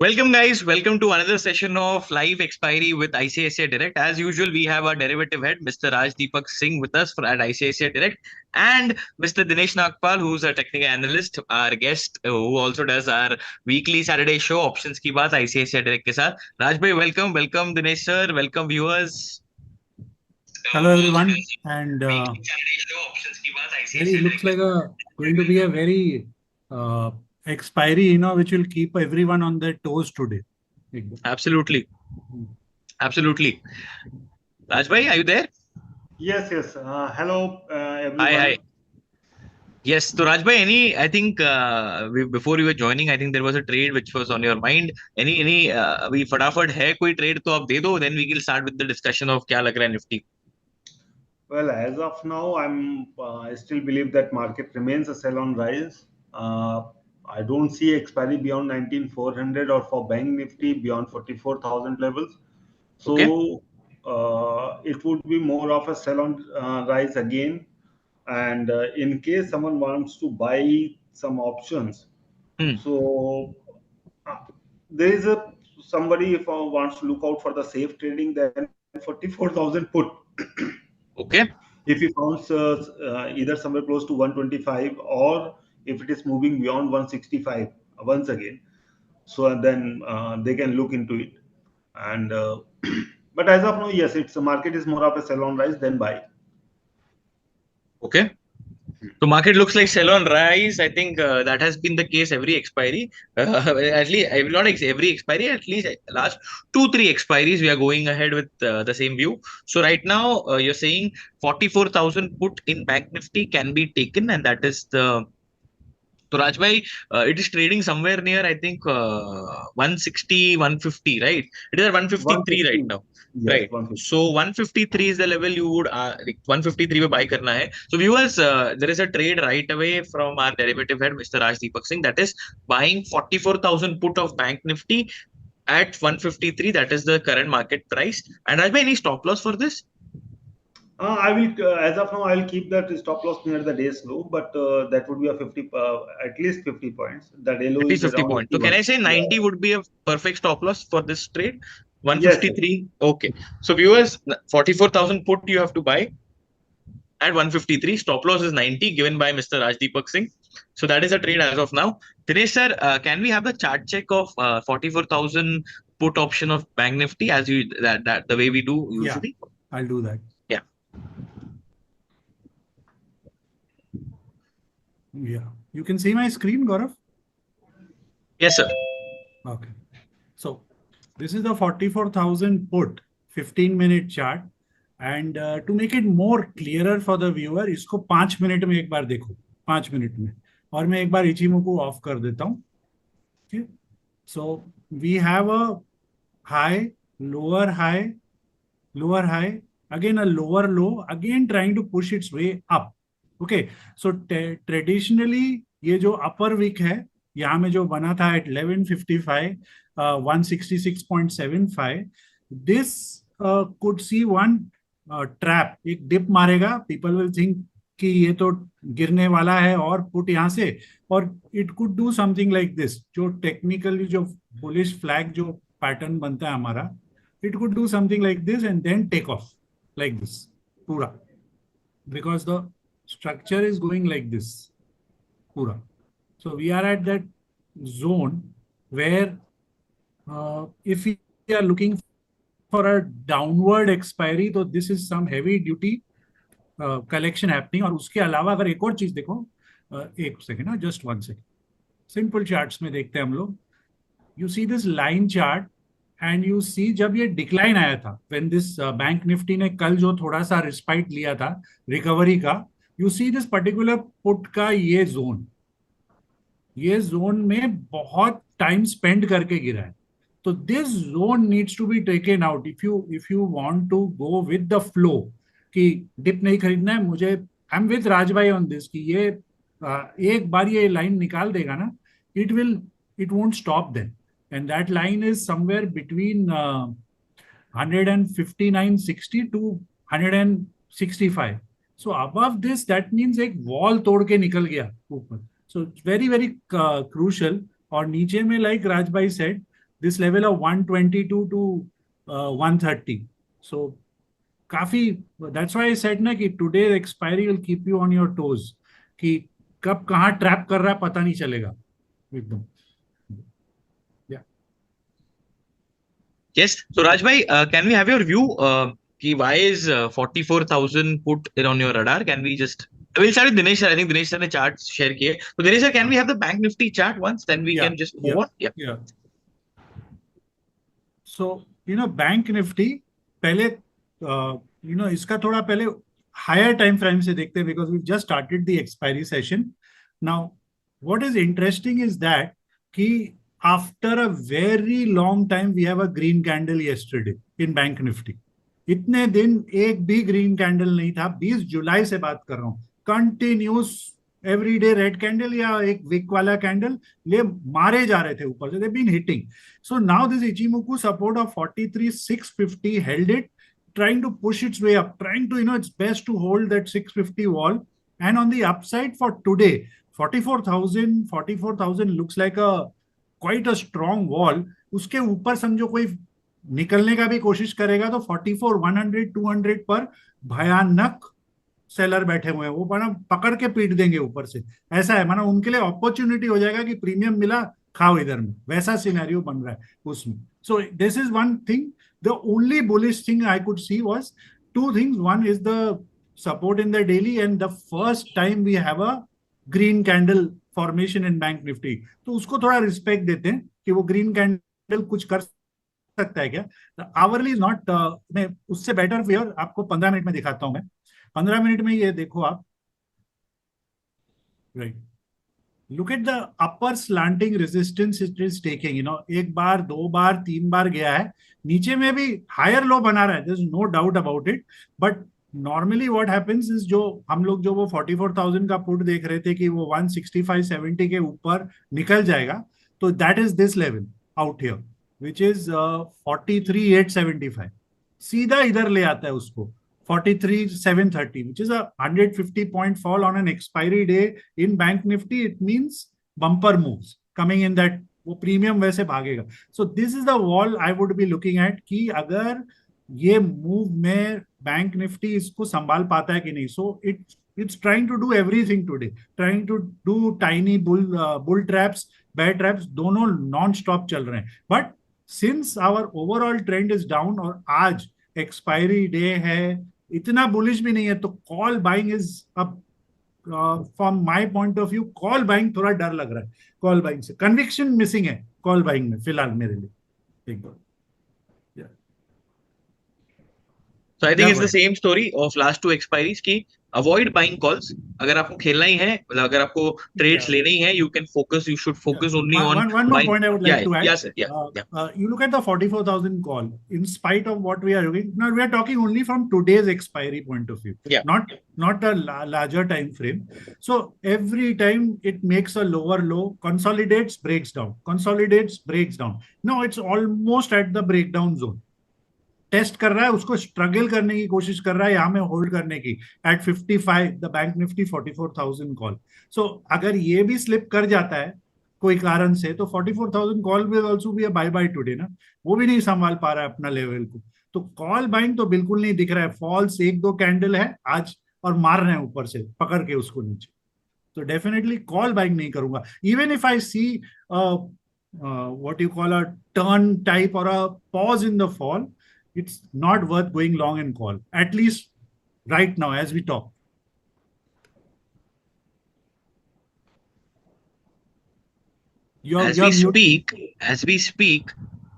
Welcome, guys. Welcome to another session of live expiry with ICICI Direct. As usual, we have our derivative head, Mr. Raj Deepak Singh, with us at ICICI Direct, and Mr. Dinesh Nagpal, who's a technical analyst, our guest, who also does our weekly Saturday show, Options Ki Baat, ICICI Direct ke saath. Raj bhai, welcome. Welcome, Dinesh sir. Welcome, viewers. Hello everyone, and very looks like a going to be a very uh, expiry, which will keep everyone on their toes today. Absolutely. Absolutely. Raj bhai, are you there? Yes. Hello, Hi, hi. everyone. Yes, so Rajbhai, I think before you were joining, I think there was a trade which was on your mind. We फटाफट है कोई trade तो आप दे दो, then we will start with the discussion of क्या लग रहा है Nifty. Well, as of now, I still believe that market remains a sell-on rise. I don't see expiry beyond 19,400 or for Bank Nifty beyond 44,000 levels. Okay. So it would be more of a sell-on rise again. And in case someone wants to buy some options, Hmm. so uh, there is a somebody if wants to look out for the safe trading, then 44,000 put. Okay. If he finds either somewhere close to 125, or if it is moving beyond 165 once again, so then they can look into it. And but as of now, yes, it's the market is more of a sell on rise than buy. Okay. So market looks like sell on rise. I think that has been the case every expiry. At least not every expiry. At least last 2-3 expiries, we are going ahead with the same view. So right now, you're saying 44,000 put in Bank Nifty can be taken, and that is the. So Rajbhai, it is trading somewhere near, I think, 160, 150, right? It is at 153 right 150, now. yes, Right. 150. So 153 is the level you would, like 153 में buy करना है. So viewers, there is a trade right away from our derivative head, Mr. Raj Deepak Singh, that is buying 44,000 put of Bank Nifty at 153. That is the current market price. And Rajbhai, any stop loss for this? I will, as of now, I will keep that stop loss near the day's low, but that would be a 50, at least 50 points. The day low At least is 50 around points. So can 81. I say Yeah. 90 would be a perfect stop loss for this trade? Yes. 153. Okay. So viewers, 44,000 put you have to buy at 153. Stop loss is 90 given by Mr. Rajdeepak Singh. So that is a trade as of now. Dinesh sir, can we have the chart check of 44,000 put option of Bank Nifty as you that the way we do Yeah, usually? I'll do that. Yeah. Yeah, you can see my screen, Gaurav. Yes, sir. Okay, so this is the 44,000 put 15-minute chart, and to make it more clearer for the viewer, इसको 5 minute में एक बार देखो, 5 minute में, और मैं एक बार Ichimoku of कर देता हूँ. Okay, so we have a high, lower high, lower high, again a lower low, again trying to push its way up. Okay, so traditionally ये जो upper wick है, यहाँ में जो बना था at 1155, 166.75, this could see one trap. एक dip मारेगा, people will think कि ये तो गिरने वाला है और पुट यहाँ से, और it could do something like this. जो technically जो bullish flag जो pattern बनता है हमारा, it could do something like this and then take off like this, pura, because the structure is going like this, pura. So we are at that zone where if we are looking for a downward expiry, तो this is some heavy duty collection happening. और उसके अलावा अगर एक और चीज देखो, एक second, just 1 second, simple charts में देखते हैं हम लोग. You see this line chart and you see जब ये डिक्लाइन आया था, व्हेन दिस बैंक निफ्टी ने कल जो थोड़ा सा रिस्पाइट लिया था रिकवरी का, you see this particular put का ये जोन में बहुत टाइम स्पेंड करके गिरा है. तो this zone needs to be taken out if you want to go with the flow, कि डिप नहीं खरीदना है मुझे. I am with Rajbhai on this कि ये एक बार ये लाइन निकाल देगा ना, it won't stop then, and that line is somewhere between 159.60 to 165. So above this, that means एक wall तोड़ के निकल गया ऊपर. So it's very crucial. और नीचे में like Rajbhai said, this level of 122 to 130. So काफी, that's why I said ना कि today's expiry will keep you on your toes, कि कब कहाँ ट्रैप कर रहा है पता नहीं चलेगा एकदम. Yeah. Yes. So Rajbhai, can we have your view? Why is 44,000 put in on your radar? Can we just we'll start with Dinesh sir. I think Dinesh sir ने chart share किए. So Dinesh sir, can we have the Bank Nifty chart once? Then we can just move on. Yeah. Yeah. So Bank Nifty पहले इसका थोड़ा पहले higher time frame से देखते हैं, because we've just started the expiry session. Now, what is interesting is that कि after a very long time we have a green candle yesterday in Bank Nifty. इतने दिन एक भी ग्रीन कैंडल नहीं था. 20 जुलाई से बात कर रहा हूं. कंटिन्यूस एवरीडे रेड कैंडल या एक विक वाला कैंडल ले मारे जा रहे थे ऊपर से. They been hitting. So now this Ichimoku support of 43,650 held it, trying to push its way up, trying to its best to hold that 650 wall. And on the upside for today, 44,000 looks like a quite a strong wall. उसके ऊपर समझो कोई निकलने का भी कोशिश करेगा तो 44,100 200 पर भयानक सेलर बैठे हुए हैं. वो माना पकड़ के पीट देंगे ऊपर से. ऐसा है, माना उनके लिए अपॉर्चुनिटी हो जाएगा कि प्रीमियम मिला, खाओ इधर में. वैसा सिनेरियो बन रहा है उसमें. So this is one thing. The only bullish thing I could see was two things. One is the support in the daily, and the first time we have a green candle formation in Bank Nifty. तो उसको थोड़ा respect देते हैं कि वो green candle कुछ कर सकता है क्या. Hourly is not. मैं उससे बेटर फेयर आपको 15 मिनट में दिखाता हूं. मैं 15 मिनट में ये देखो आप. Right, look at the upper slanting resistance it is taking. एक बार, दो बार, तीन बार गया है. नीचे में भी हायर लो बना रहा है. there's no doubt about it. But normally what happens is जो हम लोग जो वो 44,000 का पुट देख रहे थे कि वो 165-70 के ऊपर निकल जाएगा, तो that is this level out here which is 43,875. सीधा इधर ले आता है उसको 43,730, which is a 150 point fall on an expiry day in Bank Nifty. It means bumper moves coming in that वो प्रीमियम वैसे भागेगा. So this is the wall I would be looking at कि अगर ये मूव में bank Nifty इसको संभाल पाता है कि नहीं. So it's trying to do everything today, trying to do tiny bull traps, bear traps, दोनों नॉन स्टॉप चल रहे हैं. But since our overall trend is down और आज एक्सपायरी डे है, इतना बुलिश भी नहीं है, तो कॉल बाइंग इज अब from my point of view call buying थोड़ा डर लग रहा है. कॉल बाइंग से कन्विक्शन मिसिंग है कॉल बाइंग में फिलहाल मेरे लिए एक बार. So I think it's the same story of last two expiries की avoid buying calls. अगर आपको खेलना ही है, मतलब अगर आपको trades लेने ही है, you can focus. You should focus only on one more point I would like to add. Yes, yeah. You look at the 44,000 call. In spite of what we are doing now, we are talking only from today's expiry point of view. Yeah. Not a larger time frame. So every time it makes a lower low, consolidates, breaks down, consolidates, breaks down. Now it's almost at the breakdown zone. Test कर रहा है, उसको struggle करने की कोशिश कर रहा है यहां में होल्ड करने की. At 55 the bank Nifty 44,000 call. So अगर ये भी स्लिप कर जाता है कोई कारण से, तो 44,000 call will also be a buy buy today ना. वो भी नहीं संभाल पा रहा है अपना लेवल को. तो कॉल बाइंग तो बिल्कुल नहीं दिख रहा है. फॉल्स एक दो कैंडल है आज और मार रहे हैं ऊपर से पकड़ के उसको नीचे. तो डेफिनेटली कॉल बाइंग नहीं करूंगा. Even if I see what you call a turn type और a pause in the fall, it's not worth going long in call, at least right now as we talk. As we speak,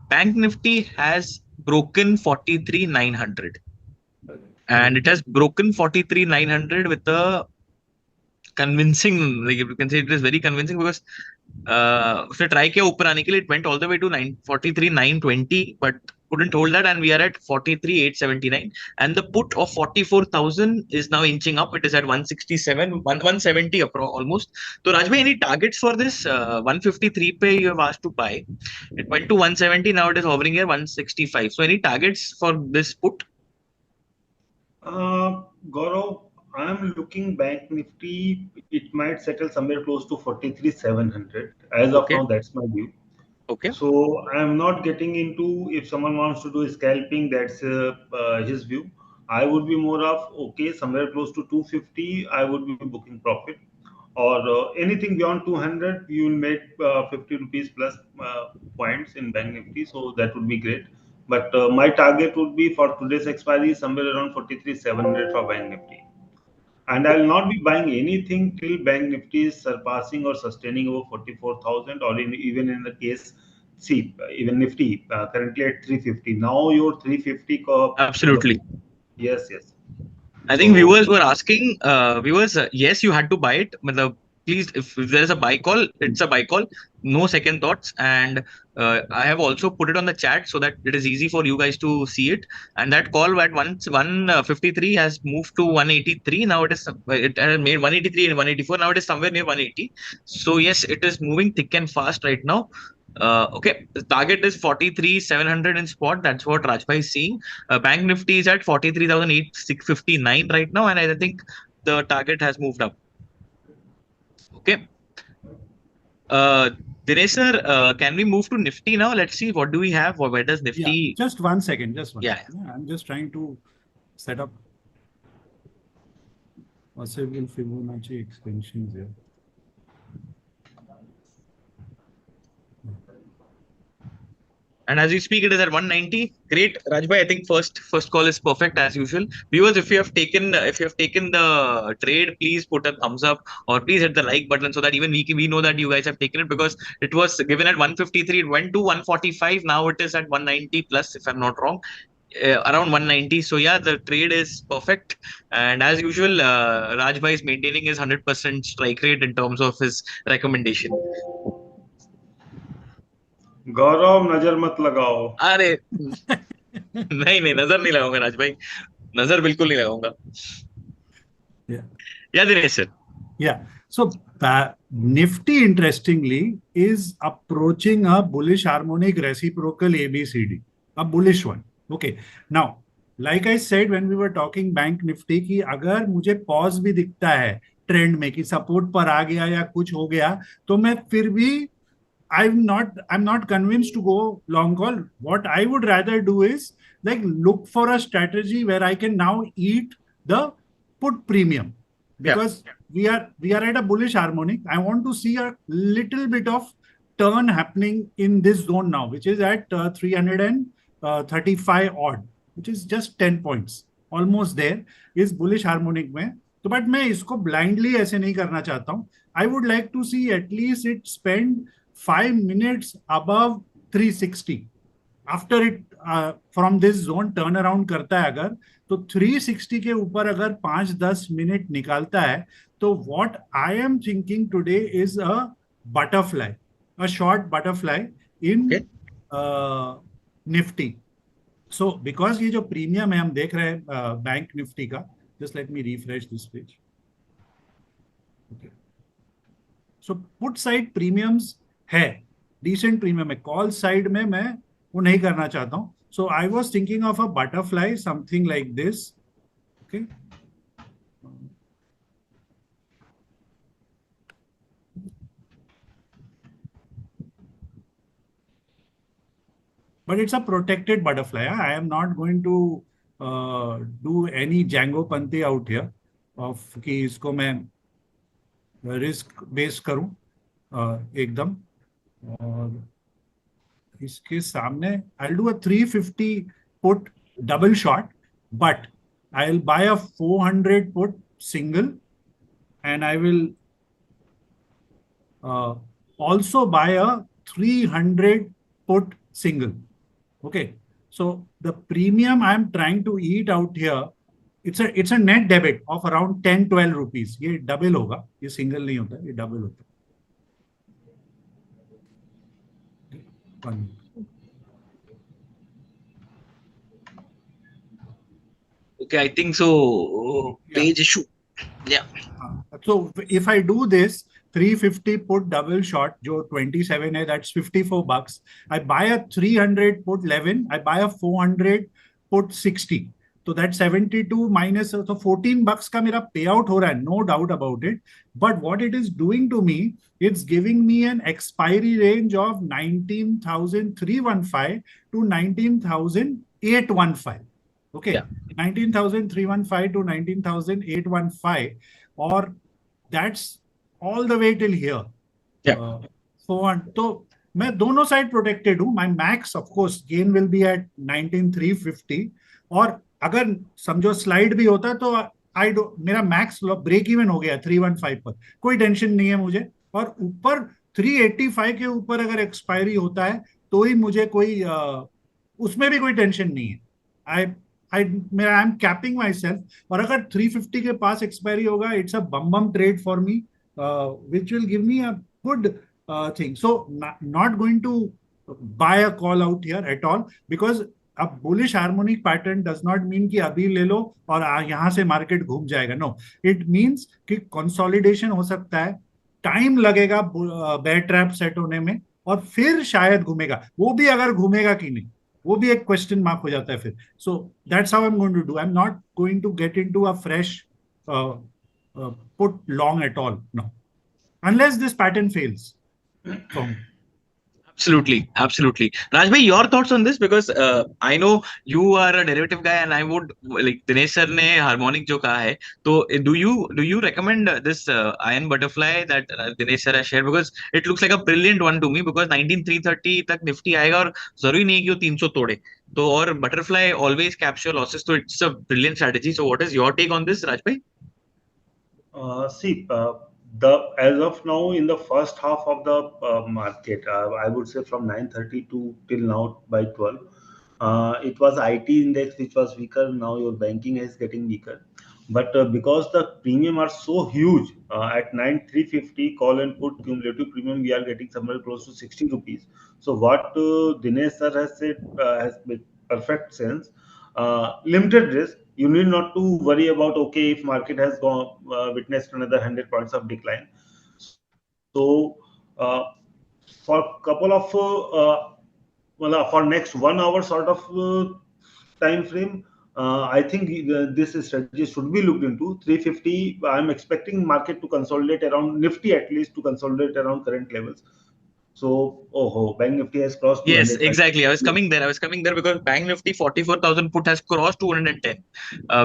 Bank Nifty has broken 43,900, and it has broken 43,900 with a convincing, like you can say it is very convincing, because उसने try किया ऊपर आने के लिए. It went all the way to 43,920 but couldn't hold that, and we are at 43,879, and the put of 44,000 is now inching up. It is at 167 170 almost. So Rajbhai, any targets for this? 153 pe you have asked to buy. It went to 170, now it is hovering here 165. So any targets for this put? Gaurav, I'm looking Bank Nifty. It might settle somewhere close to 43,700. As of now, that's my view. Okay. So I am not getting into, if someone wants to do scalping, that's his view. I would be more of, okay, somewhere close to 250, I would be booking profit. Or anything beyond 200, you will make 50 rupees plus points in Bank Nifty. So that would be great. But my target would be for today's expiry somewhere around 43,700 for Bank Nifty. And I'll not be buying anything till Bank Nifty is surpassing or sustaining over 44,000, or even in the case, see, even Nifty currently at 350. Now your 350 in the, Absolutely. yes, yes. I think So viewers were asking, yes, you had to buy it. But please, if there's a buy call, it's a buy call. No second thoughts. And I have also put it on the chat so that it is easy for you guys to see it. And that call at 153 has moved to 183. Now it has made 183 and 184. Now it is somewhere near 180. So yes, it is moving thick and fast right now. Okay, the target is 43,700 in spot. That's what Rajbhai is seeing. Bank Nifty is at 43,659 right now, and I think the target has moved up. Okay. Uh, Dinesh sir, can we move to Nifty now? Let's see what do we have, or where does Yeah, Nifty? just 1 second, just one Yeah. second. I'm just trying to set up possible Fibonacci extensions here. And as we speak, it is at 190. Great, Rajbhai. I think first call is perfect as usual. Viewers, if you have taken the trade, please put a thumbs up or please hit the like button so that even we know that you guys have taken it, because it was given at 153, it went to 145. Now it is at 190 plus, if I'm not wrong. Around 190. So yeah, the trade is perfect. And as usual, Rajbhai is maintaining his 100% strike rate in terms of his recommendation. गौरव नजर मत लगाओ. अरे नहीं नजर नहीं लगाऊंगा राजभाई, नजर बिल्कुल नहीं लगाऊंगा. Yeah. Yeah, Dinesh sir. Yeah. So Nifty, interestingly, is approaching a bullish harmonic reciprocal ABCD, a bullish one. Okay. Now, like I said when we were talking Bank Nifty कि अगर मुझे pause भी दिखता है ट्रेंड में कि support पर आ गया या कुछ हो गया, तो मैं फिर भी I'm not convinced to go long call. What I would rather do is like look for a strategy where I can now eat the put premium, because we are at a bullish harmonic. I want to see a little bit of turn happening in this zone now, which is at 335 odd, which is just 10 points, almost there. Is bullish harmonic में. तो but मैं इसको blindly ऐसे नहीं करना चाहता हूँ. I would like to see at least it spend 5 minutes above 360. After it from this zone turn around करता है अगर, तो 360 के ऊपर अगर 5-10 मिनट निकालता है, तो what I am thinking today is a butterfly, a short butterfly in Nifty. So because ये जो प्रीमियम है हम देख रहे हैं बैंक निफ्टी का, just let me refresh this page. Okay. So put side premiums है, decent premium है. Call side में मैं वो नहीं करना चाहता हूँ. So I was thinking of a butterfly, something like this. Okay. But it's a protected butterfly. I am not going to do any Django Panthi out here of कि इसको मैं risk base करूं एकदम. और इसके सामने I'll do a 350 put double shot, but I'll buy a 400 put single, and I will also buy a 300 put single. Okay, so the premium I'm trying to eat out here, it's a net debit of around 10-12 rupees. ये double होगा, ये single नहीं होता, ये double होता. Okay, I think so. Page issue. Yeah. So if I do this 350 put double shot, जो 27 है, that's $54. I buy a 300 put 11. I buy a 400 put 60. तो दैट 72 माइनस, तो 14 bucks का मेरा पे आउट हो रहा है, no doubt about it. But what it is doing to me, it's giving me an expiry range of 19,315 to 19,815. Okay, Yeah. 19,315 to 19,815, or that's all the way till here. Yeah. तो मैं दोनों side protected हूँ. My max of course gain will be at 19,350, और अगर समझो slide भी होता तो आई डो मेरा मैक्स ब्रेक इवन हो गया 315 पर, कोई टेंशन नहीं है मुझे. और ऊपर 385 के ऊपर अगर एक्सपायरी होता है तो ही मुझे कोई उसमें भी कोई टेंशन नहीं है. I I I am capping myself. और अगर 350 के पास एक्सपायरी होगा, it's a bomb bomb trade for me, which will give me a good thing. So not going to buy a call out here at all, because अब bullish harmonic pattern does not mean कि अभी ले लो और यहां से market घूम जाएगा. No, it means कि कंसोलिडेशन हो सकता है, टाइम लगेगा बेयर ट्रैप सेट होने में, और फिर शायद घूमेगा. वो भी अगर घूमेगा कि नहीं, वो भी एक क्वेश्चन मार्क हो जाता है फिर. So that's how I am going to do. I am not going to get into a fresh put long at all, no, unless this pattern fails for me. Absolutely. Rajbhai, your thoughts on this? Because I know you are a derivative guy, and I would like Dinesh sir ने harmonic जो कहा है, तो do you recommend this iron butterfly that Dinesh sir has shared? Because it looks like a brilliant one to me, because 19,330 तक Nifty आएगा और जरूरी नहीं है कि वो 300 तोड़े. तो और butterfly always capture losses, so it's a brilliant strategy. So what is your take on this, Rajbhai? See, the as of now in the first half of the market, I would say from 9:30 to till now by 12, it was IT index which was weaker. Now your banking is getting weaker, but because the premium are so huge at 9,350 call and put cumulative premium, we are getting somewhere close to 60 rupees. So what Dinesh sir has said has made perfect sense. Limited risk, you need not to worry about, okay, if market has gone witnessed another 100 points of decline. So for couple of well, for next 1 hour sort of time frame, I think this strategy should be looked into. 350, I'm expecting market to consolidate around, Nifty at least to consolidate around current levels. So, Bank Nifty has crossed 200. Yes, exactly. I was coming there because Bank Nifty 44,000 put has crossed 210.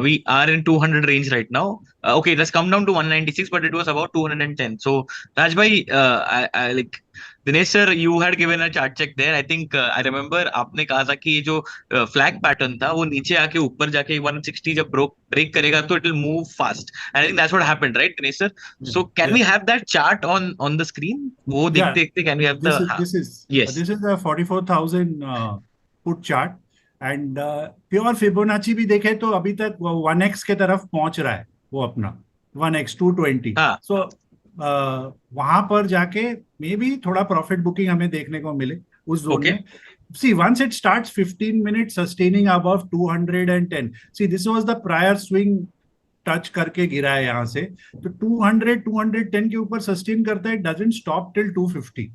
We are in 200 range right now. Okay, it has come down to 196, but it was about 210. So, Rajbhai, I like Dinesh sir, you had given a chart check there. I think I remember आपने कहा था कि ये जो flag pattern था वो नीचे आके ऊपर जाके 160 जब ब्रेक करेगा तो it will move fast. And I think that's what happened, right, Dinesh sir? So can we have that chart on the screen? वो देखते देखते can we have the yes. This is a 44,000 put chart, and pure Fibonacci भी देखे तो अभी तक 1x के तरफ पहुंच रहा है वो अपना 1x 220. सो वहां पर जाके मे बी थोड़ा प्रॉफिट बुकिंग हमें देखने को मिले उस जोन में. See, once it starts 15 minutes sustaining above 210. See, this was the prior swing touch करके गिरा है यहां से, तो 200 210 के ऊपर सस्टेन करता है, डजंट स्टॉप टिल 250.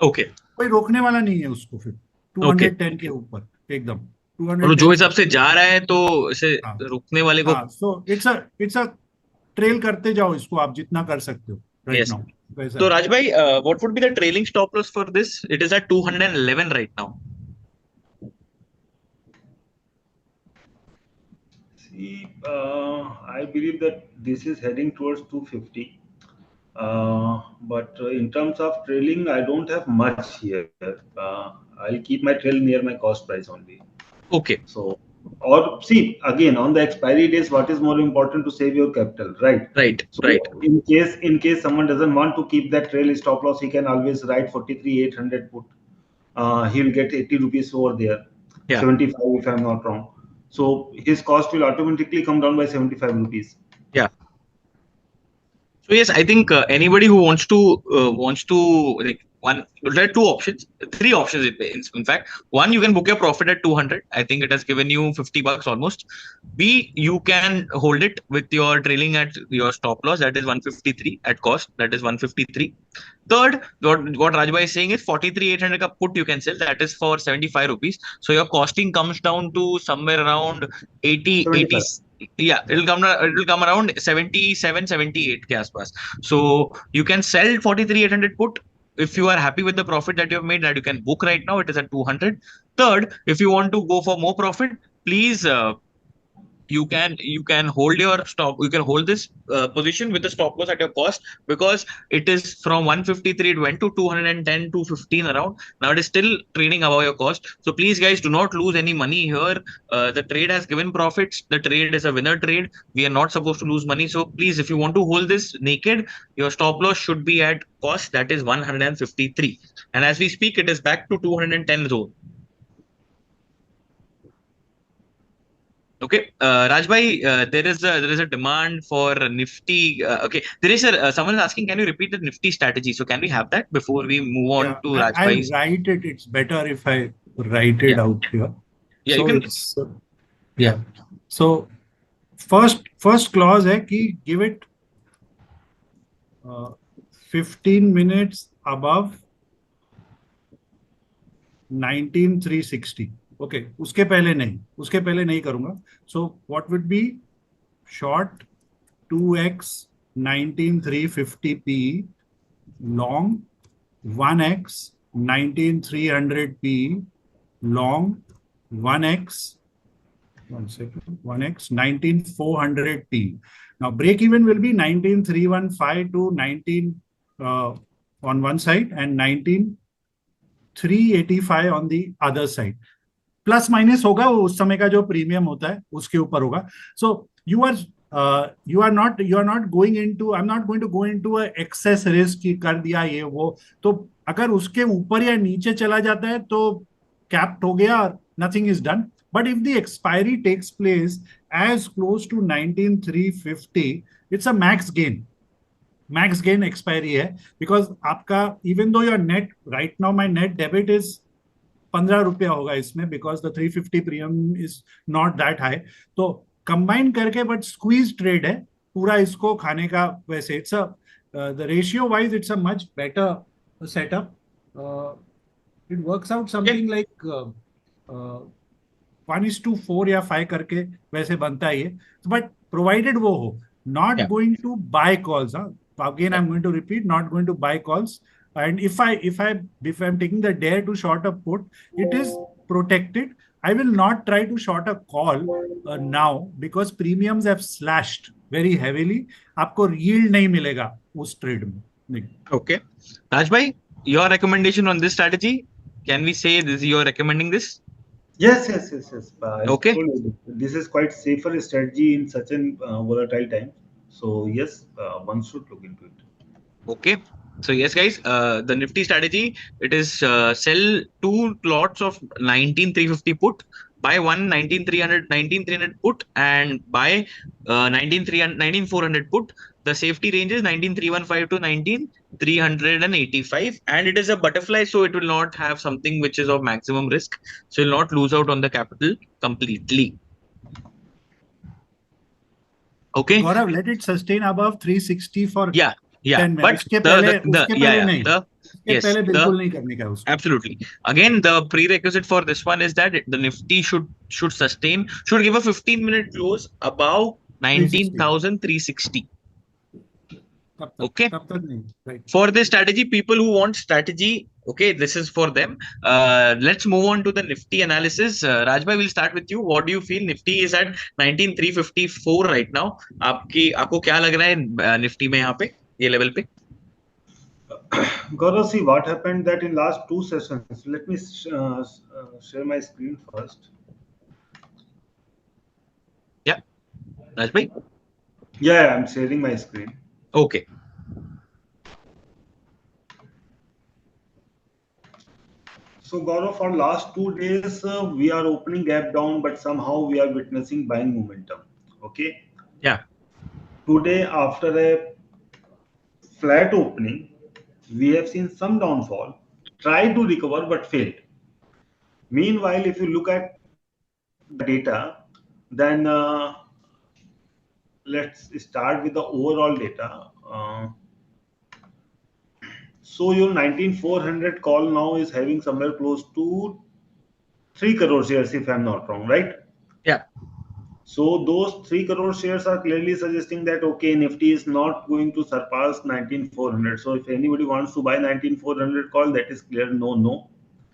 ओके, कोई रोकने वाला नहीं है उसको फिर 210 के ऊपर एकदम 200 जो हिसाब से जा रहा है तो इसे रुकने वाले को. सो इट्स अ ट्रेल करते जाओ इसको आप जितना कर सकते हो राइट नाउ. तो Raj bhai, what would be the trailing stop loss for this? It is at 211 right now. I believe that this is heading towards 250. But in terms of trailing, I don't have much here. I'll keep my trail near my cost price only. Okay. So, or see, again, on the expiry days, what is more important to save your capital, right? Right. So right. In case someone doesn't want to keep that trail stop loss, he can always write 43,800 put. He'll get 80 rupees over there. Yeah. 75 if I'm not wrong. So his cost will automatically come down by 75 rupees. Yeah. So yes, I think anybody who wants to There are three options in fact. One, you can book your profit at 200. I think it has given you $50 almost. B, you can hold it with your trailing at your stop loss, that is 153 at cost, that is 153. Third, what Rajbhai is saying is 43,800 ka put you can sell, that is for 75 rupees. So your costing comes down to somewhere around 80. 75. Yeah, it'll come around 77, 78 ke aspas. So you can sell 43,800 put. If you are happy with the profit that you have made, that you can book right now, it is at 200. Third, if you want to go for more profit, please you can hold your stop, you can hold this position with the stop loss at your cost, because it is from 153, it went to 210 to 15 around. Now it is still trading above your cost. So please guys, do not lose any money here. The trade has given profits, the trade is a winner trade, we are not supposed to lose money. So please, if you want to hold this naked, your stop loss should be at cost, that is 153. And as we speak, it is back to 210 zone. Okay, Rajbhai, there is a demand for Nifty. Okay, there is someone is asking, can you repeat the Nifty strategy? So can we have that before we move on Yeah, to I'll Rajbhai's? write it. It's better if I write Yeah, it out here. yeah, you So can. it's Yeah, yeah. So first clause है कि give it 15 minutes above 19,360. Okay, उसके पहले नहीं करूंगा. So what would B short 2x 19,350 p, long 1x 19,300 p, long 1x 1x 19,400 p. Now break even will be 19,315 to 19 on one side and 19,385 on the other side. Plus minus होगा, वो उस समय का जो प्रीमियम होता है उसके ऊपर होगा. So you are not going into, I am not going to go into excess risk की कर दिया ये वो. तो अगर उसके ऊपर या नीचे चला जाता है तो कैप्ट हो गया, nothing is done. But if the expiry takes place as close to 19,350, it's a max gain expiry है. बिकॉज आपका even though your net right now, my net debit is 15 रुपया होगा इसमें, because the 350 premium is not that high. तो combine करके but squeeze trade है पूरा इसको खाने का. वैसे it's the ratio wise it's a much better setup. It works out something like 1:4 या 5 करके वैसे बनता है ये. बट प्रोवाइडेड वो हो, not yeah, going to buy calls. Again, yeah. I'm going to repeat, not going to buy calls. And if I'm taking the dare to short a put, it is protected. I will not try to short a call now because premiums have slashed very heavily. आपको yield नहीं मिलेगा उस trade में. Okay, Rajbhai, your recommendation on this strategy? Can we say this? You are recommending this? Yes. I Okay. told you, this is quite safer strategy in such an volatile time. So yes, one should look into it. Okay. So yes, guys, the Nifty strategy, it is sell 2 lots of 19,350 put, buy one 19,300 put, and buy 19,400 put. The safety range is 19,315 to 19,385, and it is a butterfly, so it will not have something which is of maximum risk. So you'll not lose out on the capital completely. Okay. Gaurav, let it sustain above 360 for Yeah. 10 minutes. But उसके पहले नहीं. उसके yes, पहले बिल्कुल नहीं करने का उसको. absolutely. Again, the prerequisite for this one is that the Nifty should give a 15-minute close above 19,360. Okay. तब तक नहीं. Right. For this strategy, people who want strategy, okay, this is for them. Let's move on to the Nifty analysis. Rajbhai, we'll start with you. What do you feel? Nifty is at 19,354 right now. आपको क्या लग रहा है Nifty में यहाँ पे ये level पे? Gaurav, see what happened that in last two sessions. Let me share my screen first. Yeah, Rajbhai. Yeah, I'm sharing my screen. Okay. So Gaurav, for last 2 days we are opening gap down, but somehow we are witnessing buying momentum. Okay. Yeah. Today, after a flat opening, we have seen some downfall, tried to recover but failed. Meanwhile, if you look at the data, then let's start with the overall data. So your 19400 call now is having somewhere close to 3 crore shares, if I'm not wrong, right? Yeah. So those 3 crore shares are clearly suggesting that okay, Nifty is not going to surpass 19400. So if anybody wants to buy 19400 call, that is clear no.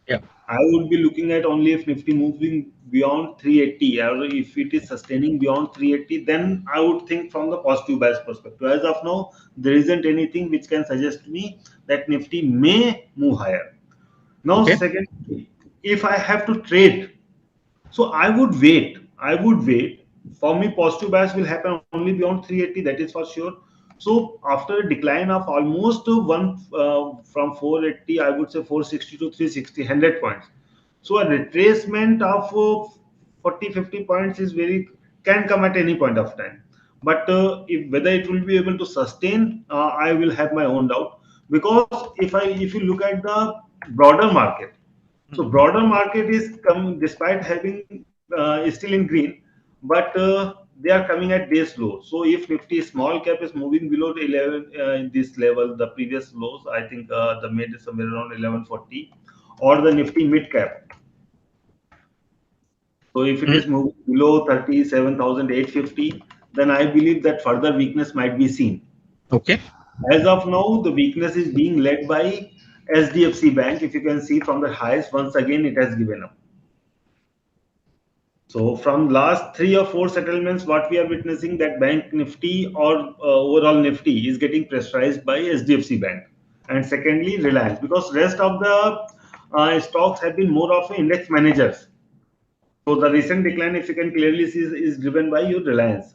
Yeah. I would be looking at only if Nifty moving beyond 380, or if it is sustaining beyond 380, then I would think from the positive bias perspective. As of now, there isn't anything which can suggest me that Nifty may move higher. Now, Okay. second, if I have to trade, so I would wait. I would wait. For me, positive bias will happen only beyond 380. That is for sure. So after a decline of almost one from 480, I would say 460 to 360, 100 points. So a retracement of 40, 50 points is very can come at any point of time. But if whether it will be able to sustain, I will have my own doubt, because if you look at the broader market, so broader market is come despite having is still in green, but they are coming at base low. So if Nifty small cap is moving below the 11 in this level, the previous lows, I think the mid is somewhere around 1140, or the Nifty mid cap. So if it is moving below 37,850, then I believe that further weakness might be seen. Okay. As of now, the weakness is being led by SDFC Bank. If you can see from the highs, once again it has given up. So from last 3 or 4 settlements, what we are witnessing that Bank Nifty or overall Nifty is getting pressurized by SDFC Bank, and secondly Reliance, because rest of the stocks have been more of index managers. So the recent decline, if you can clearly see, is driven by your Reliance,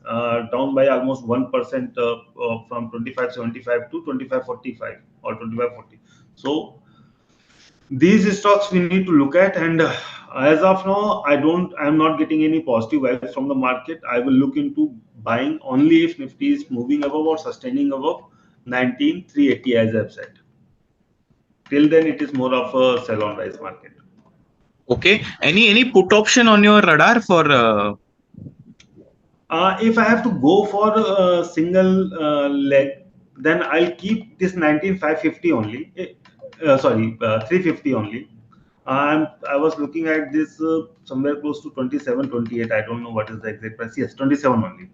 down by almost 1% from 2575 to 2545 or 2540. So these stocks we need to look at, and as of now, I'm not getting any positive vibes from the market. I will look into buying only if Nifty is moving above or sustaining above 19380, as I've said. Till then, it is more of a sell on rise market. Okay. Any put option on your radar for If I have to go for a single leg, then I'll keep this 19550 only. Sorry, 350 only. I was looking at this somewhere close to 27, 28. I don't know what is the exact price. Yes, 27 only.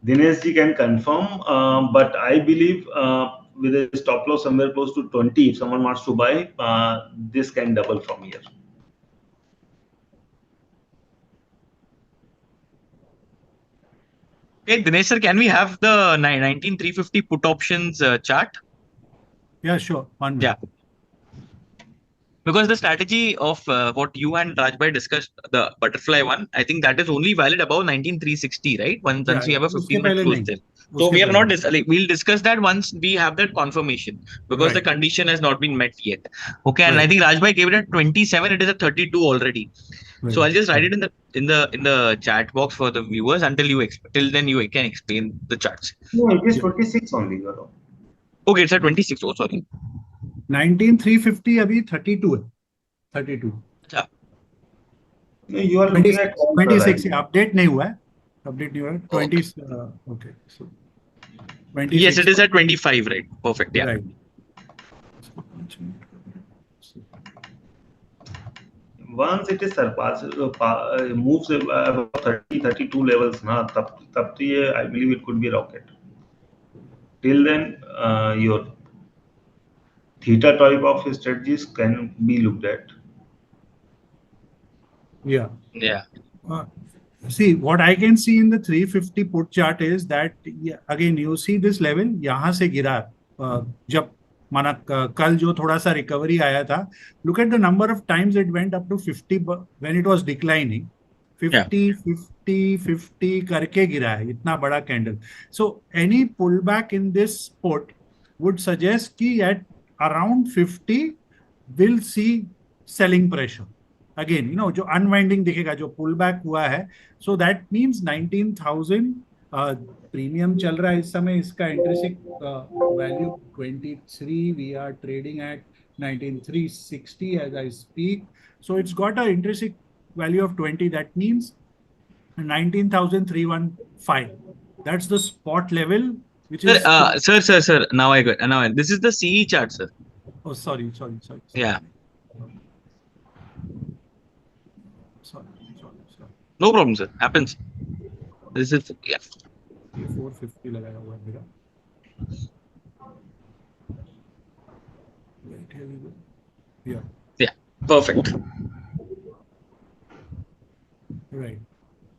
Dinesh ji can confirm, but I believe with a stop loss somewhere close to 20, if someone wants to buy, this can double from here. Okay, Dinesh sir, can we have the 19350 put options chart? Yeah, sure. 1 minute. Yeah. Because the strategy of what you and Rajbhai discussed, the butterfly one, I think that is only valid above 19360, right? Once Yeah, we have a उसके 15-minute पहले close नहीं, sale. So उसके we are पहले not नहीं. we'll discuss that once we have that confirmation, because the Right, condition has not been met yet. Okay, and I right, think Rajbhai gave it at 27. It is at 32 already. So right, I'll just write right. it in the chat box for the viewers until till then you can explain the charts. No, it is Yeah. 26 only, Gaurav. Okay, it's at 26. Oh, sorry. 19350 अभी 32 है. 32. Yeah. No, you are looking at 26, 26 update नहीं हुआ है. Update नहीं हुआ है. 20. Okay, so Yes, 26. it is at 25, right? Perfect. Yeah. Right. Once it is surpasses moves above 30, 32 levels, na, tab to ye, I believe it could be a rocket. Till then, your theta type of strategies can be looked at. Yeah. Yeah. See, what I can see in the 350 put chart is that again you see this level यहाँ से गिरा जब माना कल जो थोड़ा सा recovery आया था. Look at the number of times it went up to 50 when it was declining. 50, 50, 50 करके गिरा है इतना बड़ा candle. So any pullback in this put would suggest कि at around 50 will see selling pressure. Again, जो unwinding दिखेगा, जो pullback हुआ है, so that means 19,000 प्रीमियम चल रहा है इस समय, इसका intrinsic value 23, we are trading at 19360 as I speak. So it's got an intrinsic value of 20. That means 19,315. That's the spot level, which Sir, is sir. Now I got. This is the CE chart, sir. oh, sorry. Yeah. Sorry. No problem, sir. Happens. This is yeah. ये 450 लगाया हुआ है मेरा. Wait, here we go. Yeah. Yeah. Perfect. Right.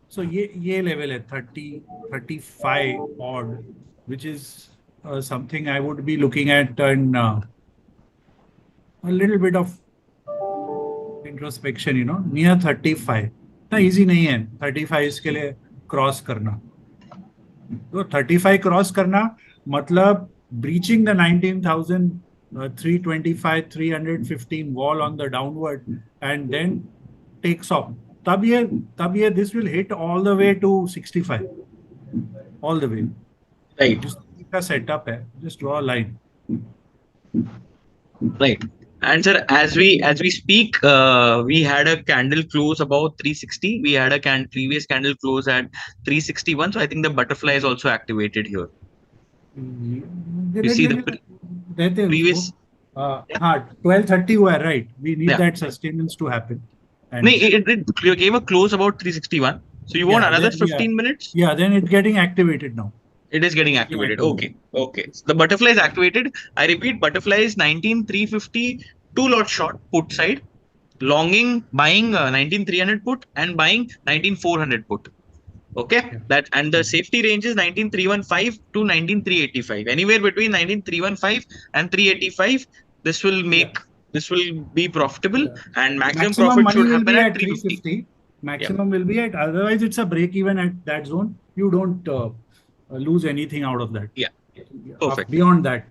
So ये level है 35 odd, which is something I would be looking at and a little bit of introspection, near 35. ना easy नहीं है 35 इसके लिए क्रॉस करना. तो 35 क्रॉस करना मतलब breaching the 19,325 315 wall on the downward and then takes off. तब ये this will hit all the way to 65, all the way. Right. जिस का सेटअप है, just draw a line. Right. And sir, as we speak, we had a candle close about 360. We had a previous candle close at 361. So I think the butterfly is also activated here. You see the previous. हाँ 1230 हुआ है, right? We need that sustenance to happen. No, it gave a close about 361. So you want another 15 minutes? Yeah, then it's getting activated now. It is getting activated. Okay. So the butterfly is activated. I repeat, butterfly is 19,350 two-lot short put side, longing, buying 19,300 put and buying 19,400 put. Okay, that and the safety range is 19,315 to 19,385. Anywhere between 19,315 and 385, this will make this will be profitable, and maximum profit should happen at 350. Maximum will be at, otherwise it's a break even at that zone. You don't lose anything out of that. Yeah, perfect. Beyond that.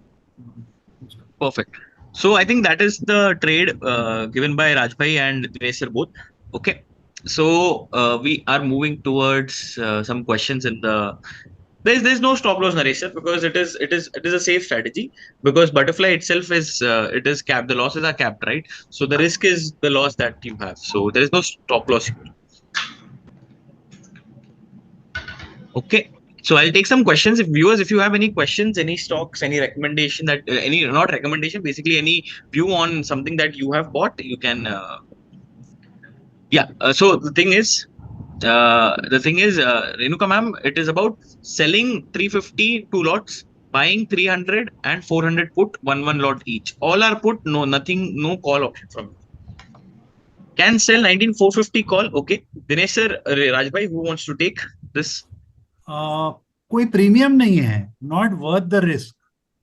Perfect. So I think that is the trade given by Rajbhai and Dinesh sir both. Okay. So we are moving towards some questions in the. There's no stop loss, Naresh sir, because it is a safe strategy, because butterfly itself is it is capped. The losses are capped, right? So the risk is the loss that you have. So there is no stop loss here. Okay. So I'll take some questions. If you have any questions, any stocks, any recommendation that not recommendation, basically any view on something that you have bought, you can. So the thing is, Renuka ma'am, it is about selling 350 two lots, buying 300 and 400 put, one lot each. All are put, no call option from you. Can sell 19,450 call. Okay. Dinesh sir, Rajbhai, who wants to take this? कोई premium नहीं है, not worth the risk.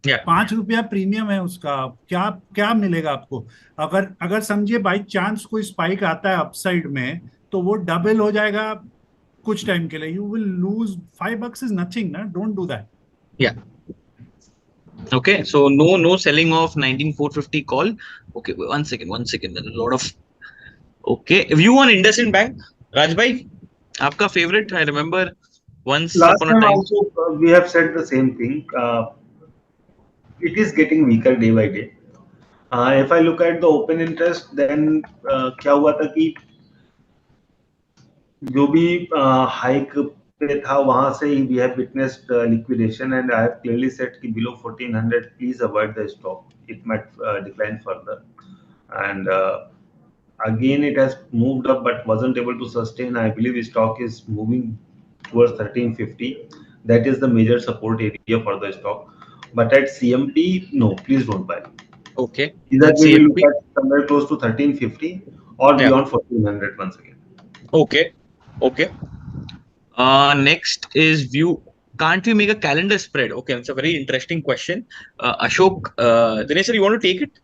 Yeah. 5 रुपया premium है उसका. क्या मिलेगा आपको? अगर समझिए बाई चांस कोई स्पाइक आता है अपसाइड में, तो वो डबल हो जाएगा कुछ टाइम के लिए. You will lose $5 is nothing ना. Don't do that. Okay, so no selling of 19,450 call. Okay, one second. There's a lot of. Okay, view on IndusInd Bank, Rajbhai, आपका favorite? I remember once last upon a time. Also we have said the same thing. It is getting weaker day by day. If I look at the open interest, then क्या हुआ था कि जो भी hike पे था वहां से ही we have witnessed liquidation, and I have clearly said कि below 1400 please avoid the stock. It might decline further, and again it has moved up but wasn't able to sustain. I believe stock is moving towards 1350. That is the major support area for the stock. But at CMP, no, please don't buy. Okay. Either we will look at somewhere close to 1350 or beyond 1400 once again. Okay. Next is view. Can't we make a calendar spread? Okay, that's a very interesting question. Ashok, Dinesh sir, you want to take it?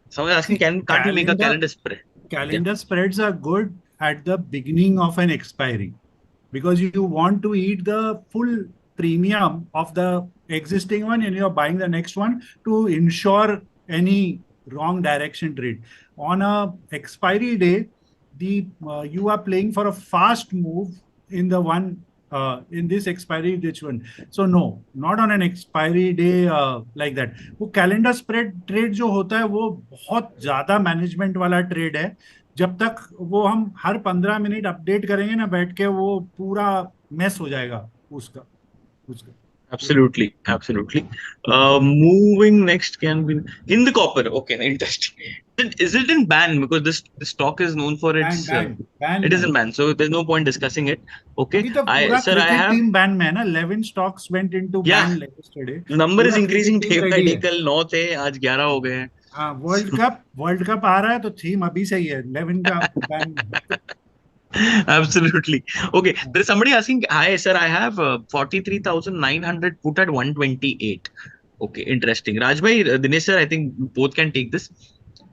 Someone is asking, can't we make a calendar spread? Calendar spreads are good at the beginning of an expiry, because you want to eat the full premium of the existing one and you're buying the next one to ensure any wrong direction trade. On a expiry day, you are playing for a fast move in the one in this expiry this one. So no, not on an expiry day like that. वो calendar spread trade जो होता है वो बहुत ज्यादा management वाला trade है. जब तक वो हम हर 15 मिनट अपडेट करेंगे ना बैठ के, वो पूरा मेस हो जाएगा उसका उसका. Absolutely, absolutely. Moving next can be in the copper. Okay, interesting. Is it in ban? Because this stock is known for ban its. Ban ban It is में. in ban, so there's no point discussing it. Okay, अभी तो I पूरा sir, I cricket have team ban में है ना. 11 stocks went into yeah. Ban yesterday. Number is पूरा increasing cricket team day by ready day. है. कल 9 थे, आज 11 हो गए हैं. हाँ, वर्ल्ड कप आ रहा है तो थीम अभी से ही है 11 का ban. Absolutely. Okay. There's somebody asking, hi, sir, I have 43,900 put at 128. Okay, interesting. Rajbhai, Dinesh sir, I think both can take this.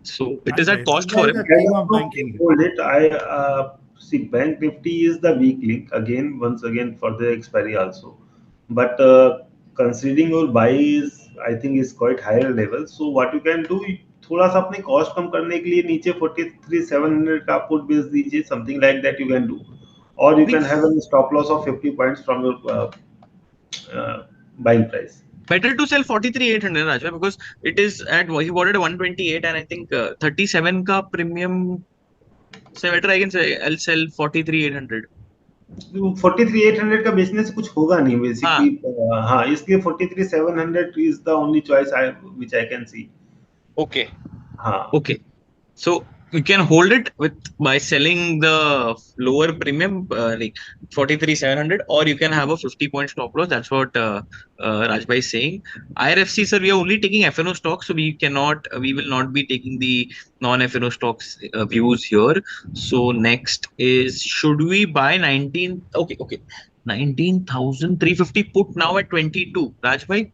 So it is at cost for is him. the As king of of now, banking. hold it. I see Bank Nifty is the weak link again, once again for the expiry also. But considering your buy is, I think is quite higher level. So what you can do, थोड़ा सा अपने cost कम करने के लिए नीचे 43,700 का put बेच दीजिए, something like that you can do, और you can have a stop loss of 50 points from your buying price. Better to sell 43,800, Rajbhai, because it is at, he bought it at 128 and I think 37 ka premium. So better I can say I'll sell 43,800. 43,800 का बेचने से कुछ होगा नहीं basically. हाँ. हाँ, इसलिए 43,700 is the only choice I which I can see. Okay. हाँ. Okay. So you can hold it with by selling the lower premium, like 43,700, or you can have a 50-point stop loss. That's what Rajbhai is saying. IRFC, sir, we are only taking FNO stocks, so we will not be taking the non-FNO stocks views here. So next is, should we buy 19? Okay, 19,350 put now at 22. Rajbhai,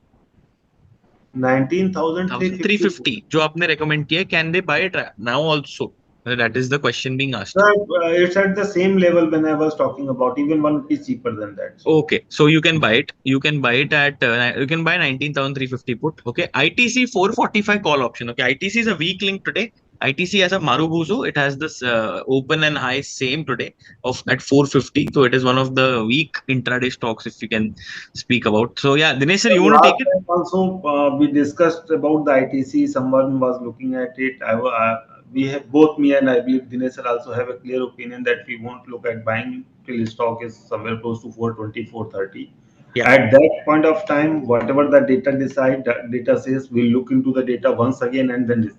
19,350. 350 जो आपने recommend किया, can they buy it now also? That is the question being asked. Sir, it's at the same level when I was talking about, even one is cheaper than that. So. Okay, so you can buy it. You can buy it at you can buy 19,350 put. Okay, ITC 445 call option. Okay, ITC is a weak link today. ITC has a Marubozu. It has this open and high same today of at 450. So it is one of the weak intraday stocks, if you can speak about. So yeah, Dinesh sir, So you want to last take it? time also we discussed about the ITC. Someone was looking at it. We have both, me and I believe Dinesh sir also have a clear opinion that we won't look at buying till stock is somewhere close to 420, 430. Yeah. At that point of time, whatever the data says, we'll look into the data once again and then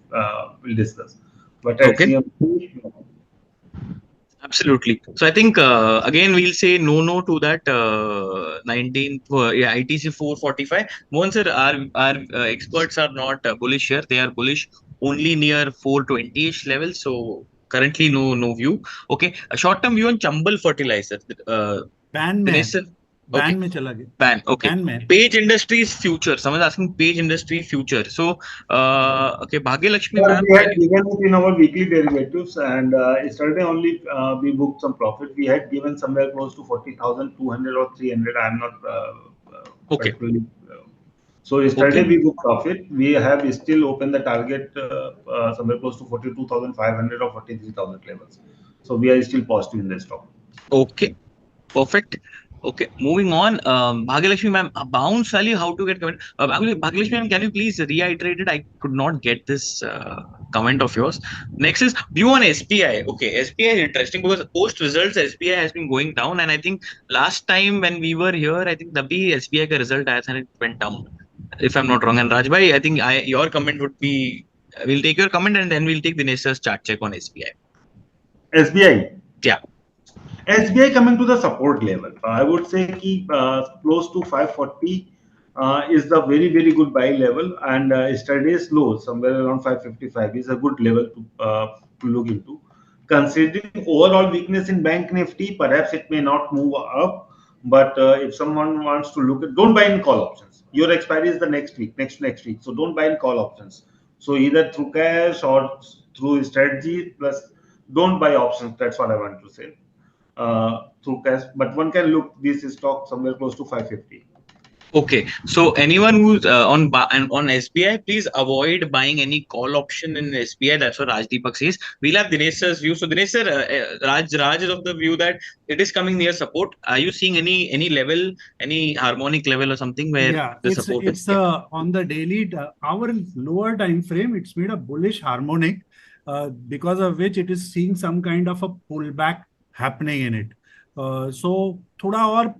we'll discuss. But at Okay. CMC, Absolutely. So I think again we'll say no to that 19 yeah, ITC 445. Mohan sir, our experts are not bullish here. They are bullish only near 420ish level. So currently no view. Okay, a short term view on Chambal fertilizer. Ban में Dinesh sir. Okay. Ban में चला गया. Ban. Okay. Ban में. Page Industries future. Someone's asking Page Industry future. So, okay, Bhagyalakshmi sir, ma'am, we had can you? given it in our weekly derivatives, and yesterday only we booked some profit. We had given somewhere close to 40,200 or 300. I'm not Okay. particularly. So yesterday Okay. we booked profit. We have still opened the target somewhere close to 42,500 or 43,000 levels. So we are still positive in the stock. Okay. Perfect. Okay, moving on. Bhagyalakshmi ma'am, bounce value, how to get comment? Bhagyalakshmi ma'am, can you please reiterate it? I could not get this comment of yours. Next is view on SPI. Okay, SPI is interesting because post results SPI has been going down, and I think last time when we were here, I think the SPI ka result as and it went down, if I'm not wrong. And Rajbhai, I think your comment would be. We'll take your comment and then we'll take the Dinesh's chart check on SPI. SBI. Yeah. SBI coming to the support level, I would say close to 540 is the very good buy level, and yesterday's low somewhere around 555 is a good level to look into. Considering overall weakness in Bank Nifty, perhaps it may not move up, but if someone wants to look at, don't buy in call options. Your expiry is the next week, next week, so don't buy in call options. So either through cash or through strategy, plus don't buy options. That's what I want to say. Through cash, but one can look this stock somewhere close to 550. Okay, so anyone who's on SBI, please avoid buying any call option in SBI. That's what Rajdeepak says. We'll have Dinesh sir's view. So Dinesh sir, Raj is of the view that it is coming near support. Are you seeing any level, any harmonic level or something where Yeah, the support is? it's on the daily our lower time frame. It's made a bullish harmonic, because of which it is seeing some kind of a pullback happening in it. So थोड़ा और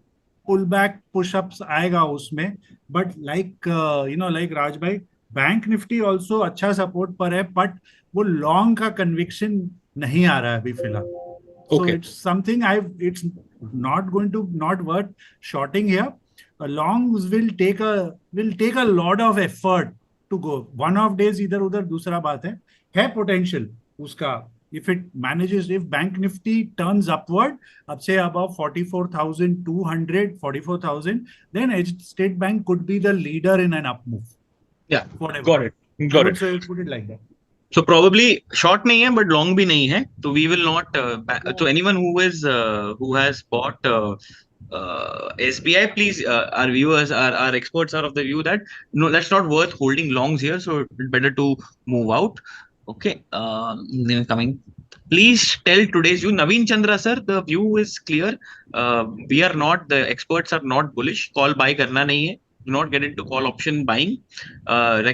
pullback push-ups आएगा उसमें. But like like राज भाई, bank Nifty also अच्छा support पर है, but वो long का conviction नहीं आ रहा है अभी फिलहाल. So Okay. it's something it's not going to not worth shorting here. Longs will take a lot of effort to go. One off days इधर उधर दूसरा बात है potential उसका. If it manages, if Bank Nifty turns upward, up say above 44,200, 44,000, then State Bank could be the leader in an up move. Yeah, Whatever. got it. I Got would it. say put it like that. So probably short नहीं है, but long भी नहीं है. So we will not. So anyone who has bought SBI, please, our viewers, our experts are of the view that no, that's not worth holding longs here. So it's better to move out. Okay. Then coming. Please tell today's view, Naveen Chandra sir. The view is clear. We are not, the experts are not bullish. Call buy करना नहीं है. Do not get into call option buying.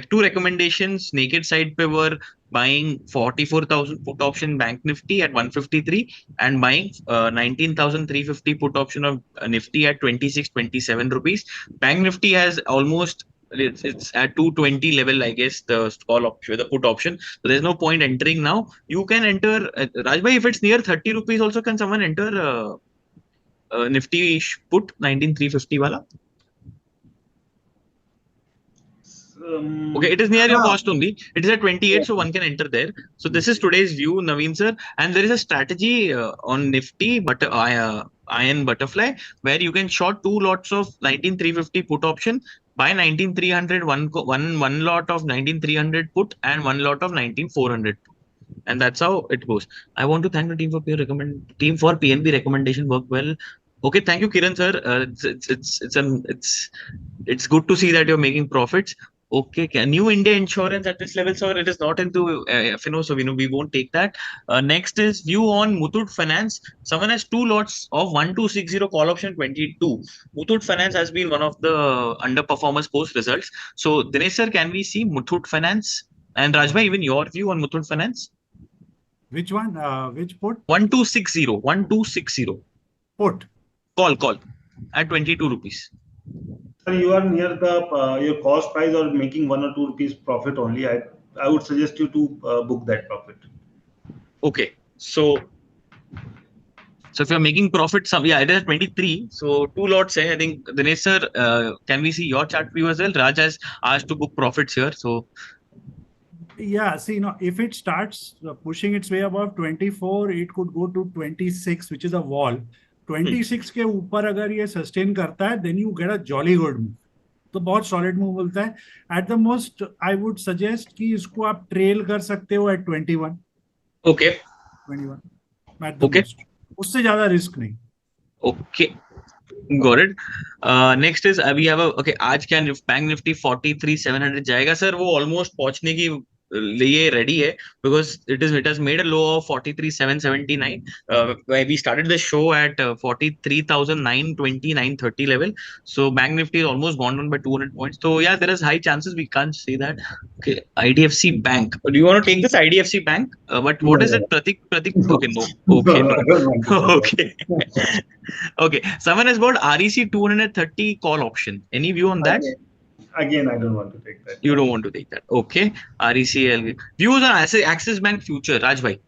Two recommendations. Naked side पे were buying 44,000 put option Bank Nifty at 153 and buying 19,350 put option of Nifty at 26-27 rupees. Bank Nifty has almost, it's at 220 level, I guess, the call option, the put option. So there's no point entering now. You can enter, Rajbhai, if it's near 30 rupees also, can someone enter Nifty put 19,350 wala? Okay, it is near your cost only. It is at 28, so one can enter there. So this is today's view, Naveen sir. And there is a strategy on Nifty, but Iron Butterfly, where you can short two lots of 19,350 put option, buy 19,300, one lot of 19,300 put and one lot of 19,400. And that's how it goes. I want to thank the team for PNB recommendation worked well. Okay, thank you, Kiran sir. It's good to see that you're making profits. Okay, New India Insurance at this level, sir, it is not into FNO, so we won't take that. Next is view on Muthoot Finance. Someone has two lots of 1260 call option 22. Muthoot Finance has been one of the underperformers post results. So, Dinesh sir, can we see Muthoot Finance? And Rajbhai, even your view on Muthoot Finance? Which one? Which put? 1260. Put. Call at 22 rupees. Sir, you are near the your cost price or making 1 or 2 rupees profit only. I would suggest you to book that profit. Okay, so if you're making profit, it is at 23. So two lots. I think Dinesh sir, can we see your chart view as well? Raj has asked to book profits here. So yeah, see, if it starts pushing its way above 24, it could go to 26, which is a wall. 26 के ऊपर अगर ये sustain करता है, then you get a jolly good move. तो बहुत solid move बोलता है. At the most I would suggest कि इसको आप ट्रेल कर सकते हो at 21. Okay, 21 at the most. उससे ज्यादा रिस्क नहीं. Okay, got it. Next is अभी ओके, आज क्या बैंक निफ्टी 43,700 जाएगा सर? वो ऑलमोस्ट पहुंचने की लिए ready है, because it has made a low of 43,779. We started the show at 43,920, 930 level. So Bank Nifty is almost gone down by 200 points. So yeah, there is high chances we can't say that. Okay, IDFC Bank. Do you want to take this IDFC Bank? But what is it, Pratik? Okay, no. Okay, no. Okay. Okay. Someone has bought REC 230 call option. Any view on that? Again, I don't want to take that. You don't want to take that. Okay. RECL. Views on Axis Bank future, Rajbhai.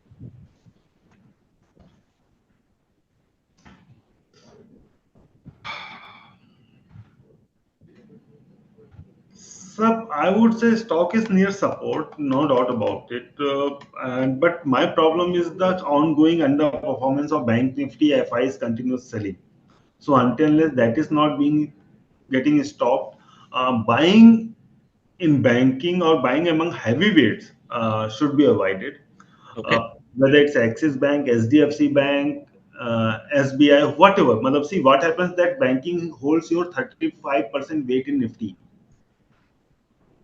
Sir, I would say stock is near support, no doubt about it. But my problem is the ongoing underperformance of Bank Nifty FI's continuous selling. So until that is not getting stopped, buying in banking or buying among heavyweights should be avoided. Okay. Whether it's Axis Bank, SDFC Bank, SBI, whatever. Matlab, see what happens that banking holds your 35% weight in Nifty,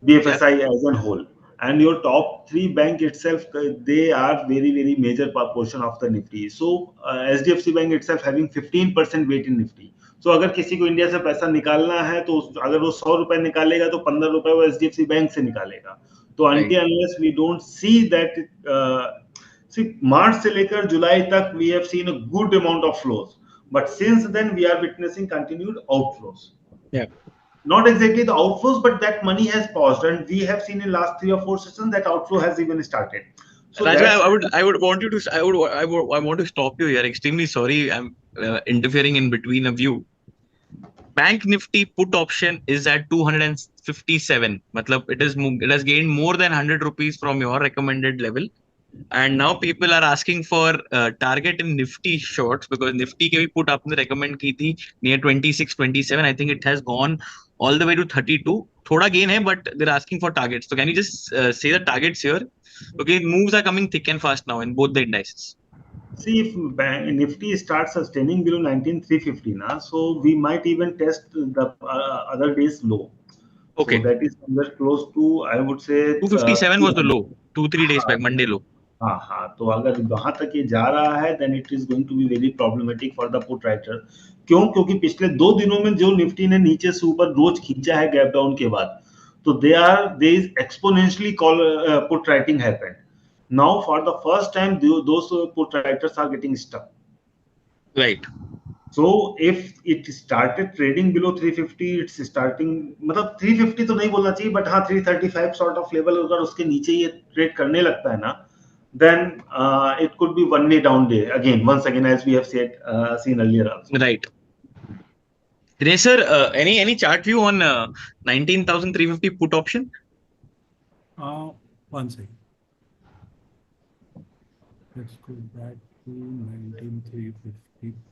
Yeah. BFSI as a whole, and your top three bank itself, they are very major portion of the Nifty. So SDFC Bank itself having 15% weight in Nifty. So अगर किसी को India से पैसा निकालना है तो अगर वो 100 रुपए निकालेगा तो 15 रुपए वो एचडीएफसी बैंक से निकालेगा. तो Right. until unless we don't see that, see मार्च से लेकर जुलाई तक we have seen a good amount of flows, but since then we are witnessing continued outflows. Yeah. Not exactly the outflows, but that money has paused, and we have seen in last 3 or 4 sessions that outflow has even started. So Rajbhai, that's I would want you to, I want to stop you here. Extremely sorry, I'm interfering in between of you. Bank Nifty put option is at 257. Matlab, it has gained more than 100 rupees from your recommended level. And now people are asking for target in Nifty shorts because Nifty के भी put आपने recommend की थी near 26, 27. I think it has gone all the way to 32. थोड़ा gain है, but they're asking for targets. So can you just say the targets here? Okay, moves are coming thick and fast now in both the indices. see if Nifty starts sustaining below 19,350 now, so we might even test the other day's low. So Okay, that is somewhere close to, I would say, 257 was the low 2-3 days back, हाँ Monday low. हाँ, तो अगर वहां तक ये जा रहा है then it is going to be very problematic for the put writer. क्यों? क्योंकि पिछले 2 दिनों में जो निफ्टी ने नीचे से ऊपर रोज खींचा है गैप डाउन के बाद, तो they is exponentially call put writing happened. Now for the first time those put writers are getting stuck. Right. So if it started trading below 350, it's starting, मतलब 350 तो नहीं बोलना चाहिए, but हाँ 335 sort of level अगर उसके नीचे ये ट्रेड करने लगता है ना, then it could be one day down day again, once again, as we have said, seen earlier also. Right. Dinesh sir, any chart view on 19,350 put option? One second. Let's go back to 19,350.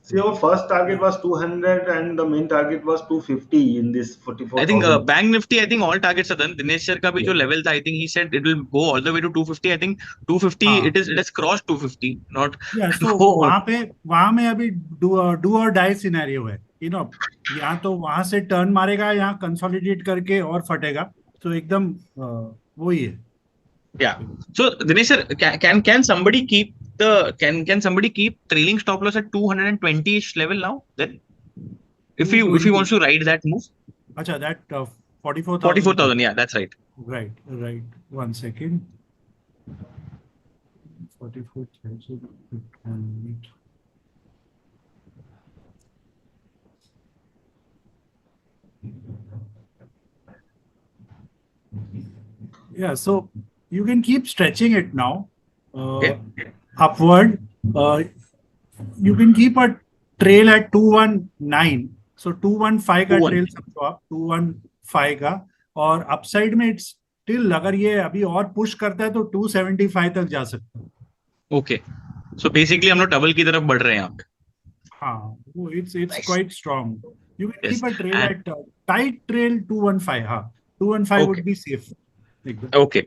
See, our first target was 200 and the main target was 250 in this 44,000. I think Bank Nifty, I think all targets are done. Dinesh sir का भी जो level था, I think he said it will go all the way to 250. I think 250, it has crossed 250. Not Yeah, so वहाँ में अभी do or die scenario है. You know, यहाँ तो वहाँ से टर्न मारेगा, यहाँ कंसोलिडेट करके और फटेगा. तो एकदम वही है. Yeah. So Dinesh sir, can somebody keep can somebody keep trailing stop loss at 220ish level now? Then if he wants to ride that move. अच्छा, that 44,000. 44,000. Yeah, that's right. Right. 1 second. 44,000. Yeah, so you can keep stretching it now. Okay. Upward. You can keep a trail at 219. So 215 का trail समझो आप, 215 का, और upside में it's still अगर ये अभी और पुश करता है तो 275 तक जा सकता है. ओके, सो बेसिकली हम लोग डबल की तरफ बढ़ रहे हैं यहाँ पे. हाँ, वो it's quite strong. You can keep a trail at tight trail 215. हाँ, 215 would be safe. Okay.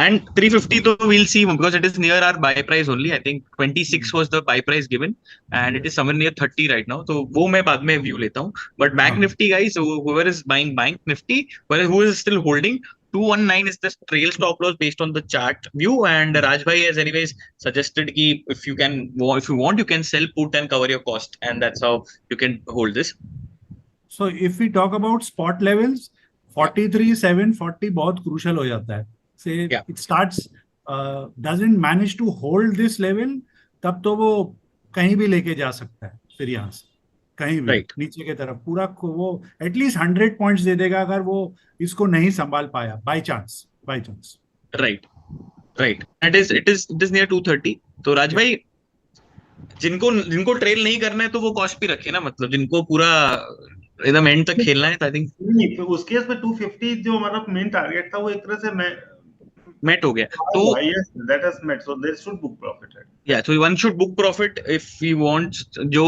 And 350 though we'll see because it is near our buy price only. I think 26 was the buy price given and it is somewhere near 30 right now. So वो मैं बाद में view लेता हूँ. But Bank Nifty guys, whoever is buying Bank Nifty, who is still holding, 219 is the trail stop loss based on the chart view. And Rajbhai has anyways suggested कि if you want, you can sell put and cover your cost, and that's how you can hold this. So if we talk about spot levels, 43,740 बहुत crucial हो जाता है. Say it starts doesn't manage to hold this level, तब तो वो कहीं भी लेके जा सकता है. फिर यहाँ से कहीं भी नीचे की तरफ पूरा वो एटलीस्ट 100 पॉइंट्स दे देगा अगर वो इसको नहीं संभाल पाया by chance. Right. It is near 230. तो राज भाई, जिनको ट्रेल नहीं करना है तो वो कॉस्ट भी रखे ना, मतलब जिनको पूरा एकदम एंड तक खेलना है. आई थिंक उस केस में 250 जो हमारा मेन टारगेट था वो एक तरह से मेट हो गया. तो yes, that has met, so they should book profit. Yeah, so one should book profit if he wants. जो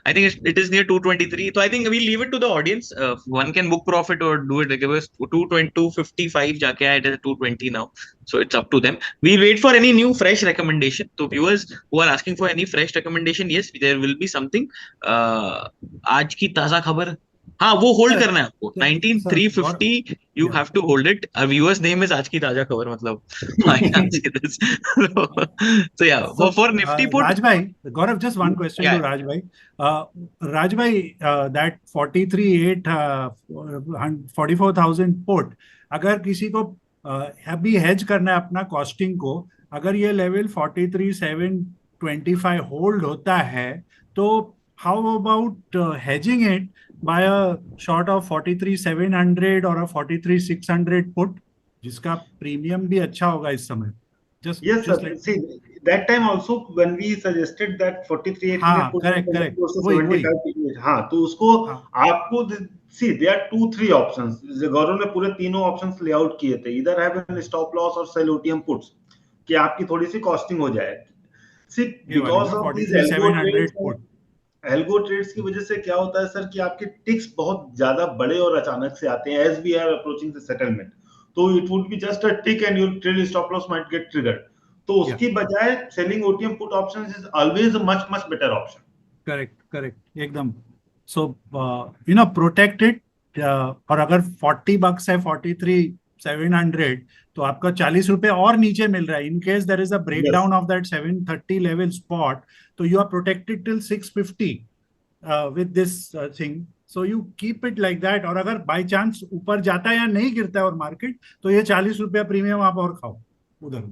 I think it is near 223. So I think we'll leave it to the audience. One can book profit or do it. Like it was 220, 255 जाके आया, it is 220 now. So it's up to them. We'll wait for any new fresh recommendation. So viewers who are asking for any fresh recommendation, yes, there will be something. आज की ताजा खबर, हाँ वो hold Sir, करना है आपको. sir, 19350 you yeah. have to hold it. Our viewers name is आज की ताजा खबर, मतलब I can't say this. So yeah, So, for Nifty put, Rajbhai, Gaurav, just one question to yeah, Rajbhai. Rajbhai, that 43,800, 44,000 put, अगर किसी को अभी hedge करना है अपना costing को, अगर ये level 43,725 hold होता है, तो how about hedging it by a short of 43,700 or a 43,600 put, जिसका प्रीमियम भी अच्छा होगा इस समय. Yes, Just sir. like, See, that time also when we suggested that 43,800 हाँ, put correct, close to वही 75 period, हाँ, तो उसको हाँ, आपको see there are 2-3 options. गौरव ने पूरे तीनों options ले आउट किए थे. Either have a stop loss or sell OTM puts कि आपकी थोड़ी सी costing हो जाए. See, ये वाली because ना of these 43,700 put. Algo trades की वजह से क्या होता है सर कि आपके टिक्स बहुत ज्यादा बड़े और अचानक से आते हैं as we are approaching the settlement. तो it would be just a tick and your trail stop loss might get triggered. तो या उसकी बजाय selling OTM put options is always a much much better option. Correct एकदम. So protected. और अगर 40 bucks है 43,700, तो आपका 40 रुपए और नीचे मिल रहा है in case there is a break yes down of that 730 level spot. तो you are protected till 650 with this thing. So you keep it like that. और अगर बाय चांस ऊपर जाता है या नहीं गिरता है और मार्केट, तो ये 40 रुपया प्रीमियम आप और खाओ उधर.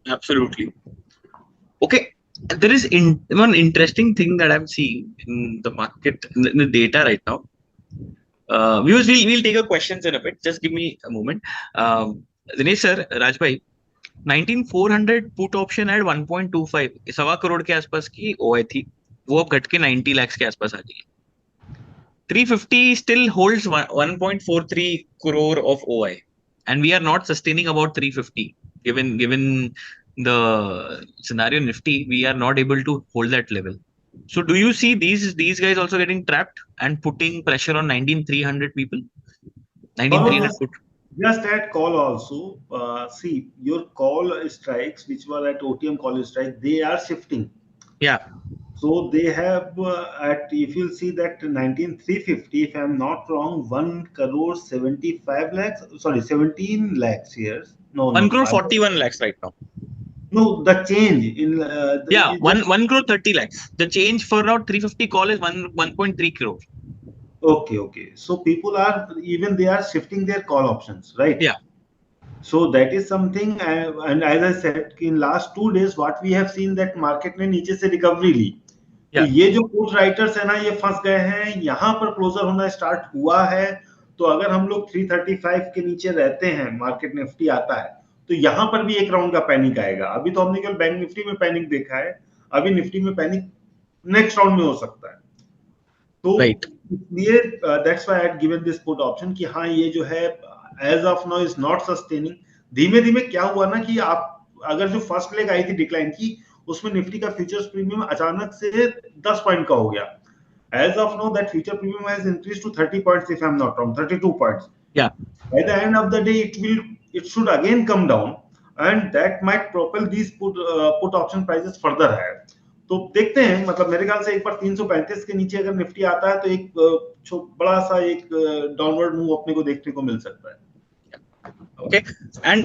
absolutely. Okay, there is one interesting thing that I'm seeing in the market, in the data right now. Viewers, we'll take your questions in a bit. Just give me a moment. Dinesh sir, Rajbhai, 19400 put option at 1.25, सवा करोड़ के आसपास की OI थी, वो अब घट के 90 lakhs के आसपास आ गई. 350 still holds 1.43 crore of OI, and we are not sustaining about 350. Given the scenario Nifty, we are not able to hold that level. So do you see these guys also getting trapped and putting pressure on 19,300 people? 19,300 put. Just at call also, see your call strikes which were at OTM call strike, they are shifting. Yeah. So they have if you'll see that 19,350, if I'm not wrong, 1 crore 75 lakhs, sorry, 17 lakhs here. No, 1 no, crore 41 lakhs right now. no, the change in yeah, 1 crore 30 lakhs. The change for now 350 call is 1.3 crore. Okay. So people are they are shifting their call options, right? Yeah. So that is something, and as I said, in last 2 days, what we have seen that market ने नीचे से recovery ली. तो ये जो put writers है ना, ये फंस गए हैं, यहाँ पर क्लोजर होना स्टार्ट हुआ है. तो अगर हम लोग 335 के नीचे रहते हैं, मार्केट निफ्टी आता है, तो यहाँ पर भी एक राउंड का पैनिक आएगा. अभी तो हमने केवल बैंक निफ्टी में पैनिक देखा है, अभी निफ्टी में पैनिक नेक्स्ट राउंड में हो सकता है. तो इसलिए that's why I had given this put option कि हाँ ये जो है as of now is not sustaining. धीमे धीमे क्या हुआ ना कि आप अगर जो फर्स्ट लेग आई थी डिक्लाइन की, उसमें निफ्टी का फ्यूचर्स प्रीमियम अचानक से 10 पॉइंट का हो गया. As of now, that future premium has increased to 30 points, if I'm not wrong, 32 points. Yeah. By the end of the day, it should again come down, and that might propel these put option prices further higher. तो देखते हैं, मतलब मेरे ख्याल से एक बार 335 के नीचे अगर निफ्टी आता है, तो एक बड़ा सा एक डाउनवर्ड मूव अपने को देखने को मिल सकता है. Okay, and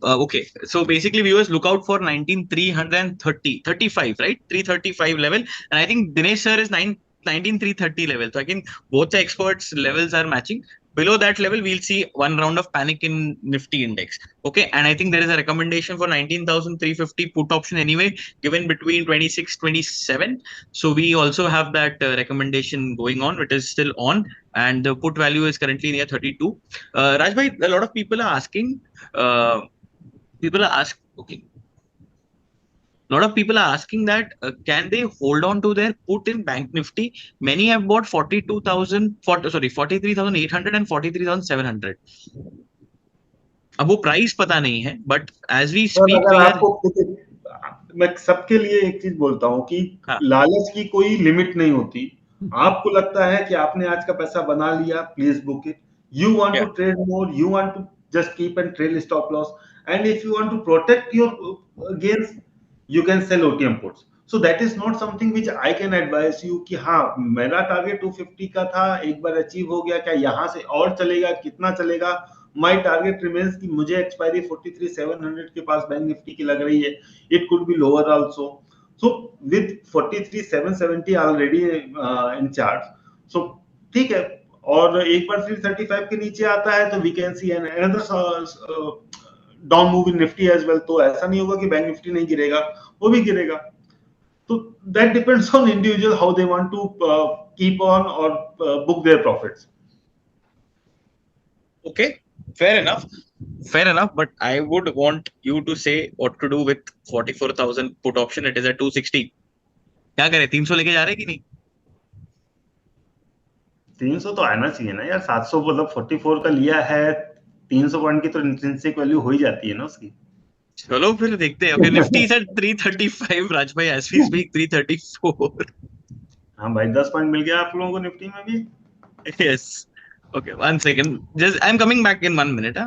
okay, so basically viewers look out for 19,330 35, right? 335 level, and I think Dinesh sir is 19,330 level. So I think both the experts levels are matching. Below that level, we'll see one round of panic in Nifty index. Okay, and I think there is a recommendation for 19,350 put option anyway, given between 26, 27. So we also have that recommendation going on. It is still on, and the put value is currently near 32. Rajbhai, a lot of people are asking. Okay. A lot of people are asking that can they hold on to their put in Bank Nifty? Many have bought 43,800 and 43,700. अब वो price पता नहीं है, but as we speak, we are. मैं सबके लिए एक चीज बोलता हूँ कि हाँ लालच की कोई लिमिट नहीं होती। आपको लगता है कि आपने आज का पैसा बना लिया, please book it. You want to yeah trade more, you want to just keep and trail stop loss, and if you want to protect your gains, you can sell OTM puts. So that is not something which I can advise you कि हाँ मेरा target 250 का था, एक बार achieve हो गया, क्या यहाँ से और चलेगा, कितना चलेगा? माय टारगेट रिमेंस कि मुझे एक्सपायरी 43,700 के पास बैंक निफ्टी की लग रही है। It could be lower also. So with 43,770 already in charts, so ठीक है। और एक बार फिर 35 के नीचे आता है तो we can see another down move in Nifty as well. तो ऐसा नहीं होगा कि बैंक निफ्टी नहीं गिरेगा, वो भी गिरेगा। तो that depends on individual how they want to keep on और book their profits. okay, fair enough, fair enough, but I would want you to say what to do with 44,000 put option. It is at 260. क्या करें, 300 लेके जा रहे कि नहीं? 300 तो आना चाहिए ना यार। 700 मतलब 44 का लिया है, 300 पॉइंट की तो इंट्रिंसिक वैल्यू हो ही जाती है ना उसकी। चलो फिर देखते हैं। ओके, निफ्टी इज एट 335 राज भाई, एज वी स्पीक 334। हाँ भाई, 10 पॉइंट मिल गया आप लोगों को निफ्टी में भी। Yes, okay, one second, just I am coming back in 1 minute।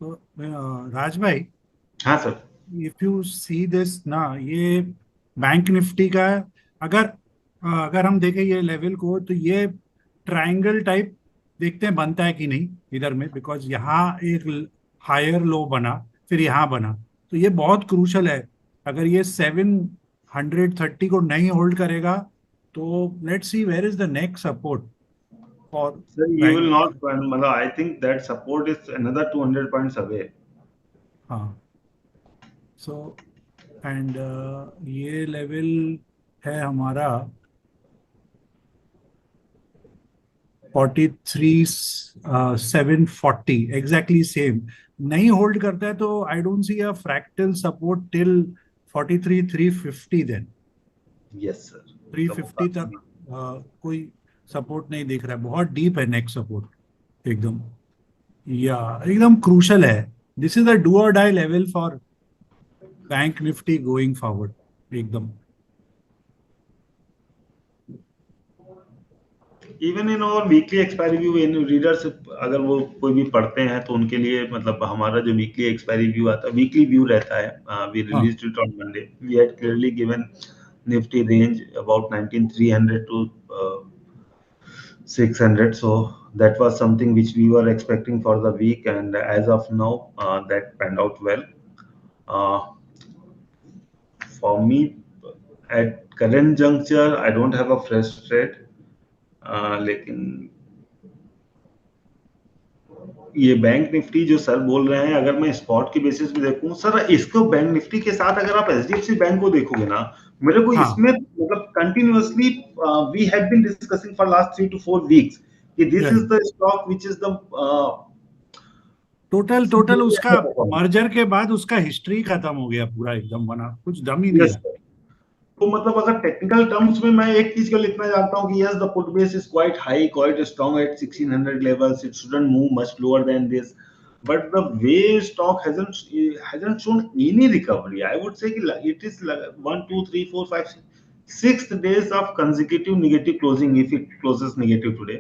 तो राज भाई, हाँ sir. If you see this ना, ये बैंक निफ्टी का, अगर अगर हम देखें ये लेवल को, तो ये ट्रायंगल टाइप देखते हैं बनता है कि नहीं इधर में, बिकॉज यहाँ एक हायर लो बना, फिर यहाँ बना, तो ये बहुत क्रूशल है। अगर ये 730 को नहीं होल्ड करेगा, तो let's see where is the next support for Sir, you will bank. not, मतलब I think that support is another 200 points away. हाँ, सो एंड ये लेवल है हमारा 43,740, एग्जैक्टली सेम। नहीं होल्ड करता है तो I don't see a fractal support till 43,350। Then Yes, sir. मतलब वो 350 तक काफी कोई सपोर्ट नहीं दिख रहा है, बहुत डीप है नेक्स्ट सपोर्ट एकदम, या एकदम क्रूशल है। This is the do or die level for bank Nifty going forward एकदम। Even in our weekly expiry view, in readers अगर वो कोई भी पढ़ते हैं तो उनके लिए, मतलब हमारा जो वीकली एक्सपायरी व्यू आता है, वीकली व्यू रहता है, वी हाँ, released it on Monday. We had clearly given Nifty range about 19,300 to 600, so that was something which we were expecting for the week, and as of now that panned out well. uh, for me, at current juncture, I don't have a fresh trade, लेकिन ये bank Nifty जो sir बोल रहे हैं, अगर मैं spot की basis पे देखूं सर, इसको बैंक निफ्टी के साथ अगर आप एचडीएफसी बैंक को देखोगे ना, मेरे को हाँ, इसमें मतलब continuously we have been discussing for last 3 to 4 weeks कि this is the stock which is the total total उसका मर्जर के बाद उसका हिस्ट्री खत्म हो गया पूरा एकदम, बना कुछ दम ही नहीं यस है। सर। तो मतलब अगर टेक्निकल टर्म्स में मैं एक चीज कल इतना जानता हूं कि yes the put base is quite high, quite strong at 1600 levels, it shouldn't move much lower than this, but the way stock hasn't shown any recovery. I would say कि it is like 1 2 3 4 5 6th days of consecutive negative closing, if it closes negative today,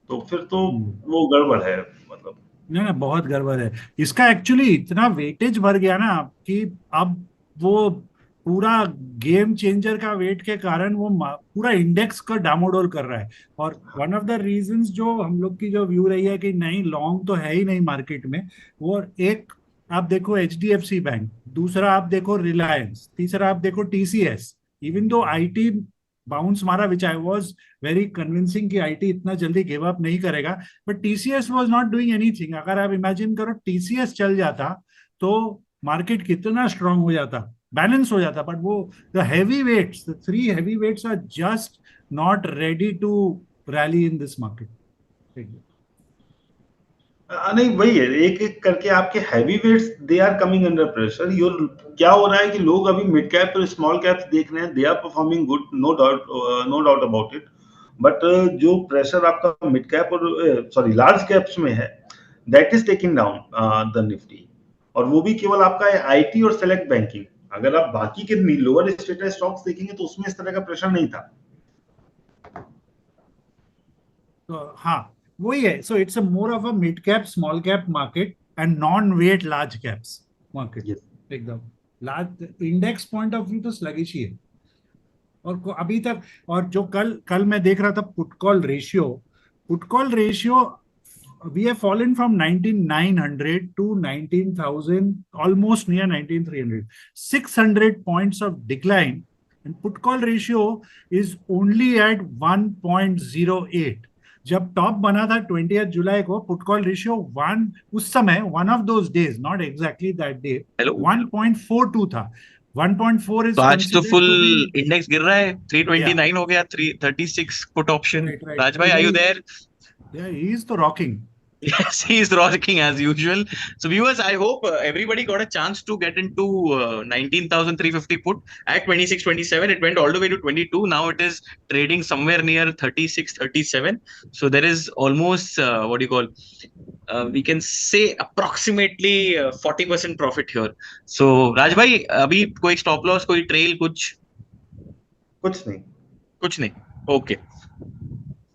तो फिर तो वो गड़बड़ है मतलब। नहीं ना, बहुत गड़बड़ है इसका। एक्चुअली इतना वेटेज भर गया ना कि अब वो पूरा गेम चेंजर का वेट के कारण वो पूरा इंडेक्स का डामाडोल कर रहा है। और वन ऑफ द रीजंस जो हम लोग की जो व्यू रही है कि नहीं लॉन्ग तो है ही नहीं मार्केट में, वो एक आप देखो एचडीएफसी बैंक, दूसरा आप देखो रिलायंस, तीसरा आप देखो TCS. Even though IT bounce मारा, विच आई वाज वेरी कन्विंसिंग कि आईटी इतना जल्दी गिव अप नहीं करेगा, but TCS was not doing anything. अगर आप इमेजिन करो टीसीएस चल जाता तो मार्केट कितना स्ट्रांग हो जाता, बैलेंस हो जाता। बट वो the heavy weights, the three heavy weights are just not ready to rally in this market. नहीं वही है, एक एक करके आपके heavy weights they are coming under pressure. Your क्या हो रहा है कि लोग अभी मिड कैप और स्मॉल कैप्स देख रहे हैं, they are performing good, no doubt about it. But जो प्रेशर आपका मिड कैप और सॉरी लार्ज कैप्स में है, that is taking down the Nifty. और वो भी केवल आपका आईटी और सेलेक्ट बैंकिंग। अगर आप बाकी के लोअर स्टेटस स्टॉक्स देखेंगे तो उसमें इस तरह का प्रेशर नहीं था। तो हाँ, वही है। So it's a more of a mid cap small cap market and non weight large caps market. Yes. एकदम large index point of view तो स्लगिश ही है। और अभी तक, और जो कल कल मैं देख रहा था put call ratio we have fallen from 19,900 to 19,000, almost near 19,300, 600 points of decline, and put call ratio is only at 1.08। जब टॉप बना था 20th जुलाई को, पुट कॉल रेशियो वन, उस समय one of those days, not exactly that day, hello. 1.42 था। 1.4 तो is आज तो considered full to be, index गिर रहा है, या 329 हो गया, 336 put option. Right right, Raj तो भाई, आर यू यही, देयर? या ही इज तो rocking. Yes, he's rocking as usual. So, viewers, I hope everybody got a chance to get into 19,350 put at 26.27. It went all the way to 22. Now it is trading somewhere near 36, 37. So, there is almost, what do you call, we can say approximately 40% profit here. So, Raj bhai, अभी कोई stop loss, कोई trail, कुछ नहीं। कुछ नहीं. Okay.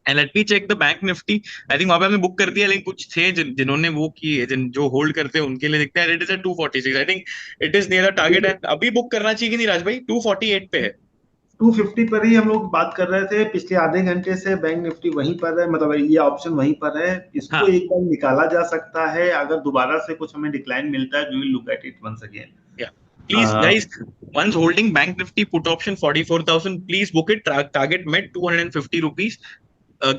And let me check the bank Nifty. I think वहां पे हमने बुक कर दिया, लेकिन कुछ थे जिन्होंने वो किए, जो होल्ड करते हैं उनके लिए देखते हैं। It is 246, I think it is near the target. And अभी बुक करना चाहिए कि नहीं राज भाई? 248 पे है। 250 पर ही हम लोग बात कर रहे थे पिछले आधे घंटे से। बैंक निफ्टी वहीं पर है, मतलब ये ऑप्शन वहीं पर है। इसको हाँ, एक बार निकाला जा सकता है, अगर दोबारा से कुछ हमें डिक्लाइन मिलता है, we will look at it once again. या please guys, once holding bank nifty put option 44,000, please book it. Target met 250 rupees,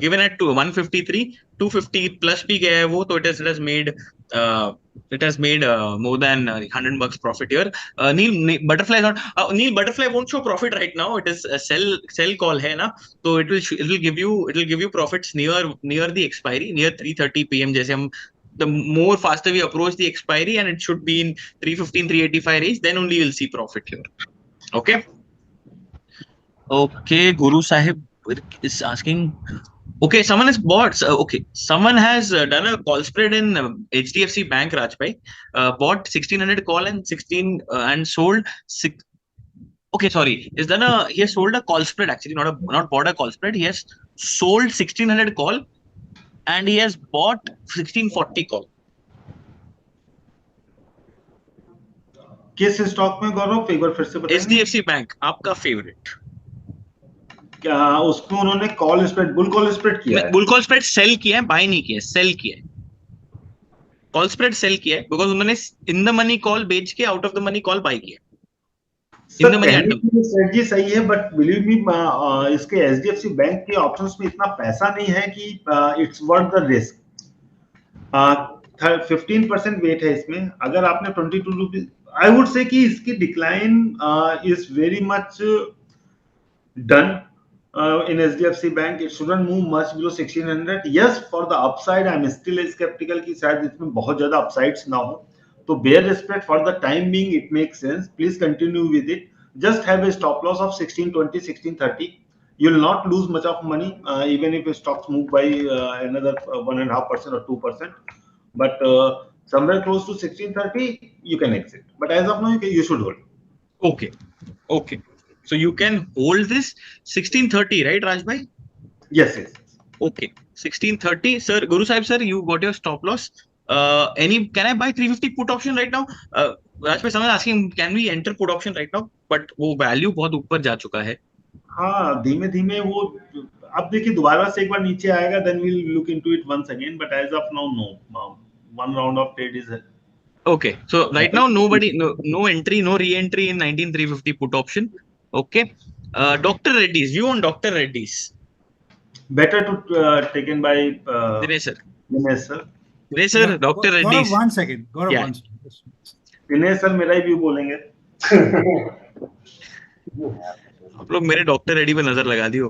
given at 153, 250 plus भी गया है वो, तो it has made uh, more than $100 profit here. Neil Butterfly is not, Neil Butterfly won't show profit right now. It is a sell call है ना, तो it will give you profits near the expiry, near 3:30 p.m. जैसे हम, the more faster we approach the expiry, and it should be in 315, 385 range, then only you'll see profit here. Okay. Okay, Guru Sahib is asking. Okay, someone has bought. Okay, someone has done a call spread in HDFC Bank, Rajbhai. Bought 1,600 call and 16 and sold six. Okay, sorry. He has sold a call spread, actually, not bought a call spread. He has sold 1,600 call and he has bought 1,640 call. किस stock में गौरव, एक बार फिर से बताएंगे? HDFC Bank, आपका favourite. क्या उसमें उन्होंने call spread, bull call spread किया है? बुल कॉल स्प्रेड सेल किया है, बाय नहीं किया है, सेल किया है। कॉल स्प्रेड सेल किया है बिकॉज उन्होंने इन द मनी कॉल बेच के out of the money call buy किया। इन सर द मनी कहने एटम। की ये स्ट्रेटजी सही है, बट बिलीव मी, इसके एचडीएफसी बैंक के ऑप्शंस में इतना पैसा नहीं है कि it's worth the risk. 15% weight है इसमें। अगर आपने 22 रुपीज, आई वुड से कि इसकी decline is very much done in HDFC Bank. It shouldn't move much below 1600. Yes, for the upside, I'm still skeptical कि शायद इसमें बहुत ज्यादा upsides ना हो। तो bear respect for the time being, it makes sense. Please continue with it. Just have a stop loss of 1620, 1630. You'll not lose much of money, even if stocks move by another 1.5% or 2%. But somewhere close to 1630, you can exit. But as of now, you should hold. Okay. Okay. So you can hold this 1630, right, Rajbhai? Yes, yes. Okay. 1630. Sir, Guru Sahib, sir, you got your stop loss. Can I buy 350 put option right now? Rajbhai, someone asking, can we enter put option right now? But वो value बहुत ऊपर जा चुका है। हाँ, धीमे धीमे वो, अब देखिए दोबारा से एक बार नीचे आएगा, then we'll look into it once again, but as of now, no. One round of trade is Okay. So right now, no entry, no re-entry in 19,350 put option. Okay. Dr. Reddy's, view on Dr. Reddy's. better to taken by Dinesh sir. Dinesh sir. Dinesh sir, Dr. Gaurav, Reddy's. 1 second. Gaurav, Yeah. 1 second. Dinesh sir मेरा ही view बोलेंगे। आप लोग मेरे doctor Reddy पे नजर लगा दियो।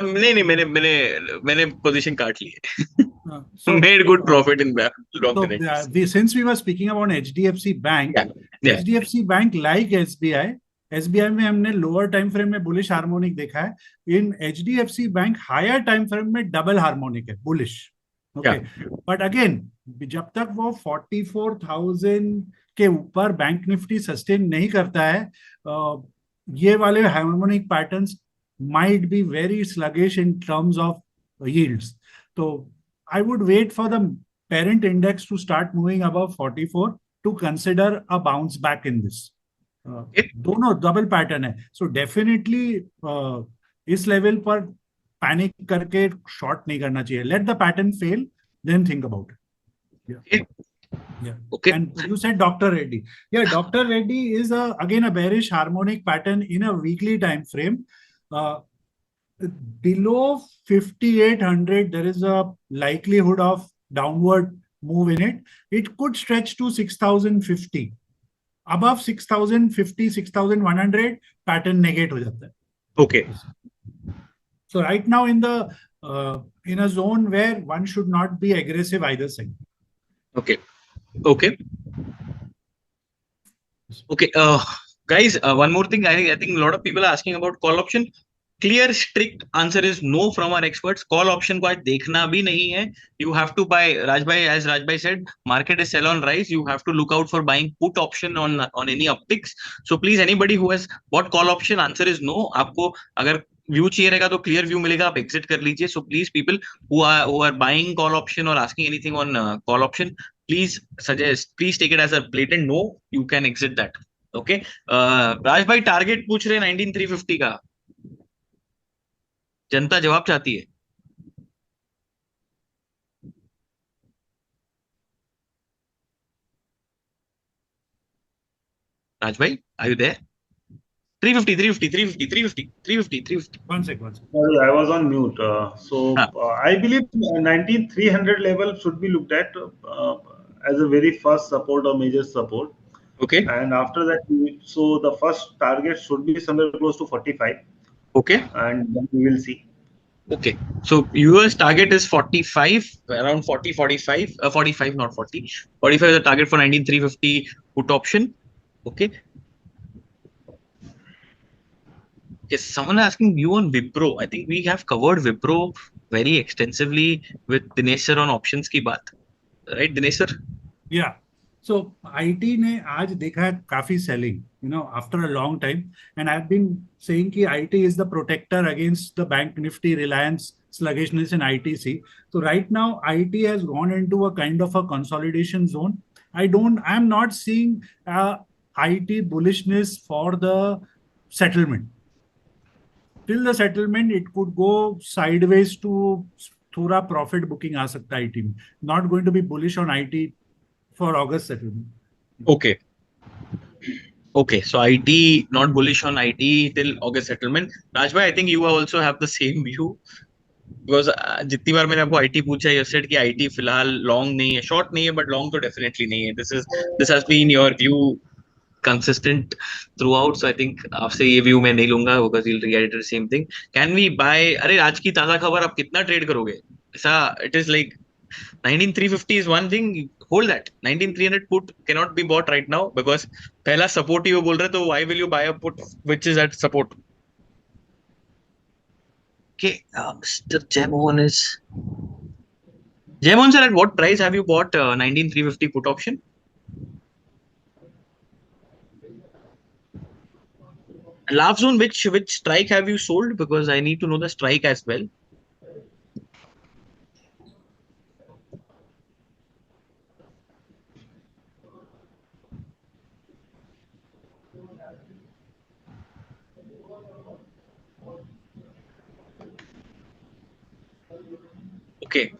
नहीं मैंने मैंने मैंने पोजीशन काट ली है. So Made good profit in long so directions. since we were speaking about HDFC Bank, Yeah. HDFC Bank like SBI, SBI में हमने लोअर टाइम फ्रेम में बुलिश हार्मोनिक देखा है. In HDFC bank higher time frame में double harmonic है, bullish. Okay, but again जब तक वो 44,000 के ऊपर बैंक निफ्टी सस्टेन नहीं करता है, ये वाले harmonic patterns might be very sluggish in terms of yields. So I would wait for the parent index to start moving above 44 to consider a bounce back in this. दोनों double pattern है, so definitely इस level पर panic करके short नहीं करना चाहिए. Let the pattern fail, then think about it. Yeah. Okay. And you said Dr. Reddy. Yeah, Dr. Reddy is again a bearish harmonic pattern in a weekly time frame. Below 5,800, there is a likelihood of downward move in it. It could stretch to 6,050. Above 6,050, 6,100, pattern negate हो जाता है. Okay. So right now in a zone where one should not be aggressive either side. Okay. Okay. Okay. Guys, one more thing. I think a lot of people are asking about call option. Clear, strict answer is no from our experts. Call option को आज देखना भी नहीं है. You have to buy. Rajbhai, as Rajbhai said, market is sell on rise. You have to look out for buying put option on any upticks. So please, anybody who has bought call option, answer is no. आपको अगर view चाहिए रहेगा तो clear view मिलेगा, आप exit कर लीजिए. So please people who are buying call option or asking anything on call option, please take it as a blatant no. You can exit that. Okay. राज भाई टारगेट पूछ रहे हैं 19,350 का. जनता जवाब चाहती है. राज भाई, are you there? 350, 350, 350, 350, 350, 350. One sec. Sorry, I was on mute. I believe 19,300 level should be looked at as a very first support or major support. Okay. And after that, so the first target should be somewhere close to 45. Okay. And then we will see. Okay. So US target is 45, around 40, 45, 45, not 40. 45 is the target for 19,350 put option. Okay. Yes, someone asking view on Wipro. I think we have covered Wipro very extensively with Dinesh sir on options की बात. Right, Dinesh sir? Yeah. So IT ने आज देखा है काफी selling, after a long time, and I've been saying कि IT is the protector against the bank nifty reliance sluggishness in ITC. So right now IT has gone into a kind of a consolidation zone. I'm not seeing IT bullishness for the settlement. Till the settlement, it could go sideways to थोड़ा profit booking आ सकता है IT में. Not going to be bullish on IT for August settlement. Okay. Okay. So IT, not bullish on IT till August settlement. Rajbhai, I think you also have the same view. Because जितनी बार मैंने आपको IT पूछा है, you said कि IT फिलहाल long नहीं है, short नहीं है, बट लॉन्ग तो डेफिनेटली नहीं है. This has been your view consistent throughout. So I think आपसे ये व्यू मैं नहीं लूंगा because you'll reiterate the same thing. Can we buy? अरे आज की ताजा खबर, आप कितना ट्रेड करोगे? ऐसा it is like 19,350 is one thing. Hold that. 19,300 put cannot be bought right now because पहला support ही वो बोल रहे, तो why will you buy a put which is at support? Okay, Mr. Jemon sir, at what price have you bought 19,350 put option? Laugh zone, which strike have you sold? Because I need to know the strike as well. Okay.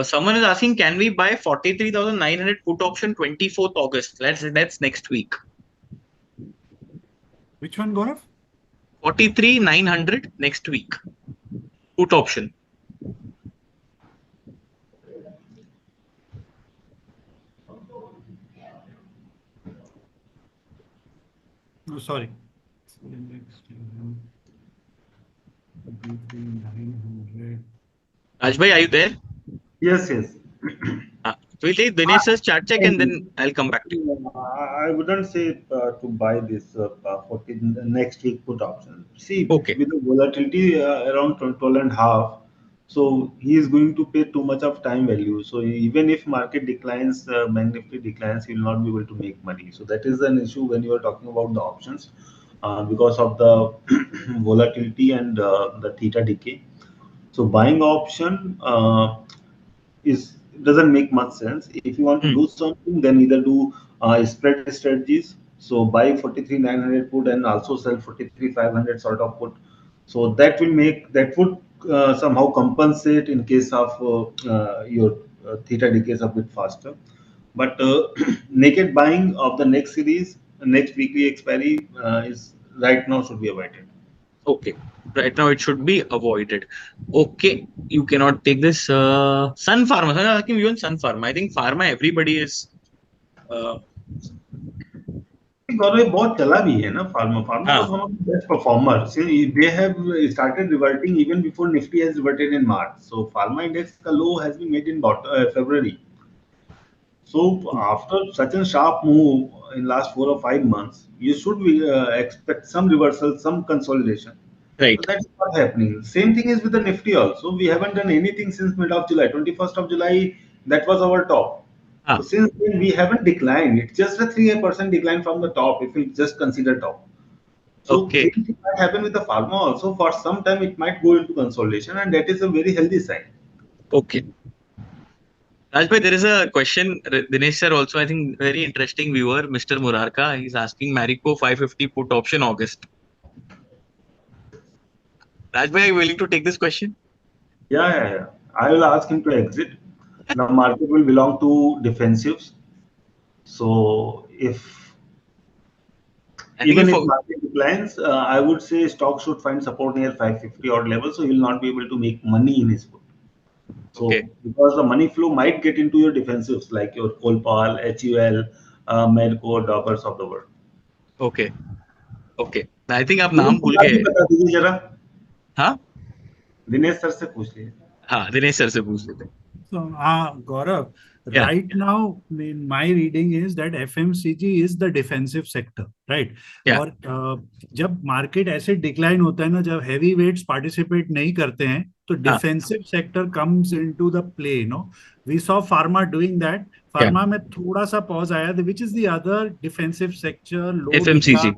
Someone is asking, can we buy 43,900 put option 24th August? That's next week. Which one, Gaurav? 43,900 next week. Put option. Oh, sorry. 23,900. Rajbhai, are you there? Yes, yes. We'll take Dinesh sir's chart check and then I'll come back to you. I wouldn't say to buy this for the next week put option. See, Okay. with the volatility around 12 and half, so he is going to pay too much of time value. So even if market declines, bank nifty declines, he will not be able to make money. So that is an issue when you are talking about the options because of the volatility and the theta decay. So buying option is doesn't make much sense. If you want to Hmm. do something, then either do spread strategies. So buy 43,900 put and also sell 43,500 sort of put. So that would somehow compensate in case of your theta decays a bit faster. But naked buying of the next series, next weekly expiry is right now should be avoided. Okay. Right now it should be avoided. Okay. You cannot take this Sun Pharma. I'm asking you on Sun Pharma. I think Pharma everybody is uh, गौरव ये बहुत चला भी है ना pharma pharma was हाँ, one of the best performers. See, they have started reverting even before Nifty has reverted in March. So pharma index का low has been made in February. So after such a sharp move in last 4 or 5 months, you should expect some reversal, some consolidation. So right. that's not happening. Same thing is with the Nifty also. We haven't done anything since mid of July. 21st of July, that was our top. So हाँ, since then we haven't declined. It's just a 3% decline from the top if we just consider top. So okay. same thing might happen with the pharma also. For some time it might go into consolidation and that is a very healthy sign. Okay. Rajbhai, there is a question. Dinesh sir also, I think, very interesting viewer, Mr. Murarka. He's asking Marico 550 put option August. Rajbhai, are you willing to take this question? Yeah, yeah, yeah. I will ask him to exit. The market will belong to defensives. So if I think even if if market declines, I would say stock should find support near 550 odd level, so he will not be able to make money in his put. okay, So because the money flow might get into your defensives like your Colpal, HUL, Merco, Dockers of the world. okay, okay. I think आप दिनेश नाम भूल sir भी गए. बता दीजिए जरा हाँ, Dinesh sir से पूछ लीजिए हाँ, दिनेश सर से पूछ लेते हैं. So, Gaurav, Yeah, right now, my reading is that FMCG is the defensive sector, right? yeah, और जब मार्केट ऐसे डिक्लाइन होता है ना, जब हैवी वेट्स पार्टिसिपेट नहीं करते हैं, तो हाँ, defensive sector comes into the play. No, we saw pharma doing that. yeah. Pharma में थोड़ा सा पॉज आया, which is the other defensive sector low दिखा. FMCG.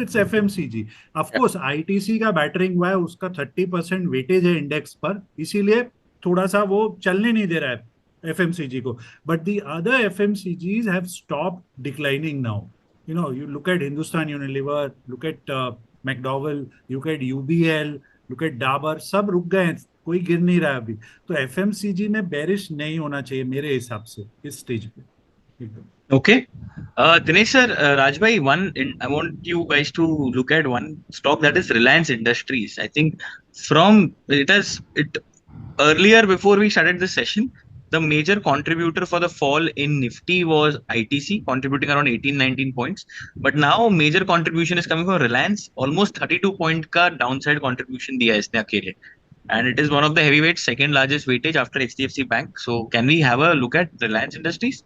It's FMCG. Of Yeah, course ITC का बैटरिंग हुआ है, उसका 30% वेटेज है इंडेक्स पर, इसीलिए थोड़ा सा वो चलने नहीं दे रहा है एफएमसीजी को. But the other FMCGs have stop declining now. You look at Hindustan Unilever, look at McDowell, look at UBL, look at Dabur, सब रुक गए हैं, कोई गिर नहीं रहा है अभी. तो एफएमसीजी में बेरिश नहीं होना चाहिए मेरे हिसाब से इस स्टेज पे एकदम. okay. Dinesh sir, Rajbhai, I want you guys to look at one stock that is Reliance Industries. I think it earlier before we started this session, the major contributor for the fall in Nifty was ITC, contributing around 18-19 points. But now major contribution is coming from Reliance, almost 32 point का downside contribution दिया है इसने अकेले. And it is one of the heavyweights, second largest weightage after HDFC Bank. So can we have a look at Reliance Industries?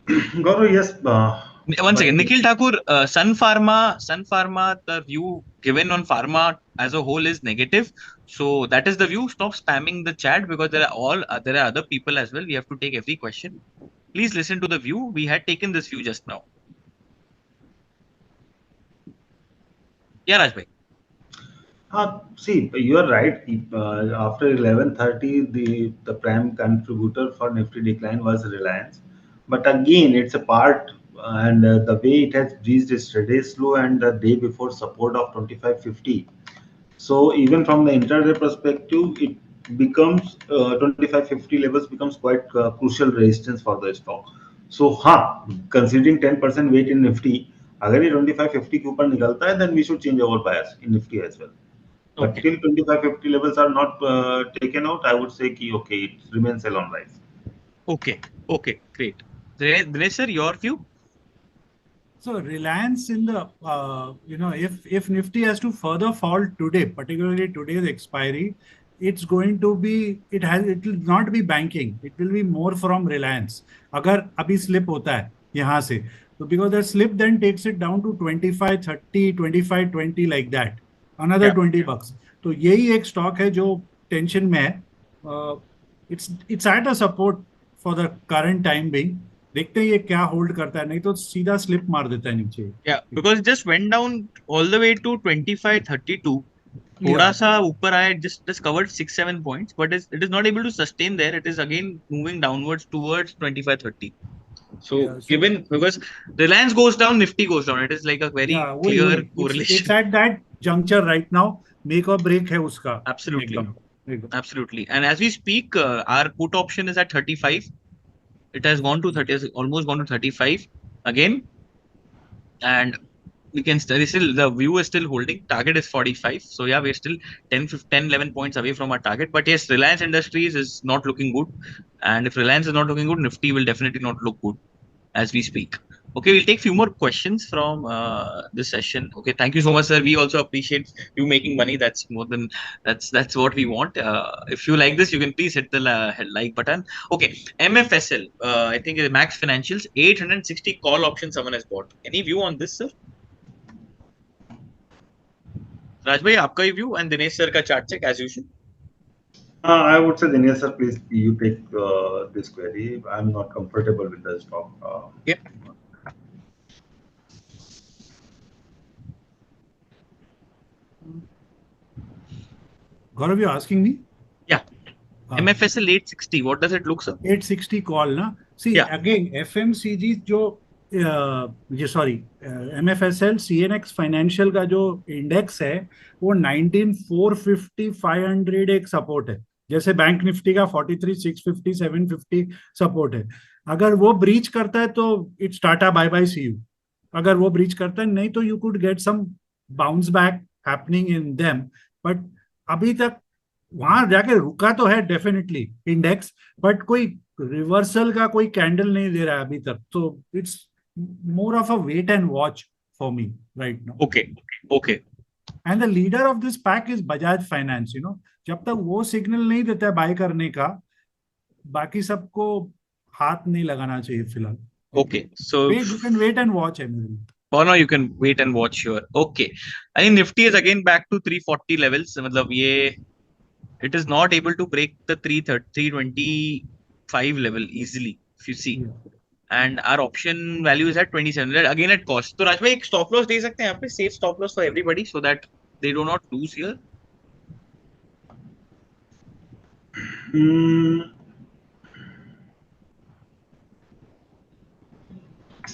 Gaurav, yes, One but second, Nikhil Thakur, Sun Pharma, the view given on pharma as a whole is negative. So that is the view. Stop spamming the chat because there are other people as well. We have to take every question. Please listen to the view. We had taken this view just now. Yeah, Rajbhai. see, you are right. After 11:30, the prime contributor for Nifty decline was Reliance. But again, it's a part, and the way it has reached its today's low and the day before support of 2550. So even from the intraday perspective, it becomes 2550 levels becomes quite crucial resistance for the stock. So हाँ, considering 10% weight in Nifty, अगर ये 2550 के ऊपर निकलता है, then we should change our bias in Nifty as well. But Okay. till 2550 levels are not taken out, I would say कि okay, it remains sell on rise. Okay. Okay. Great. Dinesh sir, your view? So Reliance in the if Nifty has to further fall today, particularly today's expiry, it's going to be it will not be banking. It will be more from Reliance. अगर अभी slip होता है यहाँ से, तो because the slip then takes it down to 25, 30, 25, 20 like that, another Yeah. $20. तो यही एक stock है जो tension में है. It's at a support for the current time being. देखते हैं ये क्या होल्ड करता है, नहीं तो सीधा स्लिप मार देता है नीचे. Yeah, because it just went down all the way to 25.32. थोड़ा Yeah. सा ऊपर आया, just covered 6-7 points, but it is not able to sustain there. It is again moving downwards towards 25.30. So Yeah, so given, because Reliance goes down, Nifty goes down. It is like a very yeah, वही clear वही it's correlation. at that juncture right now. Make और break है उसका. Absolutely. एकदम. Absolutely. And as we speak, our put option is at 35. It has gone to 30, has almost gone to 35 again. And we can still, the view is still holding. Target is 45. So yeah, we're still 10, 11 points away from our target. But yes, Reliance Industries is not looking good. And if Reliance is not looking good, Nifty will definitely not look good as we speak. Okay, we'll take few more questions from this session. Okay, thank you so much, sir. We also appreciate you making money. That's more than that's what we want. If you like this, you can please hit the like button. Okay, MFSL. I think Max Financials 860 call option someone has bought. Any view on this, sir? Raj bhai, आपका ही view and Dinesh sir का chart check as usual. I would say, Dinesh sir, please you take this query. I'm not comfortable with the stock. Yeah. Gaurav, you're asking me? Yeah. MFSL 860. What does it look, sir? 860 call ना. See, Yeah. again, FMCG जो MFSL CNX financial का जो index है वो 19,450 500 एक support है. जैसे bank Nifty का 43 650 750 सपोर्ट है. अगर वो ब्रीच करता है तो it's tata bye bye see you. अगर वो ब्रीच करता है, नहीं तो you could get some bounce back happening in them. But अभी तक वहां जाके रुका तो है डेफिनेटली इंडेक्स, बट कोई रिवर्सल का कोई कैंडल नहीं दे रहा है अभी तक. तो it's more of a wait and watch for me right now. Okay. And the leader of this pack is Bajaj Finance. जब तक वो सिग्नल नहीं देता है बाय करने का, बाकी सबको हाथ नहीं लगाना चाहिए फिलहाल. Okay, so you can wait and watch. For now, you can wait and watch here. Okay, I think Nifty is again back to 340 levels. मतलब ये it is not able to break the 325 level easily, if you see. Yeah. And our option value is at 27 again at cost. तो राज भाई एक stop loss दे सकते हैं यहाँ पे, safe stop loss for everybody so that they do not lose here.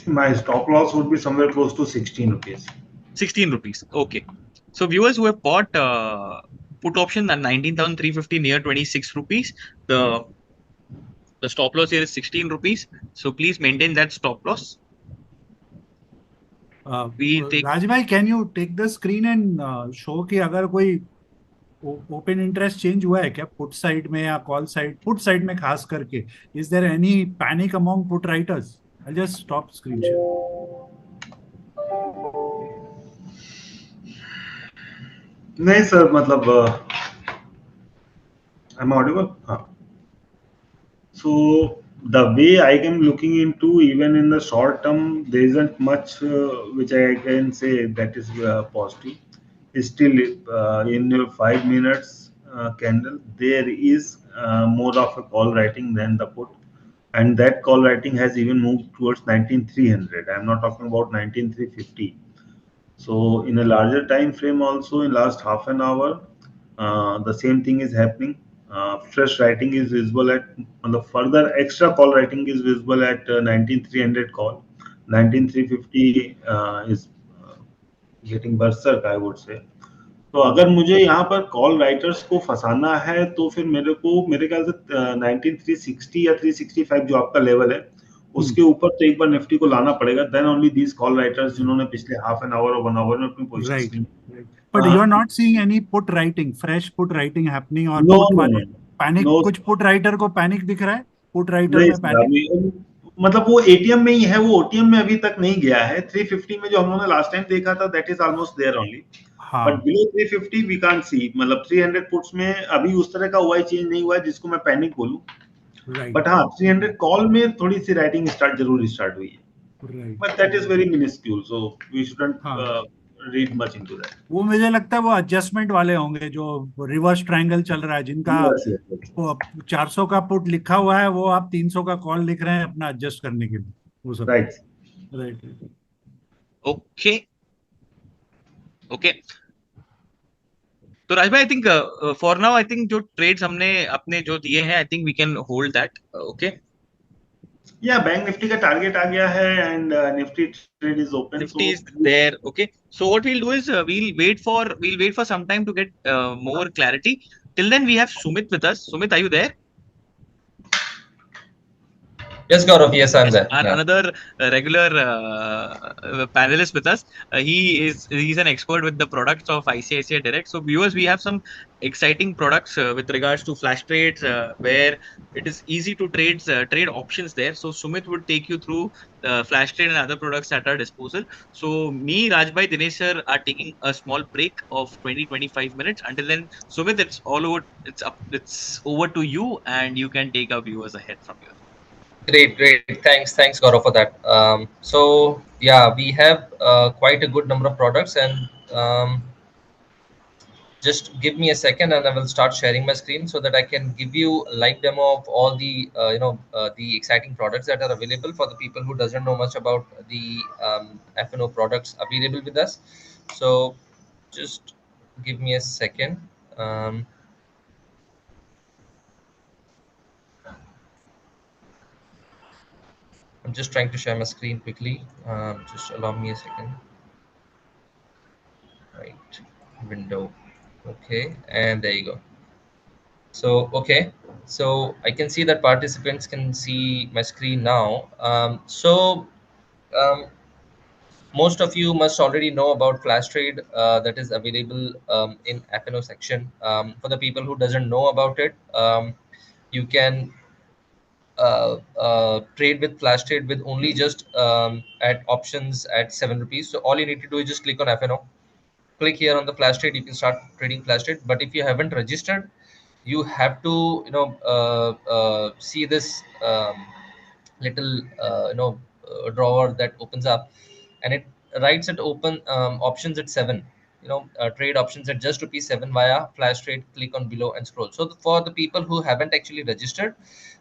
My stop loss would be somewhere close to 16 rupees. 16 rupees. Okay. So viewers who have bought put option at 19,350 near 26 rupees, the stop loss here is 16 rupees. So please maintain that stop loss. Raj bhai, can you take the screen and show कि अगर कोई open interest change हुआ है क्या put side में या call side? Put side में खास करके, is there any panic among put writers? I just stop screen share. नहीं सर, मतलब आई एम ऑडिबल. हाँ. So the way I am looking into, even in the short term, there isn't much which I can say that is positive. Still, in 5 minutes candle, there is more of a call writing than the put, and that call writing has even moved towards 19,300. I'm not talking about 19,350. So in a larger time frame, also in last half an hour, the same thing is happening. Fresh writing is visible at, on the further extra call writing is visible at 19,300 call. 19,350 is getting berserk, I would say. तो अगर मुझे यहाँ पर call writers को फंसाना है तो फिर मेरे ख्याल से 19,360 या 365 जो आपका लेवल है उसके ऊपर तो एक बार निफ्टी को लाना पड़ेगा. देन ओनली दीस कॉल राइटर्स जिन्होंने पिछले हाफ एन आवर और 1 आवर में अपनी position. But you are not seeing any put writing, fresh put writing happening, or No, put no, वाले no. पैनिक. No. कुछ पुट राइटर को पैनिक दिख रहा है? पुट राइटर में पैनिक? मतलब वो एटीएम में ही है, वो ओटीएम में अभी तक नहीं गया है। 350 में जो हम लोगों ने लास्ट टाइम देखा था, that is almost there only, but हाँ बिलो 350 वी कांट सी। मतलब 300 पुट्स में अभी उस तरह का ओआई चेंज नहीं हुआ है जिसको मैं पैनिक बोलूं। राइट बट हाँ, 300 कॉल में थोड़ी सी राइटिंग जरूर स्टार्ट हुई है, right but that is very minuscule, so we हाँ shouldn't read much into that. वो मुझे लगता है वो एडजस्टमेंट वाले होंगे जो रिवर्स ट्रायंगल चल रहा है, जिनका यस यस। 400 का पुट लिखा हुआ है, वो आप 300 का कॉल लिख रहे हैं अपना एडजस्ट करने के लिए, वो सब। राइट। राइट। Okay okay. तो राज भाई, I think for now I think जो ट्रेड्स हमने अपने जो दिए हैं, I think we can hold that. Okay, या बैंक निफ्टी का टारगेट आ गया है, and Nifty trade is open, Nifty so is there. Okay, so what we'll do is we'll wait for some time to get more clarity. Till then, we have Sumit with us. Sumit, are you there? Yes, Gaurav. Yes, I'm Yes, there. our Yeah. another regular panelist with us. He's an expert with the products of ICICI Direct. So viewers, we have some exciting products with regards to flash trades, where it is easy to trade options there. So Sumit would take you through flash trade and other products at our disposal. So me, Rajbhai, Dinesh sir are taking a small break of 20-25 minutes. Until then, Sumit, it's all over. It's over to you, and you can take our viewers ahead from here. Great, great. Thanks, Gaurav, for that. So yeah, we have quite a good number of products, and just give me a second, and I will start sharing my screen so that I can give you a live demo of all the the exciting products that are available for the people who doesn't know much about the F&O products available with us. So just give me a second. Um, I'm just trying to share my screen quickly. Just allow me a second. Right, window. Okay, and there you go. So okay, so I can see that participants can see my screen now. Um, most of you must already know about flash trade that is available in FNO section. For the people who doesn't know about it, you can trade with flash trade with only just at options at 7 rupees. So all you need to do is just click on FNO, click here on the flash trade, you can start trading flash trade. But if you haven't registered, you have to see this little drawer that opens up, and it writes at open options at 7, trade options at just rupees 7 via flash trade. Click on below and scroll. So for the people who haven't actually registered,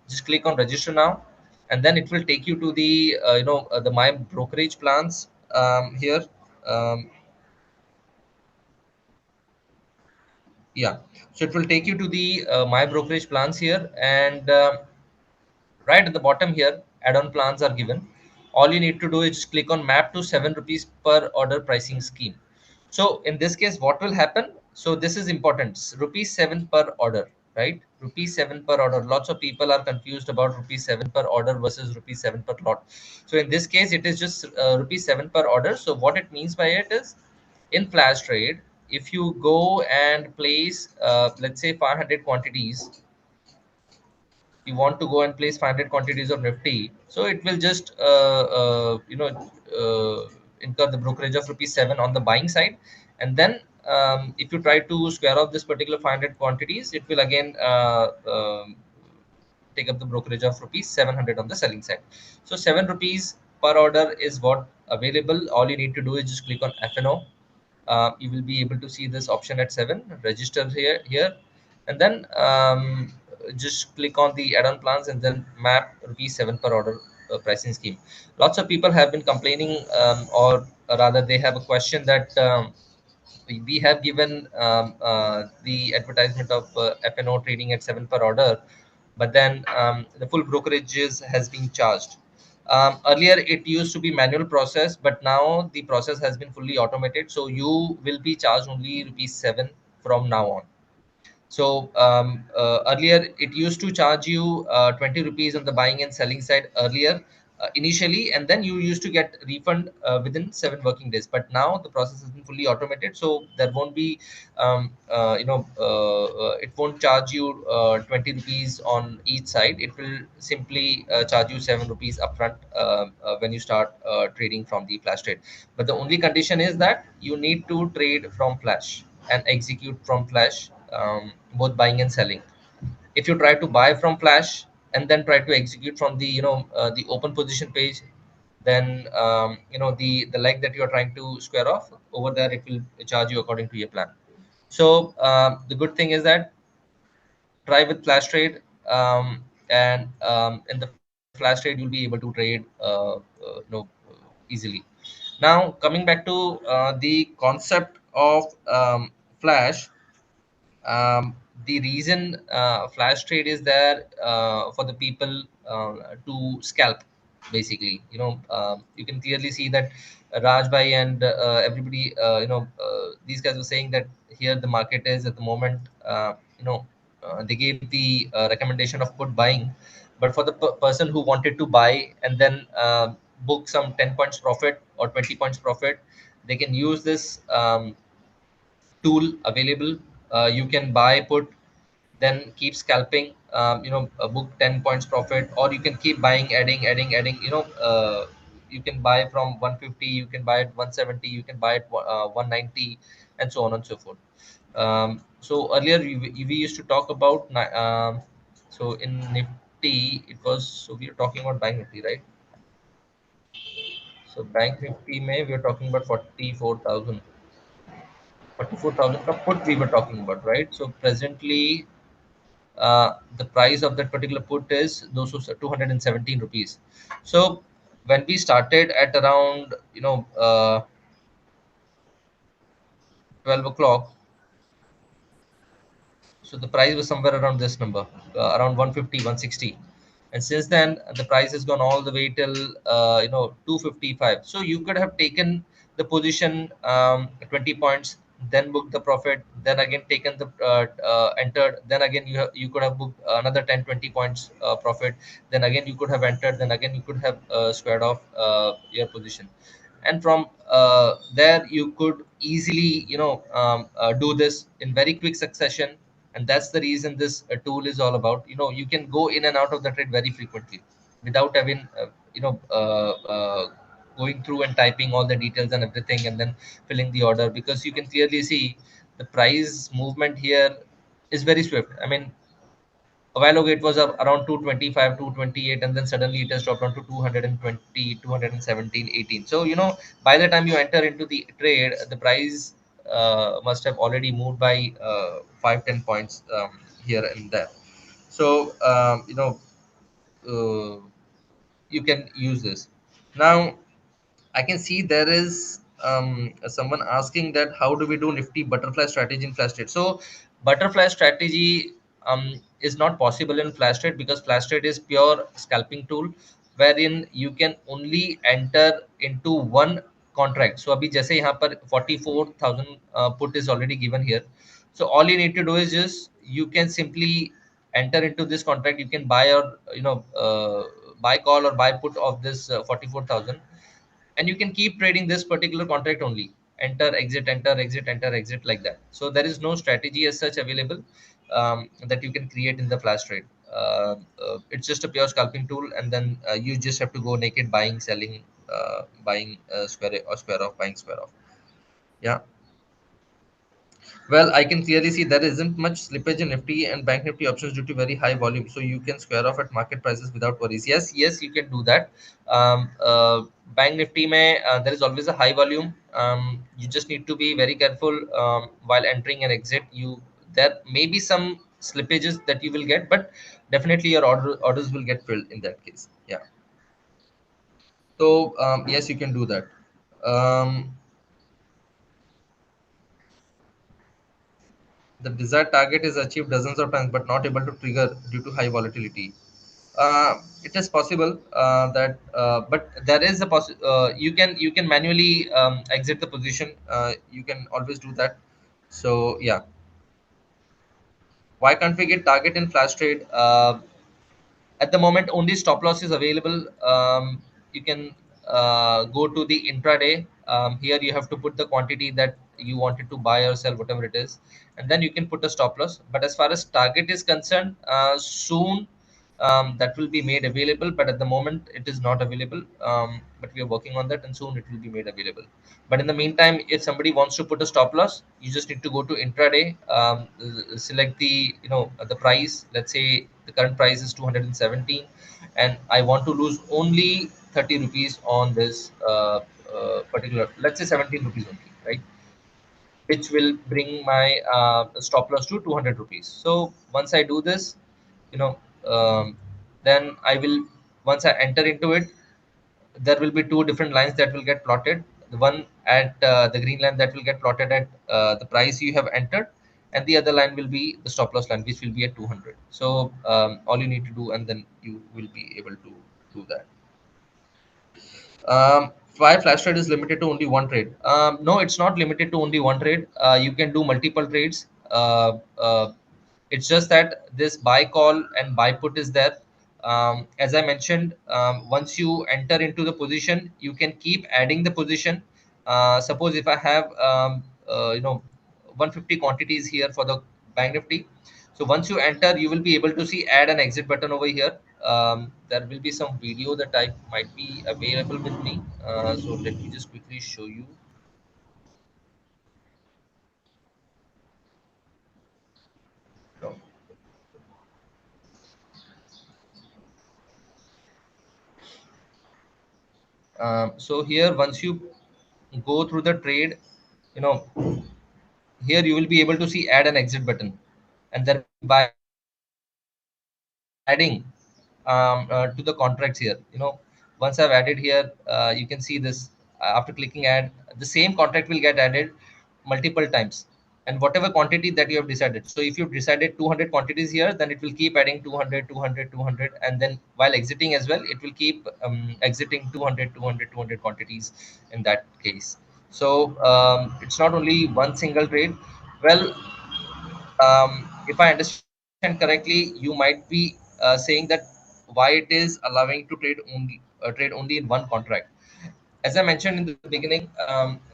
just click on register now, and then it will take you to the the my brokerage plans here. um, yeah, so it will take you to the my brokerage plans here, and right at the bottom here, add-on plans are given. All you need to do is click on map to 7 rupees per order pricing scheme. So in this case, what will happen? So this is important. Rupees 7 per order, right? Rupees 7 per order. Lots of people are confused about rupees 7 per order versus rupees 7 per lot. So in this case, it is just rupees 7 per order. So what it means by it is, in flash trade, if you go and place, let's say 500 quantities, you want to go and place 500 quantities of Nifty, so it will just incur the brokerage of rupees 7 on the buying side, and then if you try to square off this particular 500 quantities, it will again take up the brokerage of rupees 700 on the selling side. So 7 rupees per order is what available. All you need to do is just click on FNO. You will be able to see this option at 7, register here, and then just click on the add-on plans and then map rupees 7 per order pricing scheme. Lots of people have been complaining, or rather they have a question that we have given the advertisement of FNO trading at 7 per order, but then the full brokerages has been charged. Earlier it used to be manual process, but now the process has been fully automated, so you will be charged only rupees 7 from now on. So earlier it used to charge you 20 rupees on the buying and selling side earlier, initially, and then you used to get refund within 7 working days. But now the process has been fully automated, so there won't be it won't charge you 20 rupees on each side. It will simply charge you 7 rupees upfront when you start trading from the flash trade. But the only condition is that you need to trade from flash and execute from flash, both buying and selling. If you try to buy from flash and then try to execute from the the open position page, then the leg that you are trying to square off over there, it will charge you according to your plan. So the good thing is that try with flash trade, and in the flash trade you'll be able to trade easily. Now coming back to the concept of flash, the reason flash trade is there for the people to scalp, basically. You can clearly see that Raj Bhai and everybody, these guys were saying that here the market is at the moment, they gave the recommendation of put buying. But for the person who wanted to buy and then book some 10 points profit or 20 points profit, they can use this tool available. You can buy, put, then keep scalping. Book 10 points profit, or you can keep buying, adding. You can buy from 150, you can buy at 170, you can buy at 190, and so on and so forth. So earlier we used to talk about so in Nifty it was, so we are talking about Bank Nifty, right? So Bank Nifty may we are talking about 44,000 ka put we were talking about, right? So presently, the price of that particular put is those 217 rupees. So when we started at around 12 o'clock, so the price was somewhere around this number, around 150, 160. And since then the price has gone all the way till 255. So you could have taken the position, 20 points, then booked the profit, then again taken the entered, then again you could have booked another 10, 20 points profit, then again you could have entered, then again you could have squared off your position. And from there you could easily do this in very quick succession. And that's the reason this tool is all about. You can go in and out of the trade very frequently without having going through and typing all the details and everything and then filling the order, because you can clearly see the price movement here is very swift. I mean, a while ago it was around 225, 228, and then suddenly it has dropped down to 220, 217, 18. So by the time you enter into the trade, the price must have already moved by 5-10 points here and there. So uh, you can use this. Now I can see there is someone asking that how do we do Nifty butterfly strategy in flash trade. So butterfly strategy is not possible in flash trade, because flash trade is pure scalping tool, wherein you can only enter into one contract. So abhi jaise yahan par 44,000 put is already given here. So all you need to do is just you can simply enter into this contract. You can buy, or buy call or buy put of this 44,000, and you can keep trading this particular contract only. Enter, exit, enter, exit, enter, exit, like that. So there is no strategy as such available that you can create in the flash trade. It's just a pure scalping tool, and then you just have to go naked, buying, selling, buying square off, buying square off. Yeah. Well, I can clearly see there isn't much slippage in Nifty and Bank Nifty options due to very high volume. So you can square off at market prices without worries. Yes, you can do that. Bank Nifty may there is always a high volume. You just need to be very careful while entering and exit. There may be some slippages that you will get, but definitely your orders will get filled in that case. Yeah. So yes, you can do that. Um, The desired target is achieved dozens of times but not able to trigger due to high volatility. It is possible but there is a you can manually exit the position. You can always do that. So yeah, why can't we get target in flash trade? At the moment only stop loss is available. You can go to the intraday. Here you have to put the quantity that you wanted to buy or sell, whatever it is, and then you can put a stop loss. But as far as target is concerned, soon that will be made available, but at the moment it is not available. But we are working on that, and soon it will be made available. But in the meantime, if somebody wants to put a stop loss, you just need to go to intraday, select the the price. Let's say the current price is 217, and I want to lose only 30 rupees on this particular, let's say 17 rupees only, right? Which will bring my stop loss to 200 rupees. So once I do this, you know, then I will, once I enter into it, there will be two different lines that will get plotted. The one at the green line that will get plotted at the price you have entered, and the other line will be the stop loss line, which will be at 200. So all you need to do, and then you will be able to do that. Why flash trade is limited to only one trade? No, it's not limited to only one trade. You can do multiple trades. It's just that this buy call and buy put is there. As I mentioned, once you enter into the position, you can keep adding the position. Suppose if I have 150 quantities here for the bank nifty. So once you enter, you will be able to see add an exit button over here. There will be some video that I might be available with me. So let me just quickly show you. No. So here, once you go through the trade, you know, here you will be able to see add an exit button, and there will be buy button. So once I start adding to the contracts here, once I've added here, you can see this. After clicking add, the same contract will get added multiple times, and whatever quantity that you have decided. So if you've decided 200 quantities here, then it will keep adding 200, 200, 200, and then while exiting as well, it will keep exiting 200, 200, 200 quantities in that case. So it's not only one single trade. Well, if I understand correctly, you might be saying that why it is allowing to trade only in one contract. As I mentioned in the beginning,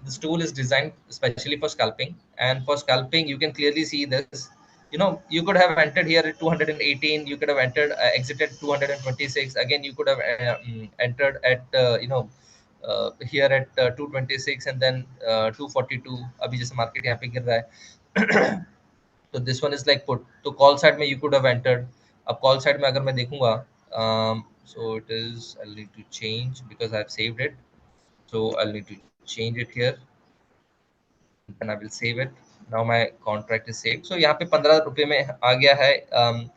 this tool is designed especially for scalping, and for scalping, you can clearly see this. You could have entered here at 218, you could have entered exited 226. Again, you could have entered at here at 226, and then 242. अभी जैसे market यहाँ पे गिर रहा है. तो this one is like put. तो call side में you could have entered. अब call side में अगर मैं देखूंगा, so it is, I'll need to change because I've saved it. So I'll need to change it here, and then I will save it. Now my contract is saved. So यहाँ पे 15 रुपए में आ गया है.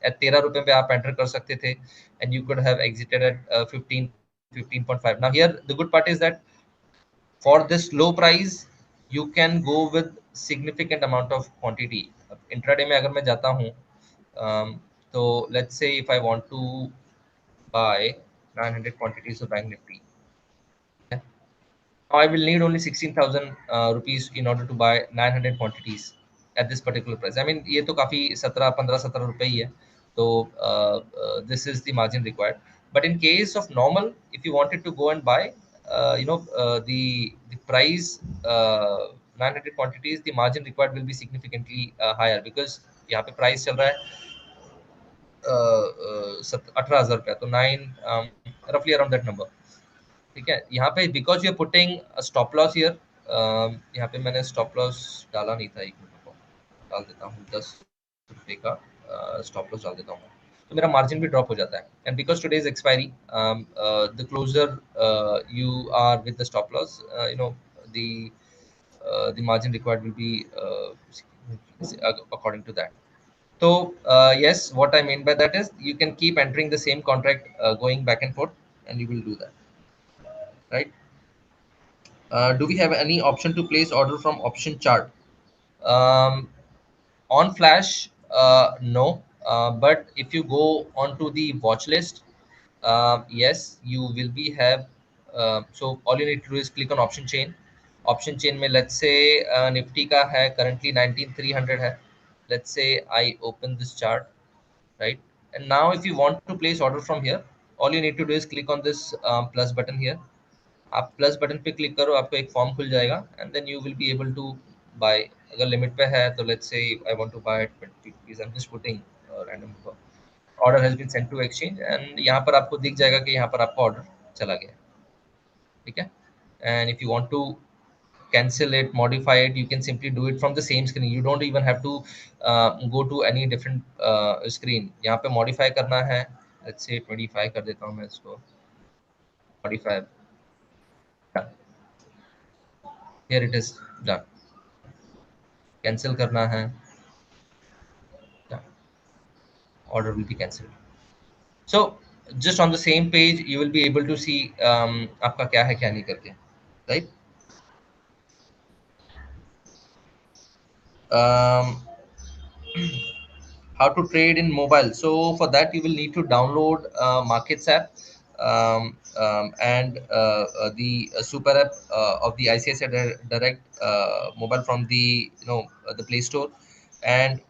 At 13 रुपए पे आप enter कर सकते थे, and you could have exited at 15, 15.5. Now here the good part is that for this low price, you can go with significant amount of quantity. Intraday में अगर मैं जाता हूँ, तो let's say if I want to buy 900 quantities of bank nifty. I will need only 16,000 rupees in order to buy 900 quantities at this particular price. I mean, ये तो काफी 17 रुपए ही है. So this is the margin required. But in case of normal, if you wanted to go and buy, the price 900 quantities, the margin required will be significantly higher, because यहाँ पे price चल रहा है 18,000 रुपया, तो 9 roughly around that number. ठीक है. यहाँ पे because you are putting stop loss here, यहाँ पे मैंने स्टॉप लॉस डाला नहीं था. एक मिनट को डाल देता हूँ, 10 रुपए का स्टॉप लॉस डाल देता हूँ, तो मेरा मार्जिन भी ड्रॉप हो जाता है. And because today is expiry, the closer you are with the stop loss, the margin required will be according to that. So yes, what I mean by that is you can keep entering the same contract, going back and forth, and you will do that, right? Do we have any option to place order from option chart? Um, on Flash, no. But if you go onto the watch list, yes, you will be have. So all you need to do is click on option chain. Option chain में let's say Nifty का है currently 19,300 है. Let's say I open this chart, right? And now if you want to place order from here, all you need to do is click on this plus button here. आप plus button पे click करो, आपको एक form खुल जाएगा, and then you will be able to buy. अगर limit पे है तो let's say I want to buy 20 rupees, I am just putting random. Order has been sent to exchange, and यहाँ पर आपको दिख जाएगा कि यहाँ पर आपका ऑर्डर चला गया. ठीक है. And if you want to cancel it, modify it, you can simply do it from the same screen. You don't even have to go to any different screen. यहाँ पे modify करना है, let's say 25 कर देता हूँ मैं इसको, modify, done. Here it is done. Cancel करना है, done. Order will be cancelled. So just on the same page you will be able to see आपका क्या है क्या नहीं करके, right? um, how to trade in mobile. So for that you will need to download markets app, and the super app of the ICICI Direct mobile from the the Play Store. And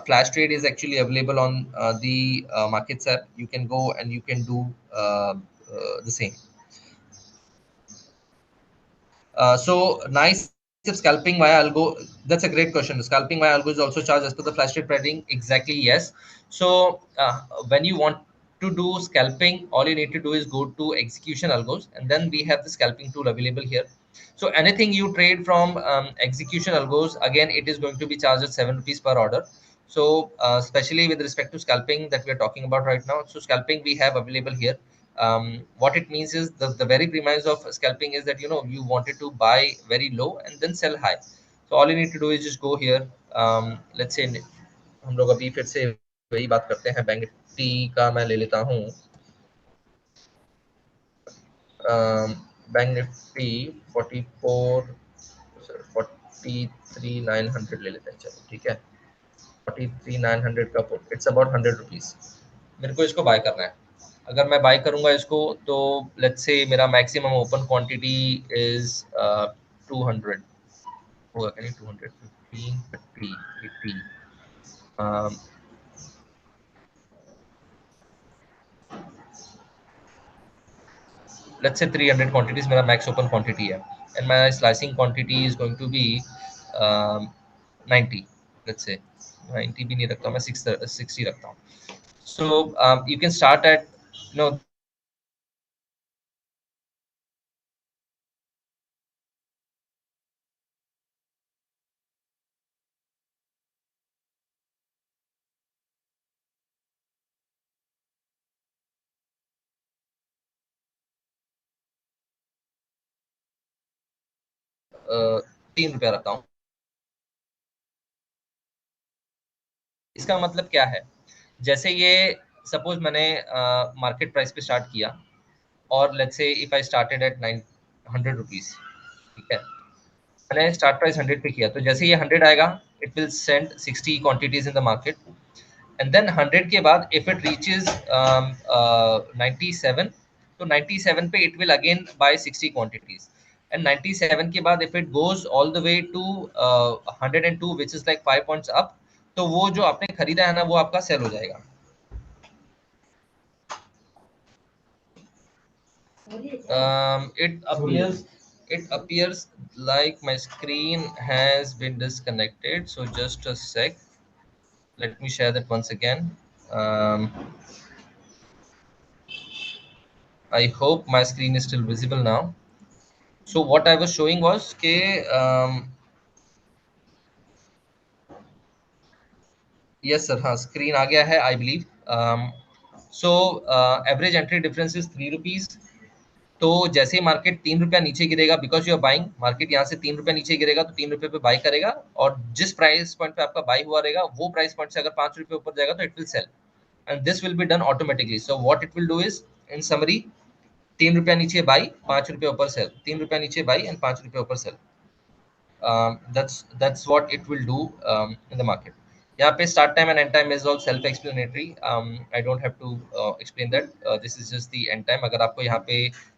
flash trade is actually available on the markets app. You can go and you can do the same. So nice. If scalping via algo, that's a great question. Scalping via algo is also charged as per the flash trade trading. Exactly, yes. So when you want to do scalping, all you need to do is go to execution algos, and then we have the scalping tool available here. So anything you trade from execution algos, again, it is going to be charged at 7 rupees per order. So especially with respect to scalping that we are talking about right now. So scalping we have available here. What it means is the very premise of scalping is that you wanted to buy very low and then sell high. So all you need to do is just go here. Let's say हम लोग अभी फिर से वही बात करते हैं. Bank Nifty का मैं ले लेता हूँ. बैंक निफ्टी 43,900 ले लेते हैं. चलो ठीक है. 43,900 का पुट, इट्स अबाउट 100 रुपीज. मेरे को इसको बाय करना है. अगर मैं बाय करूंगा इसको तो लेट्स से मेरा मैक्सिमम ओपन क्वांटिटी इज 200 होगा. क्या नहीं, 215 30 80, लेट्स से 300 क्वांटिटीज मेरा मैक्स ओपन क्वांटिटी है, and my slicing quantity is going to be 90. Let's say 90 भी नहीं रखता मैं, 60 रखता हूँ. So you can start at 3 रुपया रखता हूँ. इसका मतलब क्या है? जैसे ये सपोज मैंने मार्केट प्राइस पे स्टार्ट किया, और let's say if I started at 900 rupees. ठीक है. मैंने स्टार्ट प्राइस 100 पे किया, तो जैसे ये 100 आएगा, it will send 60 quantities in the market, and then 100 के बाद इफ इट रीचेस 97, तो 97 पे it will again buy 60 quantities, and 97 के बाद if it goes all the way to 102 which is like 5 points up, तो वो जो आपने खरीदा है ना, वो आपका सेल हो जाएगा. It appears like my screen has been disconnected, so just a sec, let me share that once again. I hope my screen is still visible now. So what I was showing was yes sir, हाँ screen आ गया है I believe. So average entry difference is 3 rupees. तो जैसे ही market 3 रुपया नीचे गिरेगा, because you are buying, market यहाँ से 3 रुपया नीचे गिरेगा तो 3 रुपये पे बाय करेगा, और जिस प्राइस पॉइंट पे आपका बाय हुआ रहेगा वो प्राइस पॉइंट से अगर 5 रुपये ऊपर जाएगा तो it will sell, and this will be done automatically. So what it will do is, in summary, 3 रुपया नीचे बाई, 5 रुपये ऊपर सेल, 3 रुपया नीचे बाई एंड 5 रुपये ऊपर cell. That's what it will do in the market. यहाँ पे start time and end time is all self explanatory. I don't have to explain that. This is just the end time. अगर आपको यहाँ पे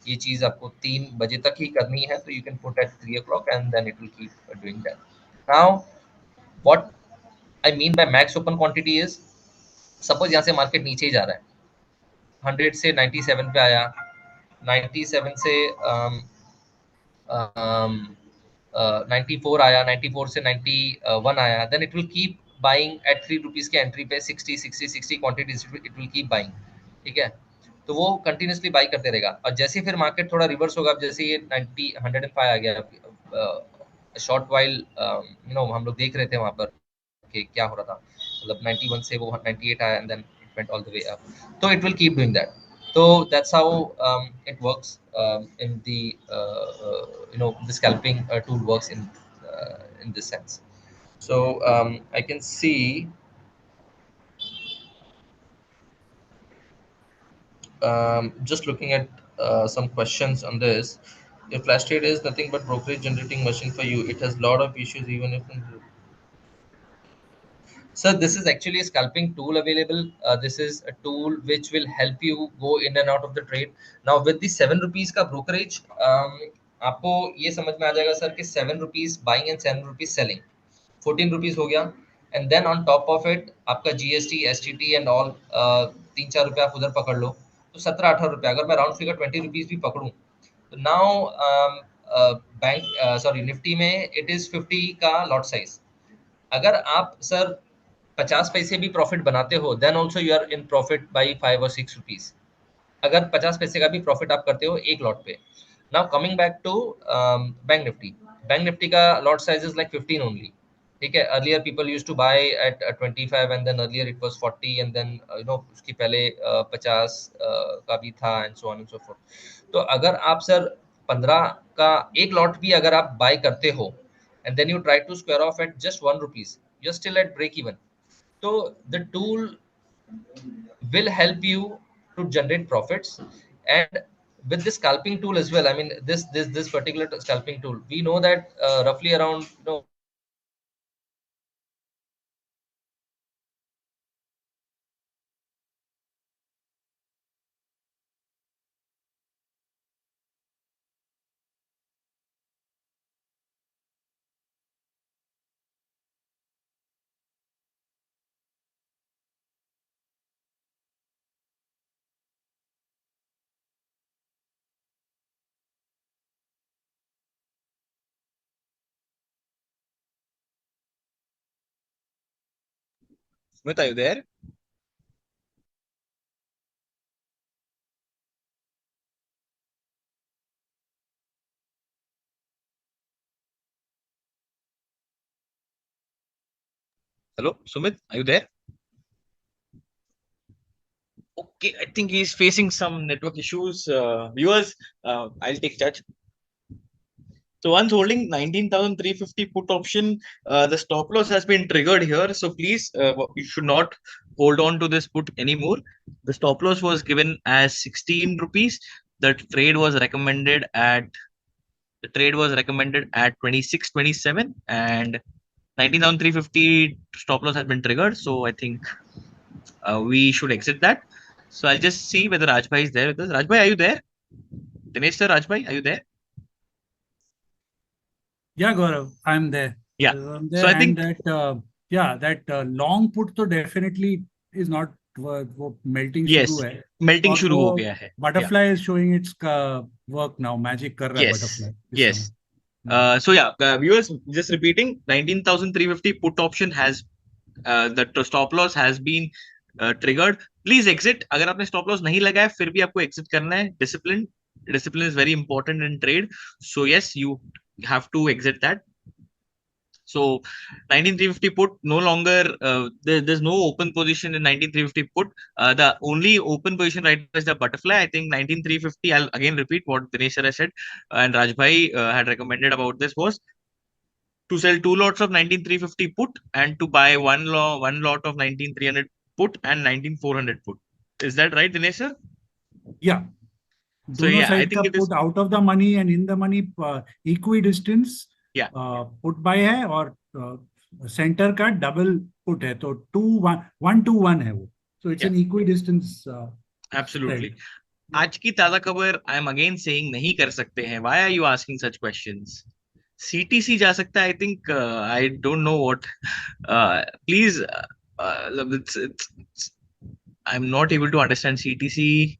ये चीज आपको 3 बजे तक ही करनी है, तो you can put at 3 o'clock and then it will keep doing that. Now what I mean by max open quantity is suppose यहाँ से मार्केट नीचे ही जा रहा है, 100 से 97 पे आया, 97 से 94 आया, 94 से 91 आया, then it will keep buying at 3 rupees के एंट्री पे 60 quantities it will keep buying, ठीक है। तो वो कंटिन्यूसली बाई करते रहेगा, और जैसे फिर मार्केट थोड़ा रिवर्स होगा, अब जैसे ये 90 105 आ गया, शॉर्ट वाइल हम लोग देख रहे थे वहां पर कि क्या हो रहा था, मतलब 91 से वो 98 आया and then it went all the way up, तो it will keep doing that. So that's how it works in the the scalping tool works in this sense. So I can see just looking at some questions on this. If flash trade is nothing but brokerage generating machine for you, it has lot of issues even if. So this is actually a scalping tool available. This is a tool which will help you go in and out of the trade. Now with the 7 rupees का brokerage, आपको ये समझ में आ जाएगा sir कि 7 rupees buying and 7 rupees selling, 14 rupees हो गया, and then on top of it आपका GST, STT and all 3-4 रुपया आप उधर पकड़ लो, तो 17-18 रुपया, अगर मैं राउंड फिगर 20 rupees भी पकड़ूं, तो नाउ बैंक सॉरी निफ्टी में इट इज 50 का लॉट साइज। अगर आप सर 50 पैसे भी प्रॉफिट बनाते हो, then also you are in profit by 5 और 6 रुपीज, अगर 50 पैसे का भी प्रॉफिट आप करते हो एक लॉट पे। Now coming back to bank Nifty का lot size is like 15 only, ठीक है। Earlier people used to buy at 25 and then earlier it was 40 and then उसकी पहले 50 का भी था and so on and so forth. तो अगर आप सर 15 का एक लॉट भी अगर आप बाय करते हो and then you try to square off at just 1 rupees, you're still at break even. So the tool will help you to generate profits, and with this scalping tool as well, I mean this particular scalping tool, we know that roughly around Smith, are you there? Hello, Sumit, are you there? Okay, I think he's facing some network issues. Viewers, I'll take charge. So once holding 19,350 put option, the stop loss has been triggered here. So please, you should not hold on to this put anymore. The stop loss was given as 16 rupees. The trade was recommended at 26.27, and 19,350 stop loss has been triggered. So I think we should exit that. So I'll just see whether Rajbhai is there with us. Rajbhai, are you there? Dinesh sir, Rajbhai, are you there? Yeah, Gaurav, I'm there. Yeah. I'm So there, I think and that long put तो definitely is not वो melting yes, शुरू है, melting और शुरू हो वो गया है. Yeah. butterfly is showing its work now, magic कर रहा है Yes. butterfly इस Yes. समय. So yeah, viewers, just repeating, 19,350 put option has the stop loss has been triggered. Please exit. अगर आपने stop loss नहीं लगाया फिर भी आपको exit करना है. Discipline is very important in trade. So yes, you have to exit that. So 19350 put no longer there's no open position in 19350 put. The only open position right now is the butterfly. I think 19350. I'll again repeat what Dinesh sir has said and Rajbhai had recommended about this was to sell 2 lots of 19350 put and to buy one lot of 19300 put and 19400 put. Is that right, Dinesh sir? Yeah. So दोनों yeah, I side का think it is. Put out of the money and in the money equi distance Yeah. Put buy है, और centre का double put है, तो 1-1 है वो, so it's an equi distance Absolutely. trade. आज की ताजा खबर आई एम अगेन सेइंग नहीं कर सकते हैं. Why are you asking such questions? CTC जा सकता है. I think I don't know what. Please I'm not able to understand CTC.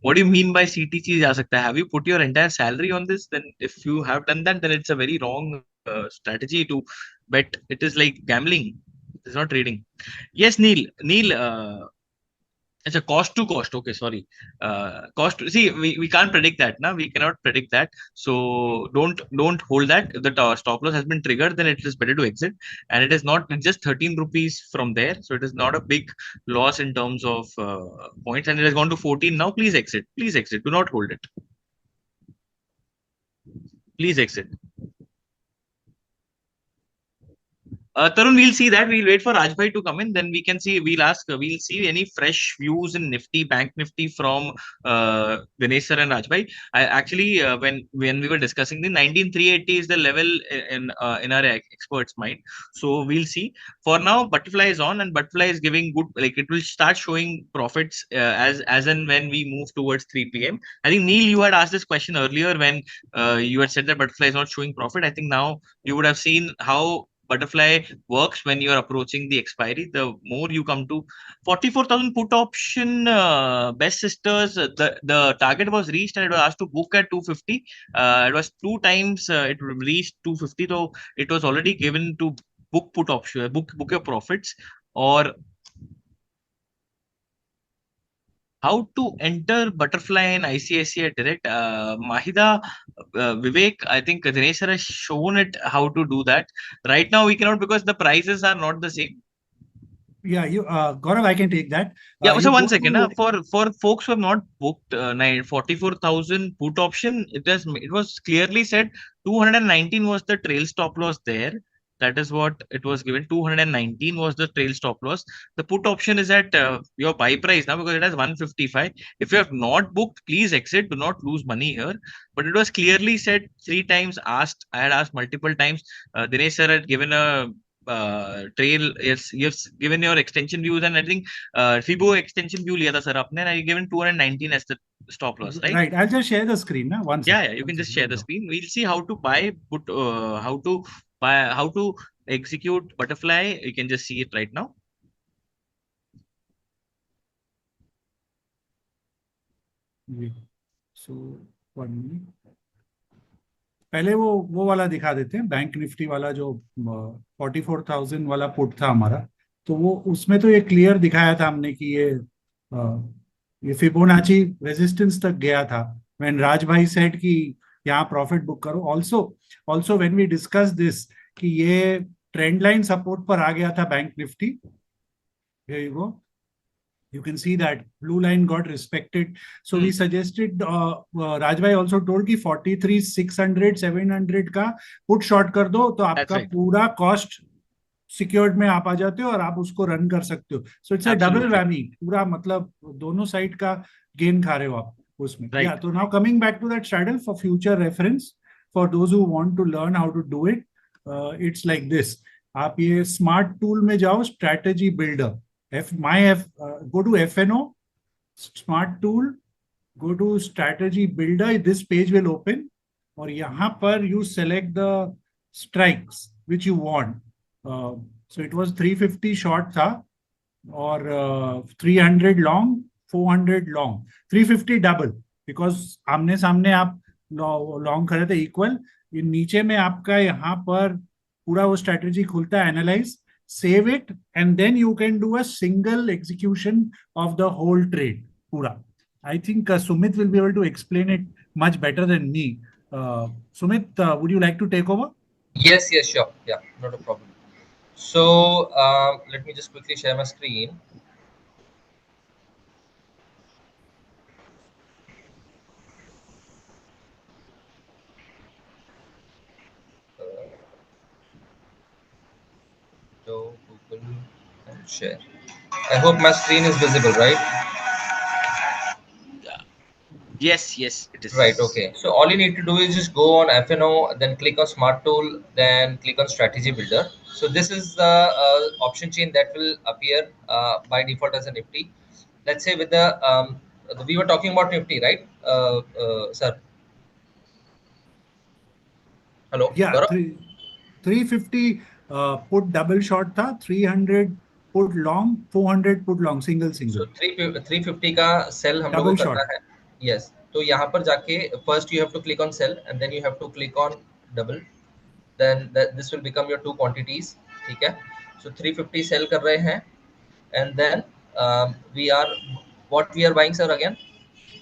What do you mean by CTC जा सकता है? Have you put your entire salary on this? Then if you have done that, then it's a very wrong strategy to bet. It is like gambling. It's not trading. Yes, Neil. Neil, it's a cost to cost. Okay, sorry. Cost. See, we can't predict that. Now we cannot predict that. So don't hold that. If the stop loss has been triggered, then it is better to exit. And it is not just 13 rupees from there. So it is not a big loss in terms of points. And it has gone to 14 now. Please exit. Please exit. Do not hold it. Please exit. Tarun, we'll see that. We'll wait for Rajbhai to come in. Then we can see. We'll ask. We'll see any fresh views in Nifty, Bank Nifty from Dinesh sir and Rajbhai. I actually, when we were discussing the 19380 is the level in our experts' mind. So we'll see. For now, Butterfly is on, and Butterfly is giving good. Like it will start showing profits as and when we move towards 3 p.m. I think Neil, you had asked this question earlier when you had said that Butterfly is not showing profit. I think now you would have seen how Butterfly works when you are approaching the expiry. The more you come to 44,000 put option, best sisters, the target was reached and it was asked to book at 250. It was two times it reached 250, so it was already given to book put option, book your profits. Or how to enter Butterfly in ICICI Direct. Mahida, Vivek, I think Dinesh sir has shown it how to do that. Right now, we cannot because the prices are not the same. Yeah, you, Gaurav, I can take that. Yeah, so You one go second. to For folks who have not booked 44,000 put option, it was clearly said 219 was the trail stop loss there. That is what it was given. 219 was the trail stop loss. The put option is at your buy price now because it has 155. If you have not booked, please exit. Do not lose money here. But it was clearly said three times. Asked. I had asked multiple times. Dinesh sir had given a trail. Yes, you've given your extension views, and I think Fibo extension view लिया था sir आपने, and I given 219 as the stop loss, right? right. I'll just share the screen. Now, one second. Yeah, you can just share the screen. We'll see how to buy, how to execute Butterfly. You can just see it right now. So 1 minute. पहले वो वाला दिखा देते हैं, bank Nifty वाला जो 44,000 वाला put था हमारा, तो वो उसमें तो ये क्लियर दिखाया था हमने कि ये फिबोनाची रेजिस्टेंस तक गया था व्हेन राज भाई सेड कि यहाँ प्रॉफिट बुक करो. Also when we discuss this कि ये ट्रेंड लाइन सपोर्ट पर आ गया था bank Nifty. Here you go. You can see that blue line got respected. So we suggested, Rajbhai also told कि 43, 600, 700 का put short कर दो तो आपका पूरा cost secured में आप आ जाते हो और आप उसको run कर सकते हो. So it's a double whammy. पूरा मतलब दोनों side का gain खा रहे हो आप उसमें. Right. Yeah. So now coming back to that straddle for future reference, for those who want to learn how to do it, it's like this. आप ये smart tool में जाओ, strategy builder. Go to FNO, smart tool, go to strategy builder. This page will open, और यहाँ पर you select the strikes which you want. So it was 350 short था, और 300 long, 400 long, 350 double because आमने सामने आप long करे थे equal. नीचे में आपका यहाँ पर पूरा वो strategy खुलता है, analyze. Save it, and then you can do a single execution of the whole trade. Pura. I think Sumit will be able to explain it much better than me. Sumit, would you like to take over? Yes, sure. Yeah, not a problem. So let me just quickly share my screen. Google and share. I hope my screen is visible, right? Yes, it is. Right, okay. So all you need to do is just go on FNO, then click on Smart Tool, then click on Strategy Builder. So this is the option chain that will appear by default as a Nifty. Let's say with the we were talking about Nifty, right, sir? Hello. Yeah, 350 put double short था, 300 put long, 400 put long, single. So 350 का cell हम लोगों Double को shot. करना है. Yes. तो यहाँ पर जाके first you have to click on sell and then you have to click on double. Then this will become your two quantities. ठीक है. So 350 sell कर रहे हैं and then we are what we are buying, sir, again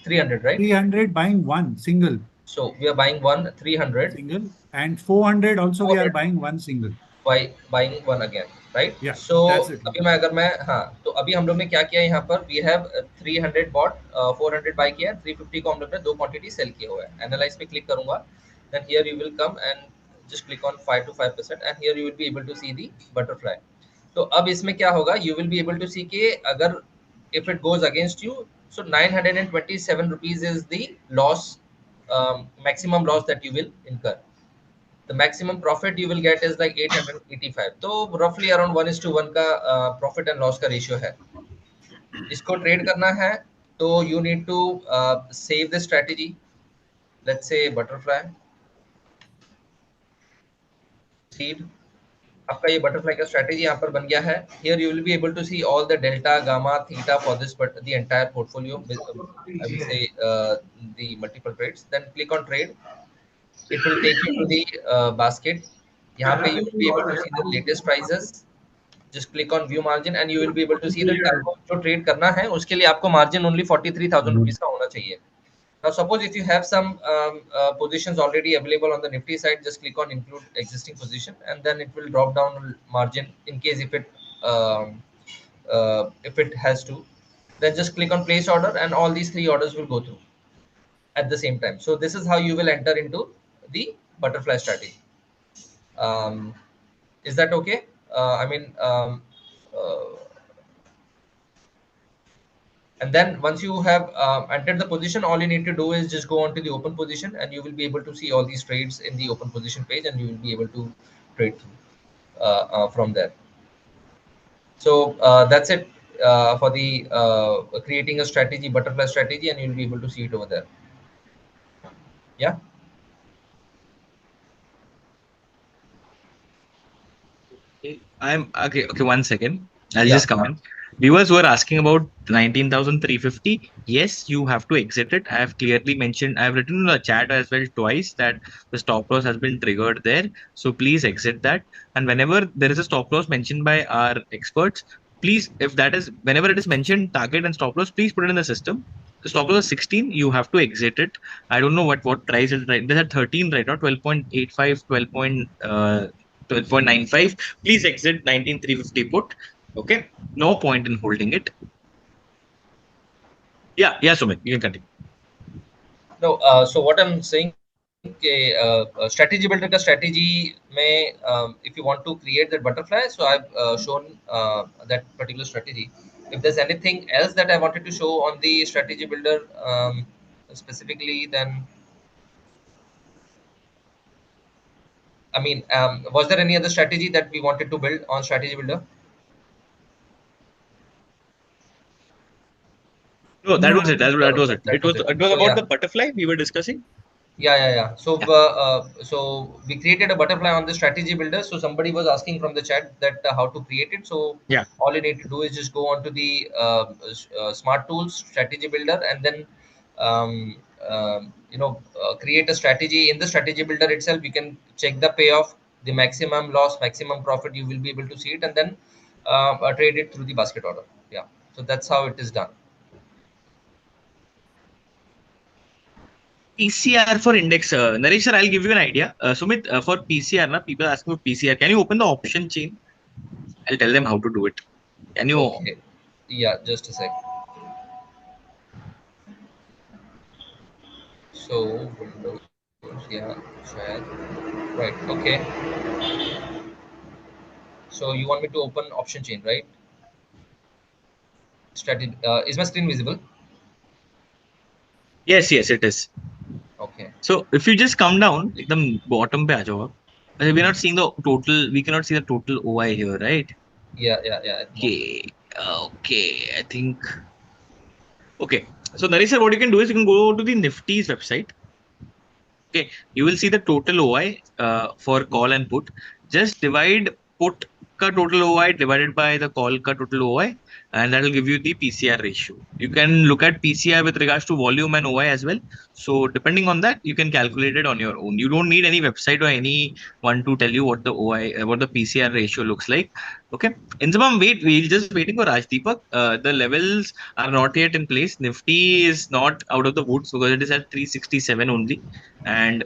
300, right? 300 buying one single. So we are buying one 300 Single, and 400 also we are 400 buying one single. buying one again, right? Yeah, So that's it. अभी मैं अगर मैं हाँ तो अभी हम लोग ने क्या किया यहाँ पर we have 300 bought 400 buy किया 350 को हम लोग ने दो क्वांटिटी सेल किए हुए हैं. Analyze पे क्लिक करूंगा, then here you will come and just click on 5 to 5% and here you will be able to see the butterfly. तो अब इसमें क्या होगा, you will be able to see कि अगर if it goes against you, so 927 rupees is the loss, maximum loss that you will incur. The maximum profit you will get is like 885. तो roughly around 1:1 का profit and loss का ratio है. इसको trade करना है तो you need to save the strategy. Let's say butterfly seed. आपका ये butterfly का strategy यहाँ पर बन गया है. Here you will be able to see all the delta, gamma, theta for this, but the entire portfolio. I will say the multiple trades. Then click on trade. It will take you to the basket. यहाँ पे you will be able to see the latest prices. Just click on view margin and you will be able to see that आपको जो trade करना है उसके लिए आपको margin only 43,000 rupees का होना चाहिए. Now suppose if you have some positions already available on the Nifty side, just click on include existing position and then it will drop down margin in case if it has to. Then just click on place order and all these three orders will go through at the same time. So this is how you will enter into the butterfly strategy. Is that okay? Uh, and then once you have entered the position, all you need to do is just go on to the open position and you will be able to see all these trades in the open position page and you will be able to trade from there. So that's it for the creating a strategy, butterfly strategy, and you'll be able to see it over there. Yeah. I'm okay. Okay, 1 second. I'll Yeah. just come in. Viewers were asking about 19,350. Yes, you have to exit it. I have clearly mentioned, I have written in the chat as well twice that the stop loss has been triggered there. So please exit that. And whenever there is a stop loss mentioned by our experts, please, if that is, whenever it is mentioned target and stop loss, please put it in the system. The stop loss is 16, you have to exit it. I don't know what price is right. There's at 13 right now, 12.85, 12.95. Please exit 19,350 put. Okay, no point in holding it. Yeah, Sumit, you can continue. No, so what I'm saying, strategy builder का strategy में if you want to create that butterfly, so I've shown that particular strategy. If there's anything else that I wanted to show on the strategy builder specifically, then I mean, was there any other strategy that we wanted to build on strategy builder? No, that was it. That was it. That It was was it. it was So, about yeah. the butterfly we were discussing. Yeah. So, Yeah. so we created a butterfly on the strategy builder. So somebody was asking from the chat that how to create it. So Yeah. all you need to do is just go onto the smart tools strategy builder and then create a strategy. In the strategy builder itself, you can check the payoff, the maximum loss, maximum profit. You will be able to see it and then trade it through the basket order. Yeah. So that's how it is done. PCR for index. Naresh sir, I'll give you an idea. Sumit, for PCR, people are asking for PCR. Can you open the option chain? I'll tell them how to do it. Can you? Okay. Yeah, just a sec. So Windows, yeah, share. Right. Okay. So you want me to open option chain, right? Strategy. Is my screen visible? Yes, it is. Okay. So if you just come down, the bottom पे आ जाओ आप. We're not seeing the total. We cannot see the total OI here, right? Yeah. Okay. I think. Okay. So Naresh sir, what you can do is you can go to the Nifty's website. Okay. You will see the total OI for call and put. Just divide put ka total OI divided by the call ka total OI, and that will give you the PCR ratio. You can look at PCR with regards to volume and OI as well. So depending on that, you can calculate it on your own. You don't need any website or anyone to tell you what the OI, what the PCR ratio looks like. Okay. Insamam, we're just waiting for Rajdeepak. The levels are not yet in place. Nifty is not out of the woods because it is at 367 only. And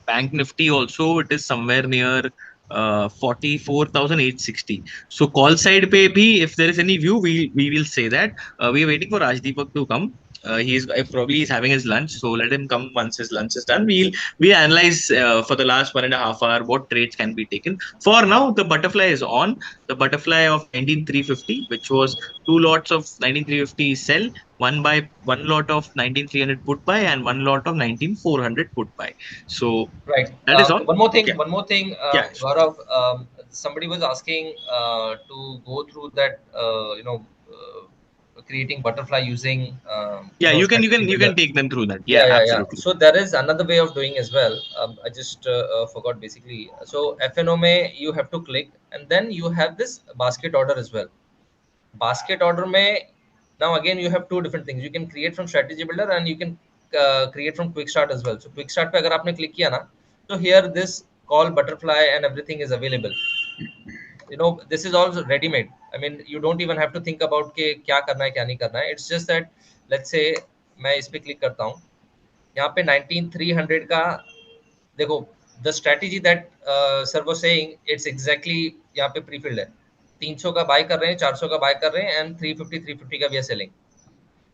Bank Nifty also, it is somewhere near 44,860. So call side pe bhi, if there is any view, we will say that. We are waiting for Rajdeepak to come. He's probably he's having his lunch, so let him come once his lunch is done. We analyze for the last 1.5 hours what trades can be taken. For now, the butterfly is on. The butterfly of 19,350, which was two lots of 19,350 sell, one lot of 19,300 put buy, and one lot of 19,400 put buy. So Right. that is all. One more thing. Yeah. One more thing. Yeah. Gaurav, somebody was asking to go through that. Creating butterfly using Yeah, strategy you builder. can take them through that. Yeah, Yeah, yeah, yeah. absolutely. So there is another way of doing as well. I just forgot basically. So FNO may you have to click, and then you have this basket order as well. Basket order may now again you have two different things. You can create from strategy builder and you can create from quick start as well. So quick start पे अगर आपने click किया ना, so here this call butterfly and everything is available. This is all ready made. I mean, you don't even have to think about के क्या करना है क्या नहीं करना है. It's just that let's say मैं इस पे click करता हूँ, यहाँ पे 19300 का देखो, the strategy that sir was saying, it's exactly यहाँ पे प्री फिल्ड है. 300 का बाय कर रहे हैं, 400 का बाय कर रहे हैं, एंड 350 का भी है selling.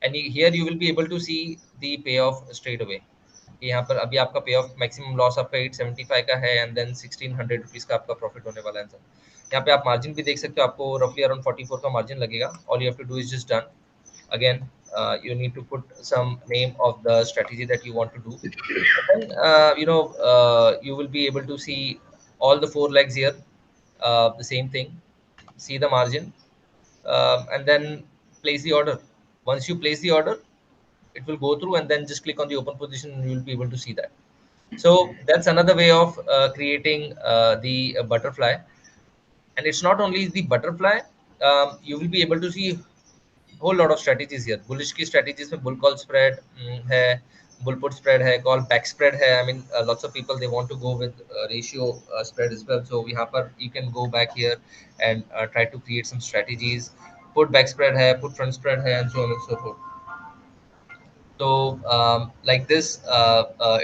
And here you will be able to see the payoff straight away. यहाँ पर अभी आपका पे ऑफ मैक्सिमम लॉस आपका 875 का है, एंड देन 1600 रुपीज का आपका प्रॉफिट होने वाला है. यहाँ पे आप मार्जिन भी देख सकते हो, आपको रफली अराउंड 44 का मार्जिन लगेगा. All you have to do is just done. Again, you need to put some name of the strategy that you want to do. Then you will be able to see all the four legs here, the same thing. See the margin, and then place the order. Once you place the order, it will go through, and then just click on the open position and you will be able to see that. So that's another way of creating the butterfly. And it's not only the butterfly. You will be able to see whole lot of strategies here. Bullish की strategies में bull call spread है, bull put spread है, call back spread है. I mean, lots of people they want to go with ratio spread as well. So यहाँ पर you can go back here and try to create some strategies. Put back spread है, put front spread है, and so on and so forth. So like this,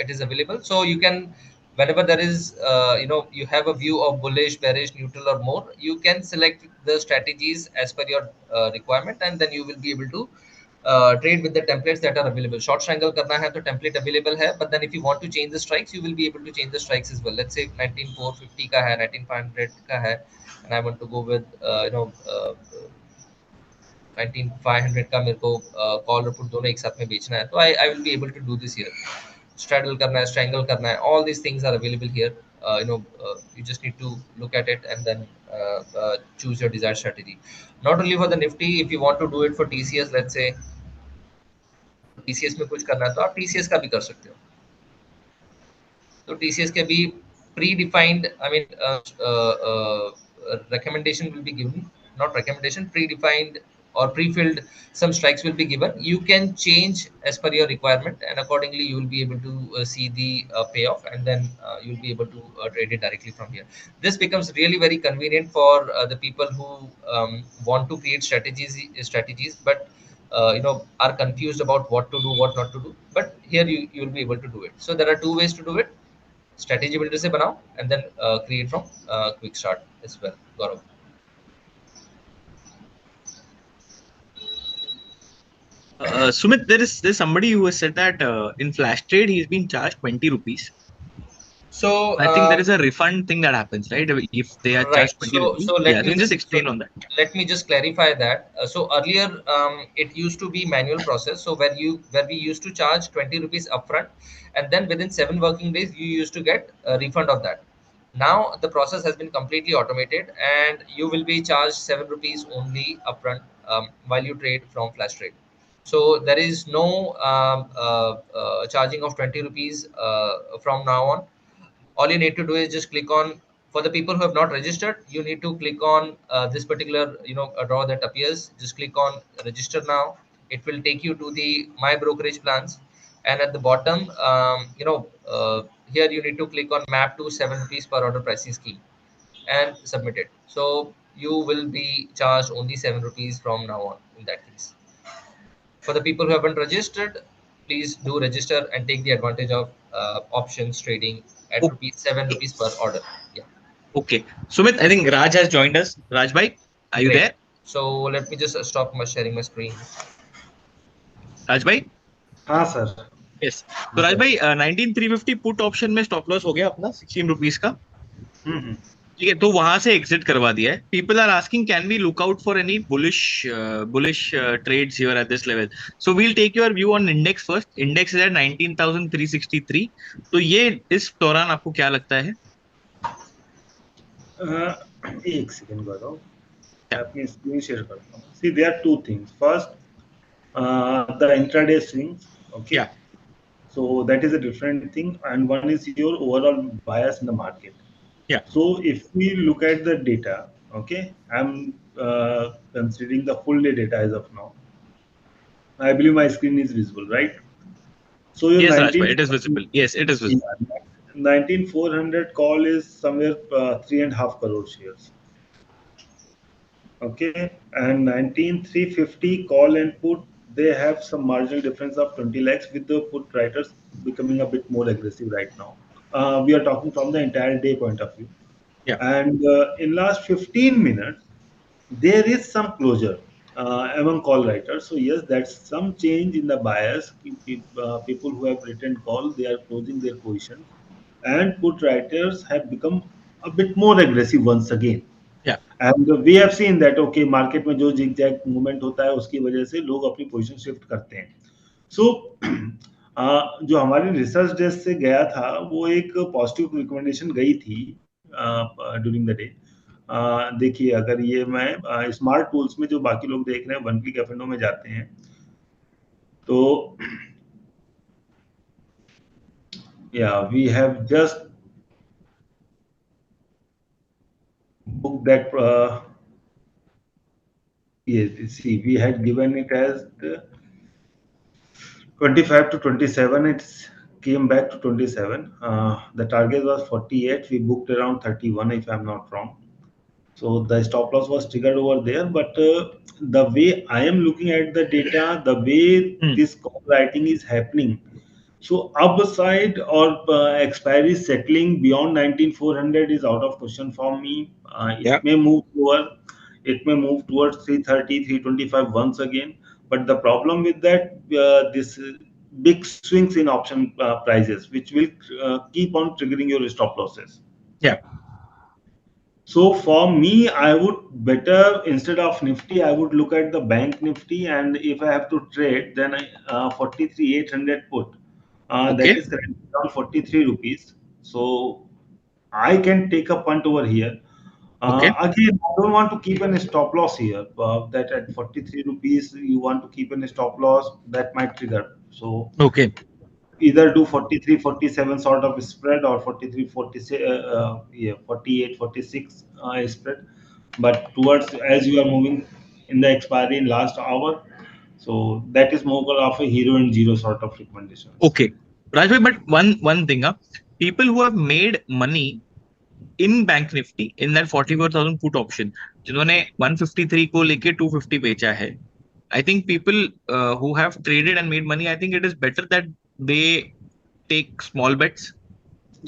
it is available. So you can, whenever there is, you have a view of bullish, bearish, neutral, or more, you can select the strategies as per your requirement, and then you will be able to trade with the templates that are available. Short triangle करना है तो template available है, but then if you want to change the strikes, you will be able to change the strikes as well. Let's say 19450 का है, 19500 का है, and I want to go with 19500 का मेरे को कॉल और पुट दोनों एक साथ में बेचना है, तो I will be able to do this here. Straddle करना है, स्ट्रैंगल करना है, all these things are available here. You just need to look at it and then choose your desired strategy. Not only for the Nifty, if you want to do it for TCS, let's say TCS में कुछ करना है तो आप TCS का भी कर सकते हो. तो TCS के भी predefined, I mean, recommendation will be given, not recommendation, predefined or pre-filled, some strikes will be given. You can change as per your requirement, and accordingly you will be able to see the payoff, and then you will be able to trade it directly from here. This becomes really very convenient for the people who want to create strategies, but are confused about what to do, what not to do. But here you will be able to do it. So there are two ways to do it. Strategy builder से बनाओ, and then create from quick start as well. Gaurav. Sumit, there's somebody who has said that in flash trade he's been charged 20 rupees. So I think there is a refund thing that happens, right? If they are right. charged 20 rupees. So Yeah, you can just explain on that. Let me just clarify that. So earlier, it used to be manual process. So where we used to charge 20 rupees upfront, and then within 7 working days, you used to get a refund of that. Now the process has been completely automated, and you will be charged 7 rupees only upfront while you trade from flash trade. So there is no charging of 20 rupees from now on. All you need to do is just click on For the people who have not registered, you need to click on this particular draw that appears. Just click on register now. It will take you to the my brokerage plans, and at the bottom, here you need to click on map to 7 rupees per order pricing scheme and submit it. So you will be charged only 7 rupees from now on in that case. For the people who haven't registered, please do register and take the advantage of options trading at O- rupees 7 rupees per order. Yeah. Okay. Sumit, I think Raj has joined us. Raj bhai, are you Great. there? So let me just stop my sharing my screen. Raj bhai? हाँ sir. Yes. हाँ तो राज sir. भाई 19350 put option में stop loss हो गया अपना 16 rupees का. हम्म. ठीक है, तो वहां से एग्जिट करवा दिया है. People are asking can we look out for any bullish trades here at this level. So we'll take your view on index first. Index is at 19363. तो ये इस दौरान आपको क्या लगता है? एक सेकंड बताओ, मैं अपनी स्क्रीन शेयर करता हूँ. See, there are two things. First, the intraday swings. Okay. Yeah. So that is a different thing, and one is your overall bias in the market. Yeah. So if we look at the data, okay, I'm considering the full day data as of now. I believe my screen is visible, right? So your Yes, Raj 19, bhai, it is visible. Yes, it is visible. yeah, 19400 call is somewhere 3.5 crore shares. Okay, and 19350 call and put, they have some marginal difference of 20 lakhs, with the put writers becoming a bit more aggressive right now. We are talking from the entire day point of view. Yeah. And in last 15 minutes, there is some closure among call writers. So yes, that's some change in the bias. People who have written call, they are closing their positions, and put writers have become a bit more aggressive once again. Yeah. And we have seen that okay, market में जो zig zag movement होता है उसकी वजह से लोग अपनी position shift करते हैं. सो जो हमारी रिसर्च डेस्क से गया था वो एक पॉजिटिव रिकमेंडेशन गई थी ड्यूरिंग द डे. देखिए, अगर ये मैं स्मार्ट टूल्स में जो बाकी लोग देख रहे हैं, वन क्लिक एफएनओ में जाते हैं, तो या we have just book that. Yes, see, we had given it as the 25 to 27. It came back to 27. The target was 48. We booked around 31, if I'm not wrong. So the stop loss was triggered over there. But the way I am looking at the data, the way this call writing is happening, so upside or expiry settling beyond 19400 is out of question for me. Yeah. It may move lower. It may move towards 330, 325 once again. But the problem with that, this big swings in option prices, which will keep on triggering your stop losses. Yeah. So for me, I would better, instead of Nifty, I would look at the bank Nifty, and if I have to trade, then I 43,800 put. That Okay. is currently around 43 rupees. So I can take a punt over here. Okay. Again, I don't want to keep a stop loss here. That at 43 rupees, you want to keep a stop loss, that might trigger. So Okay. either do 43 47 sort of spread, or 43 46 yeah, 48 46 spread, but towards, as you are moving in the expiry in last hour, so that is more of a hero and zero sort of recommendations. Okay. Rajbhai, but one thing, people who have made money in bank Nifty in that 44,000 put option, जिन्होंने 153 को लेके 250 बेचा है, I think people who have traded and made money, I think it is better that they take small bets.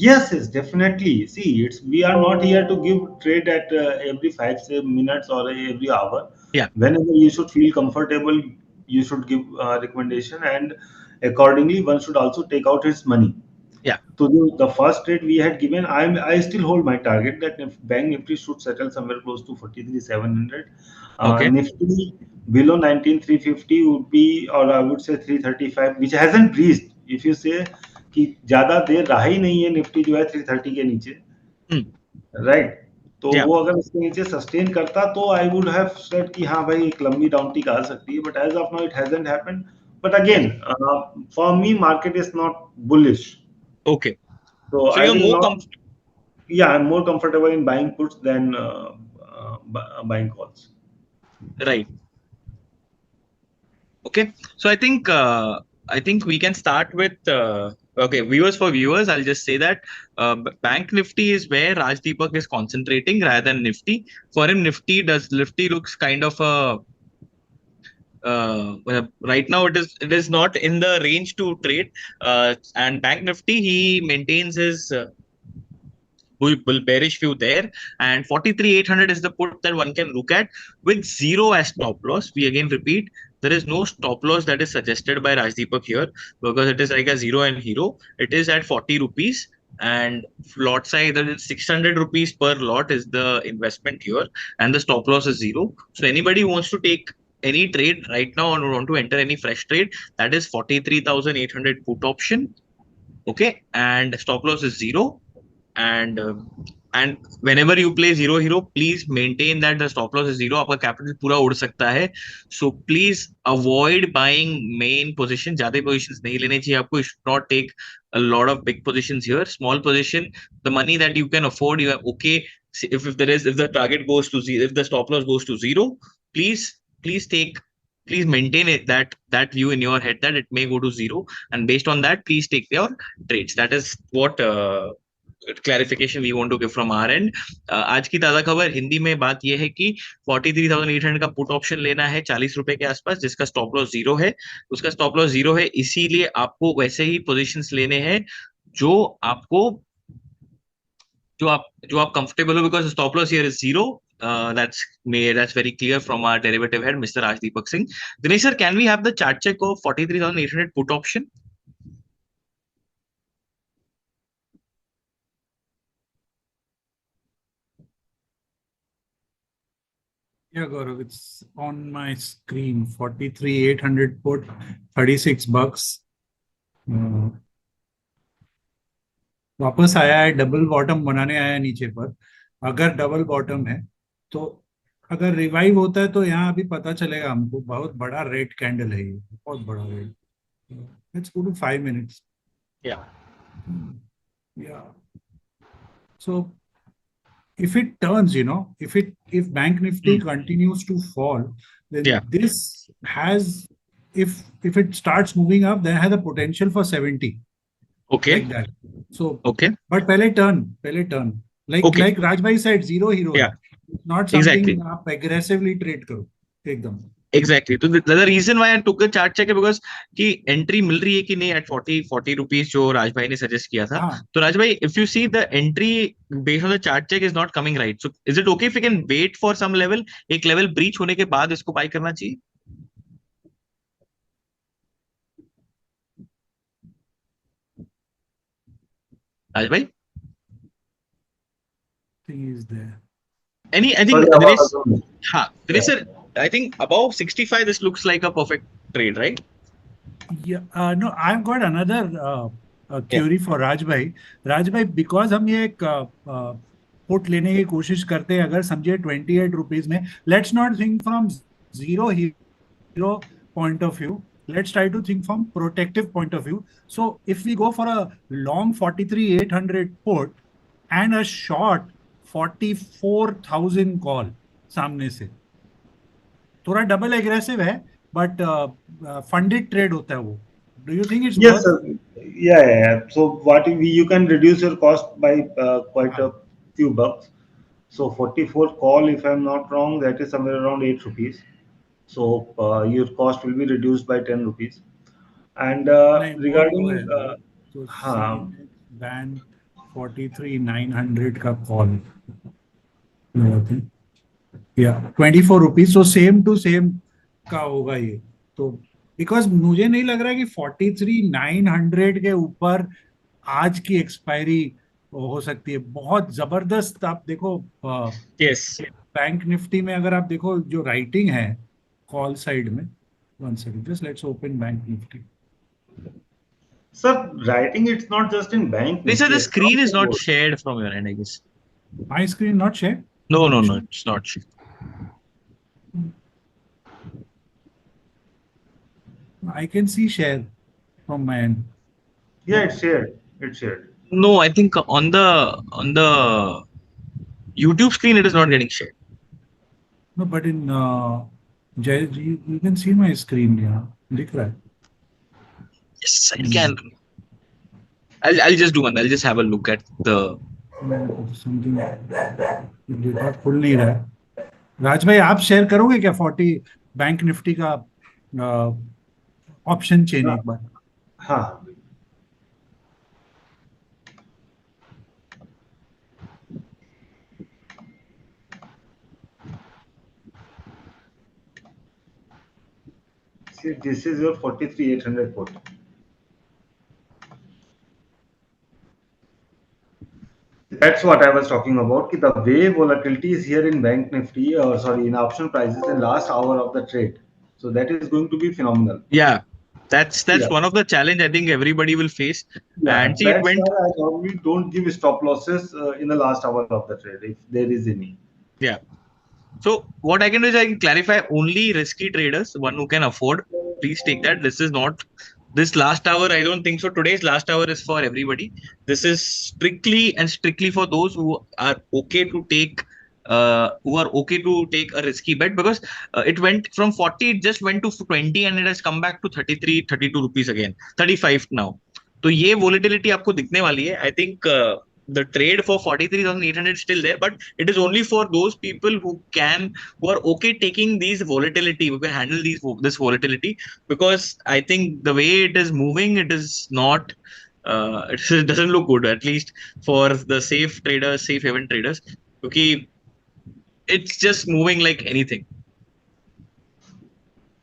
Yes, definitely. See, it's, we are not here to give trade at every 5 minutes or every hour. Yeah. Whenever you should feel comfortable, you should give recommendation, and accordingly one should also take out his money. Yeah. So the first trade we had given, I still hold my target that if Bank Nifty should settle somewhere close to 43,700. Okay. Nifty below 19,350 would be, or I would say 335, which hasn't reached. If you say कि ज्यादा देर रहा ही नहीं है Nifty जो है 330 के नीचे, right, तो Yeah. वो अगर इसके नीचे सस्टेन करता तो आई वुड हैव सेड कि हाँ भाई एक लंबी डाउन टिक आ सकती है, but as of now it hasn't happened. But again, for me market is not bullish. Okay. So So I you're will more not. Yeah, I'm more comfortable in buying puts than buying calls. Right. Okay. So I think we can start with okay, viewers for viewers. I'll just say that Bank Nifty is where Raj Deepak is concentrating rather than Nifty. For him, Nifty looks kind of a right now it is not in the range to trade. And Bank Nifty, he maintains his bull bearish view there, and 43,800 is the put that one can look at with zero as stop loss. We again repeat, there is no stop loss that is suggested by Rajdeepak here, because it is like a zero and hero. It is at 40 rupees, and lot size, that is 600 rupees per lot is the investment here, and the stop loss is zero. So anybody who wants to take any trade right now or want to enter any fresh trade, that is 43,800 put option. Okay, and stop loss is zero. And whenever you play zero hero, please maintain that the stop loss is zero. आपका capital पूरा उड़ सकता है. So please avoid buying main position. ज्यादा positions नहीं लेने चाहिए आपको. You should not take a lot of big positions here. Small position, the money that you can afford, you are okay. If the target goes to zero, if the stop loss goes to zero, please please maintain that view in your head that it may go to zero, and based on that, please take your trades. That is what clarification we want to give from our end. आज की ताजा खबर हिंदी में बात यह है कि 43,800 का पुट ऑप्शन लेना है 40 रुपए के आसपास, जिसका स्टॉप लॉस जीरो है. उसका स्टॉप लॉस जीरो है, इसीलिए आपको वैसे ही पोजीशंस लेने हैं जो आपको जो आप कंफर्टेबल हो, because stop loss here is zero. That's very clear from our derivative head, Mr. Rajdeepak Singh. Dinesh sir, can we have the chart check of 43,800 put option? Yeah, Gaurav, it's on my screen. 43,800 put, $36. वापस आया है, double bottom बनाने आया है नीचे पर. अगर double bottom है तो अगर रिवाइव होता है तो यहाँ अभी पता चलेगा हमको. बहुत बड़ा रेड कैंडल है ये, बहुत बड़ा red. Let's go to 5 minutes. Yeah. Yeah. So if it turns, if Bank Nifty continues to fall, then Yeah. this has, if it starts moving up, then has a potential for 70. Okay. Like that. So, Okay. but pehle turn. Like Okay. like Rajbhai said, zero hero. Yeah. It's not something Exactly. आप aggressively trade करो एकदम. Exactly. So the reason why I took a chart check है because कि entry मिल रही है कि नहीं at 40 rupees जो राज भाई ने suggest किया था. हाँ. तो राज भाई, if you see the entry based on the chart check is not coming right. So is it okay if we can wait for some level? एक level breach होने के बाद इसको buy करना चाहिए? राज भाई? Thing is there. I think Sorry, Dinesh, हाँ, Dinesh Yeah. sir, I think above 65 this looks like a perfect trade, right? Yeah, no, I've got another query for Rajbhai. Rajbhai, because हम ये एक put लेने की कोशिश करते हैं, अगर समझे 28 रुपीज में, let's not think from zero hero point of view. Let's try to think from protective point of view. So if we go for a long 43,800 put and a short 44,000 call सामने से, थोड़ा double aggressive है, but funded trade होता है वो. Do you think it's Yes, worth? sir. Yeah. So what you can reduce your cost by quite a few bucks. So 44 call, if I'm not wrong, that is somewhere around 8 rupees. So your cost will be reduced by 10 rupees. And नहीं, बहुत लो है regarding, वो. तो हाँ, ban 43,900 का call, या 24 rupees. तो same to same का होगा ये. तो बिकॉज मुझे नहीं लग रहा है कि 43,900 के ऊपर आज की एक्सपायरी हो सकती है. बहुत जबरदस्त. आप देखो Yes. बैंक निफ्टी में, अगर आप देखो जो राइटिंग है कॉल साइड में, one second, just let's open bank Nifty. sir, writing, it's not just in bank. Dinesh sir, the Nifty, screen is across the not board. shared from your end, I guess. My screen not share. No, it's not shared. I can see share from my end. Yeah, it's shared. It's shared. No, I think on the YouTube screen it is not getting shared. No, but in Jay, you can see my screen. Yeah, दिख रहा है. Yes, I can. I'll just do one. I'll just have a look at the. Something data खुल नहीं रहा है. राज भाई आप share करोगे क्या 40 बैंक निफ्टी का ऑप्शन चेन हाँ एक बार. हाँ. See, this is your 43,800 put. That's what I was talking about. The way volatility is here in Bank Nifty, or sorry, in option prices in last hour of the trade. So that is going to be phenomenal. Yeah, that's Yeah, one of the challenge I think everybody will face. yeah. And see, it That's went. why I normally don't give stop losses in the last hour of the trade, if there is any. Yeah. So what I can do is I can clarify only risky traders, one who can afford. Please take that. This is not this last hour. I don't think so. Today's last hour is for everybody. This is strictly for those who are okay to take. Who are okay to take a risky bet because it went from 40, it just went to 20 and it has come back to 33, 32 rupees again, 35 now. तो ये volatility आपको दिखने वाली है. I think the trade for 43,800 is still there, but it is only for those people who are okay taking these volatility, who can handle this volatility, because I think the way it is moving, it is not it doesn't look good, at least for the safe traders, safe haven traders. Okay, it's just moving like anything.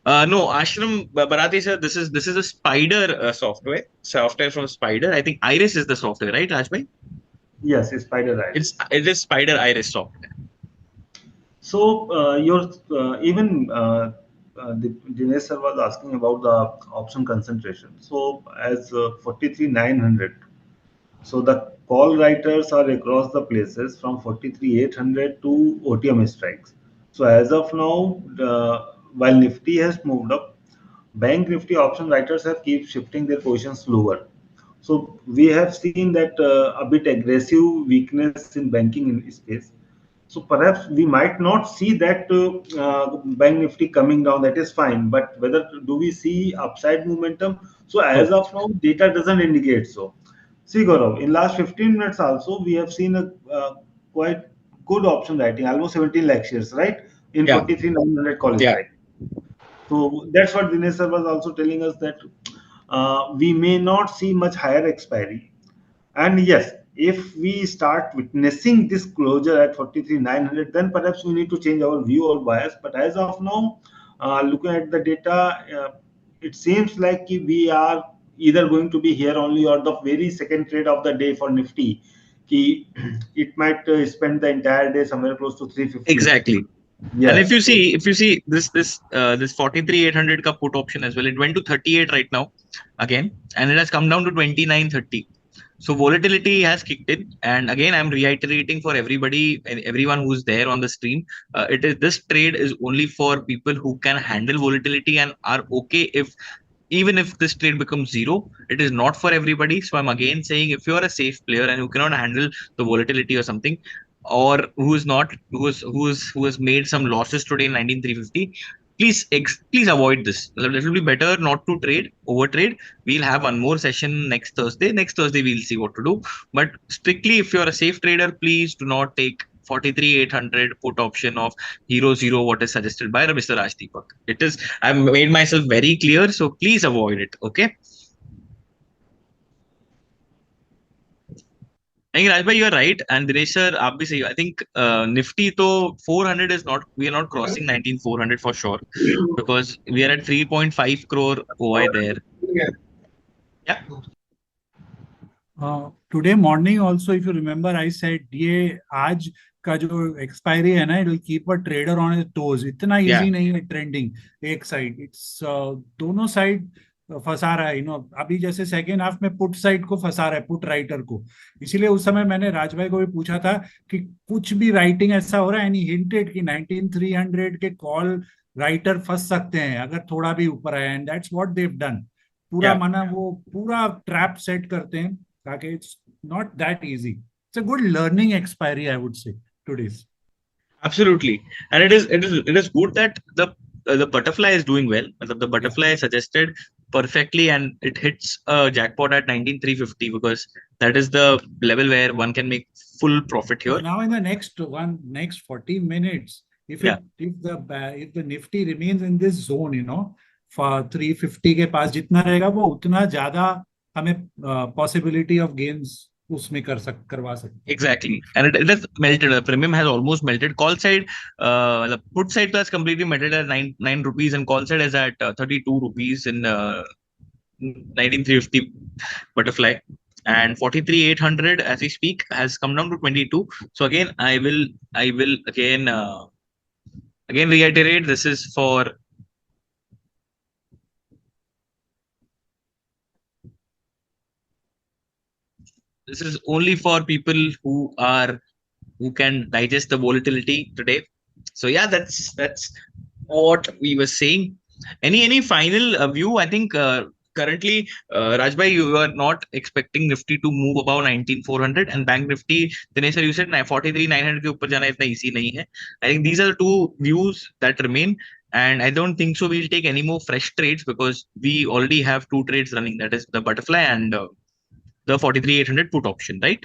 No, Ashram Bharati sir, this is a Spider software from Spider. I think Iris is the software, right, Rajbhai? Yes, it's Spider Iris. It is Spider Iris software. So your even Dinesh sir was asking about the option concentration. So as 43,900. So the call writers are across the places from 43,800 to OTM strikes. So as of now, while Nifty has moved up, Bank Nifty option writers have keep shifting their positions lower. So we have seen that a bit aggressive weakness in banking in space. So perhaps we might not see that Bank Nifty coming down. That is fine, but whether do we see upside momentum? So No. as of now, data doesn't indicate so. See, Gaurav, in last 15 minutes also, we have seen a quite good option writing, almost 17 lakh shares, right? In Yeah. 43,900 call Yeah. strike. So that's what Dinesh sir was also telling us, that we may not see much higher expiry. And yes, if we start witnessing this closure at 43,900, then perhaps we need to change our view or bias. But as of now, looking at the data, it seems like we are either going to be here only or the very second trade of the day for Nifty. It might spend the entire day somewhere close to 350. Exactly. And Yes. if you see this 43,800 ka put option as well, it went to 38 right now again, and it has come down to 29.30. So volatility has kicked in, and again I'm reiterating for everybody and everyone who's there on the stream, it is this trade is only for people who can handle volatility and are okay if even if this trade becomes zero. It is not for everybody. So I'm again saying, if you're a safe player and who cannot handle the volatility or something, or who's not who has made some losses today in 19,350, please avoid this. It will be better not to over trade. We'll have one more session next Thursday we'll see what to do, but strictly if you're a safe trader, please do not take 43,800 put option of Hero Zero, what is suggested by Mr. Raj Deepak. It is, I've made myself very clear, so please avoid it. Okay. I think Rajbhai, you are right, and Dinesh sir, आप भी सही. I think Nifty तो 400 is not, we are not crossing 19,400 for sure, because we are at 3.5 crore OI there. Yeah. Today morning also, if you remember, I said ये आज का जो expiry है ना, it will keep a trader on his toes. इतना easy नहीं है trending एक साइड. इट्स दोनों साइड फंसा रहा है. अभी जैसे सेकेंड हाफ में पुट साइड को फंसा रहा है, पुट राइटर को. इसीलिए उस समय मैंने राजभाई को भी पूछा था कि कुछ भी राइटिंग ऐसा हो रहा है, एंड हिंटेड कि 19,300 के कॉल राइटर फंस सकते हैं अगर थोड़ा भी ऊपर आया. And that's what they have done. पूरा माना वो पूरा ट्रैप सेट करते हैं ताकि not that easy. It's a good learning expiry, I would say, today's. Absolutely, and it is good that the butterfly is doing well. The butterfly suggested perfectly, and it hits a jackpot at 19,350 because that is the level where one can make full profit So here. now in the next 40 minutes, if Yeah, the Nifty remains in this zone, for 350 के पास जितना रहेगा वो उतना ज्यादा हमें possibility of gains उसमें करवा सकते हैं. exactly, and it has melted. The premium has almost melted. Call side, the put side has completely melted at nine rupees, and call side is at 32 rupees in 19,350 butterfly. And 43,800 as we speak has come down to 22. So again, I will again reiterate, this is only for people who can digest the volatility today. So yeah, that's what we were saying. Any final view? I think currently, Rajbhai, you are not expecting Nifty to move above 19,400, and Bank Nifty, Dinesh sir, you said 43,900 के ऊपर जाना इतना easy नहीं है. I think these are the two views that remain, and I don't think so we'll take any more fresh trades because we already have two trades running. That is the butterfly and the 43,800 put option, right?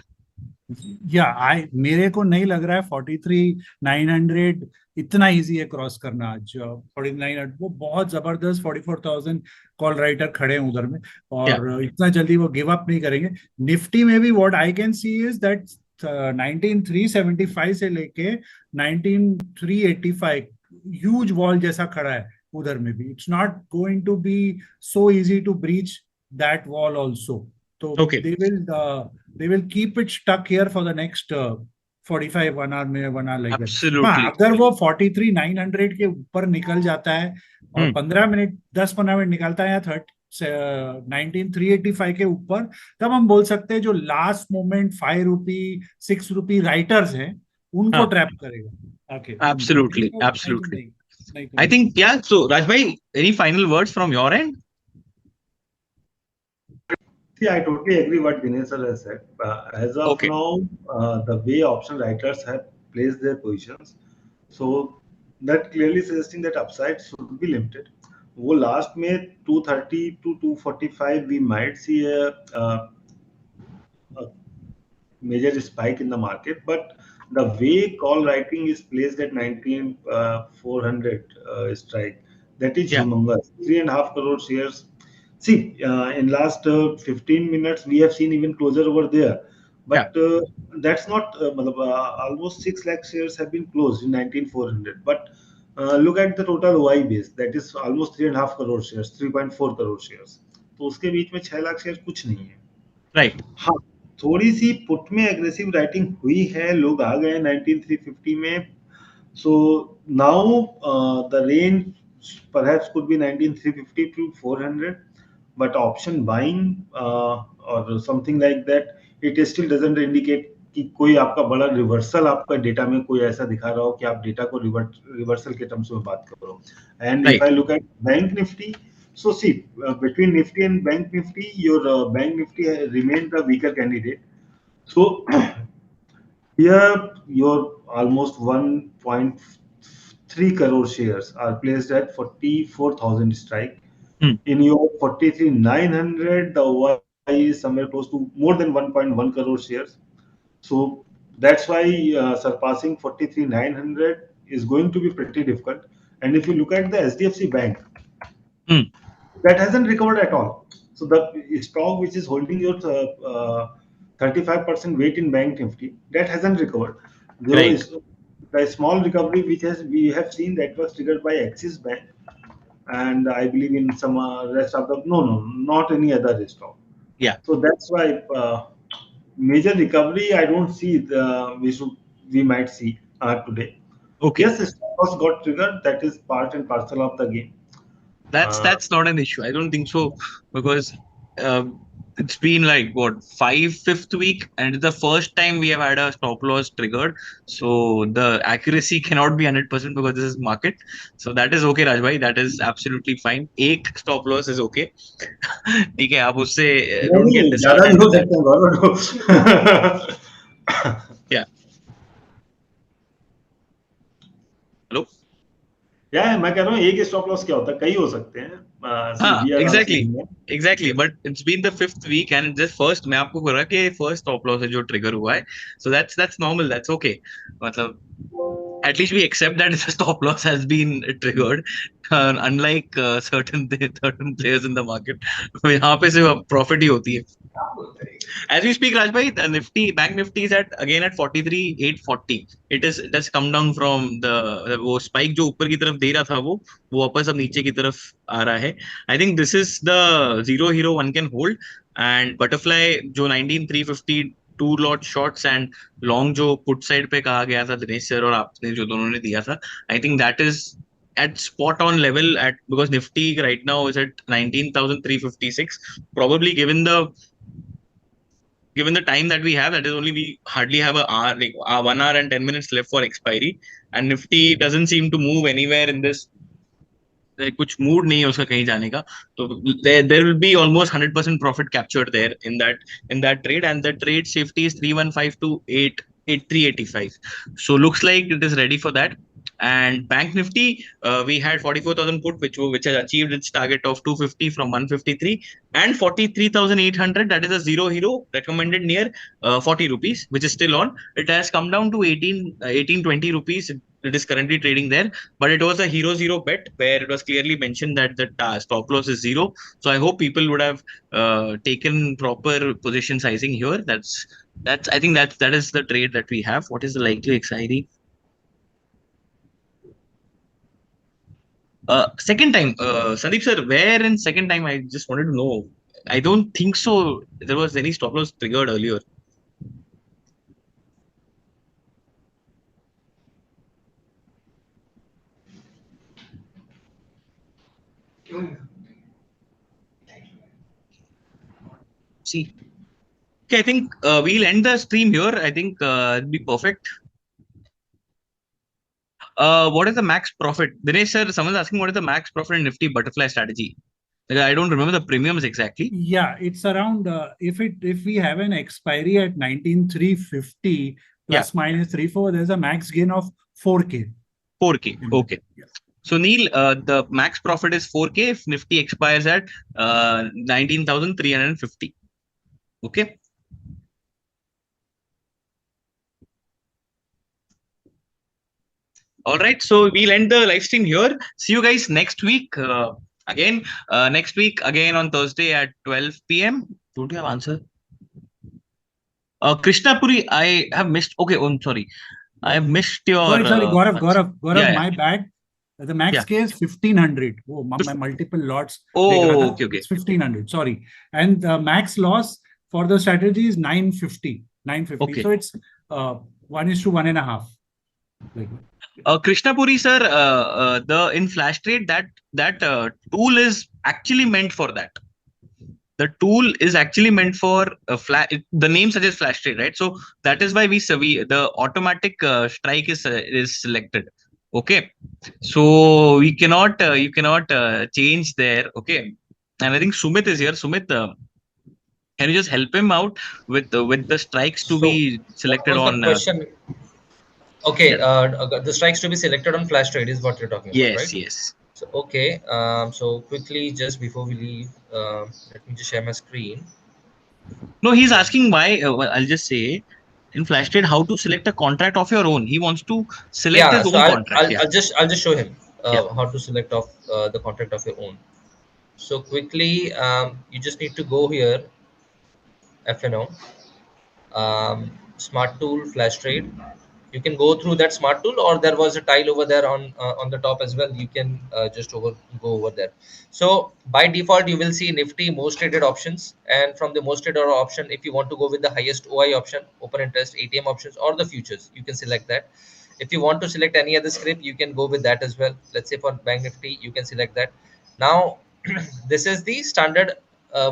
मेरे को नहीं लग रहा है 43,900 इतना easy है cross करना. आज 49 वो बहुत जबरदस्त 44,000 कॉल राइटर खड़े हैं उधर में, और इतना जल्दी वो गिव अप नहीं करेंगे. निफ्टी में भी what I can see is that 19,375 से लेके 19,385 ह्यूज वॉल जैसा खड़ा है उधर में भी. It's not going to be so easy to breach that wall also. So they will keep it stuck here for the next 45 1 hour like Absolutely. that. अगर वो 43,900 के ऊपर निकल जाता है और 15 मिनट 10-15 मिनट निकलता है या 19,385 के ऊपर, तब हम बोल सकते हैं जो लास्ट मोमेंट 5 रुपी 6 रुपी राइटर्स हैं उनको ट्रैप करेगा. Okay. Absolutely. I think, yeah. So Rajbhai, any final words from your end? See, I totally agree what Dinesh sir has said. As of now, the way option writers have placed their positions, so that clearly suggesting that upside should be limited. वो last में 230 to 245 we might see a major spike in the market, but the way call writing is placed at 19,400 strike, that is humongous. 3.5 crore shares. See, in last 15 minutes, we have seen even closer over there. But that's not, almost 6 lakh shares have been closed in 19,400. But look at the total OI base, that is almost 3.5 crore shares, 3.4 crore shares. तो उसके बीच में 6 lakh share कुछ नहीं है. Right. हाँ, थोड़ी सी put में aggressive writing हुई है, लोग आ गए 19,350 में. So now the range perhaps could be 19,350 to 400, but option buying or something like that, it still doesn't indicate कि कोई आपका बड़ा रिवर्सल आपका डेटा में कोई ऐसा दिखा रहा हो कि आप डेटा को रिवर्सल के टर्म्स में बात करो. And if I look at Bank Nifty, so see, between Nifty and Bank Nifty, your Bank Nifty remains the weaker candidate. So here your almost 1.3 crore shares are placed at 44,000 strike. In your 43,900, the OI is somewhere close to more than 1.1 crore shares. So that's why surpassing 43,900 is going to be pretty difficult. And if you look at the SDFC Bank, that hasn't recovered at all. So the stock which is holding your 35% weight in Bank Nifty, that hasn't recovered. The small recovery which we have seen, that was triggered by Axis Bank, and I believe in some rest of the not any other stock. Yeah. So that's why major recovery I don't see we might see today. Okay. Yes, the stock loss got triggered. That is part and parcel of the game. That's not an issue. I don't think so, because it's been like what, fifth week, and it's the first time we have had a stop loss triggered. So the accuracy cannot be 100% because this is market. So that is okay, Rajbhai. That is absolutely fine. एक stop loss is okay. ठीक है, आप उससे don't नहीं, get ज्यादा भी disheartened हो with that. सकते हैं गौरव। Yeah. Hello. मैं कह रहा हूँ एक स्टॉप लॉस क्या होता है, कई हो सकते हैं। सी हाँ, we are also exactly. Human. Exactly, but it's been the fifth week and just first मैं आपको बोल रहा कि first stop loss है जो trigger हुआ है, so that's normal, that's okay. मतलब at least we accept that the stop loss has been triggered, unlike certain players in the market, यहाँ पे सिर्फ profit ही होती है. As we speak, Rajbhai, the Nifty, Bank Nifty is again at 43,840. It has come down from वो spike जो ऊपर की तरफ दे रहा था वो वापस अब नीचे की तरफ आ रहा है. I think this is the zero hero one can hold, and butterfly जो 19,350 two lot shorts and long जो पुट साइड पे कहा गया था दिनेश सर और आपने जो दोनों ने दिया था, I think that is at spot on level at because Nifty right now is at 19,356. Probably given the time that we have, that is only we hardly have a hour, like 1 hour and 10 minutes left for expiry, and Nifty doesn't seem to move anywhere in this. कुछ mood नहीं है उसका कहीं जाने का, तो there will be almost 100% profit captured there in that trade, and the trade safety is 315 to 8385. So looks like it is ready for that. And Bank Nifty, we had 44,000 put, which has achieved its target of 250 from 153, and 43,800. That is a zero hero recommended near 40 rupees, which is still on. It has come down to 1820 rupees. It is currently trading there, but it was a hero zero bet where it was clearly mentioned that the stop loss is zero. So I hope people would have taken proper position sizing here. That's I think that is the trade that we have. What is the likely expiry? Second time, Sandeep sir, where in second time? I just wanted to know. I don't think so. There was any stop loss triggered earlier. See, okay, I think we'll end the stream here. I think it'll be perfect. What is the max profit? Dinesh sir, someone's asking what is the max profit in Nifty butterfly strategy? Like, I don't remember the premiums exactly. Yeah, it's around if we have an expiry at 19,350 plus minus 3,4, there's a max gain of 4K. 4K. Okay. Yeah. So Neil, the max profit is 4K if Nifty expires at 19,350. Okay. All right. So we'll end the live stream here. See you guys next week. Next week again on Thursday at 12 p.m. Don't you have answer? Krishnapuri, I have missed. Okay, I'm sorry. I have missed your. Sorry, Gaurav, yeah. my bad. The max K is 1,500. Oh, my multiple lots. Oh, okay. It's 1,500. Sorry. And the max loss for the strategy is 950. 950. Okay. So it's 1:1.5. Like Krishnapuri sir, the in flash trade that tool is actually meant for that. The tool is actually meant for the name suggests flash trade, right? So that is why the automatic strike is selected. Okay, so we cannot you cannot change there. Okay, and I think Sumit is here. Sumit, can you just help him out with the strikes to be selected on? Question. Okay, the strikes to be selected on flash trade is what you're talking about, right? Yes. So okay, so quickly, just before we leave, let me just share my screen. No, he's asking why. Well, I'll just say in flash trade how to select a contract of your own. He wants to select his own contract. I'll just show him how to select off the contract of your own. So quickly, you just need to go here, FNO, Smart Tool, Flash Trade. You can go through that Smart Tool, or there was a tile over there on the top as well. You can just go over there. So by default, you will see Nifty most traded options, and from the most traded option, if you want to go with the highest OI option, open interest, ATM options, or the futures, you can select that. If you want to select any other script, you can go with that as well. Let's say for Bank Nifty, you can select that. Now, this is the standard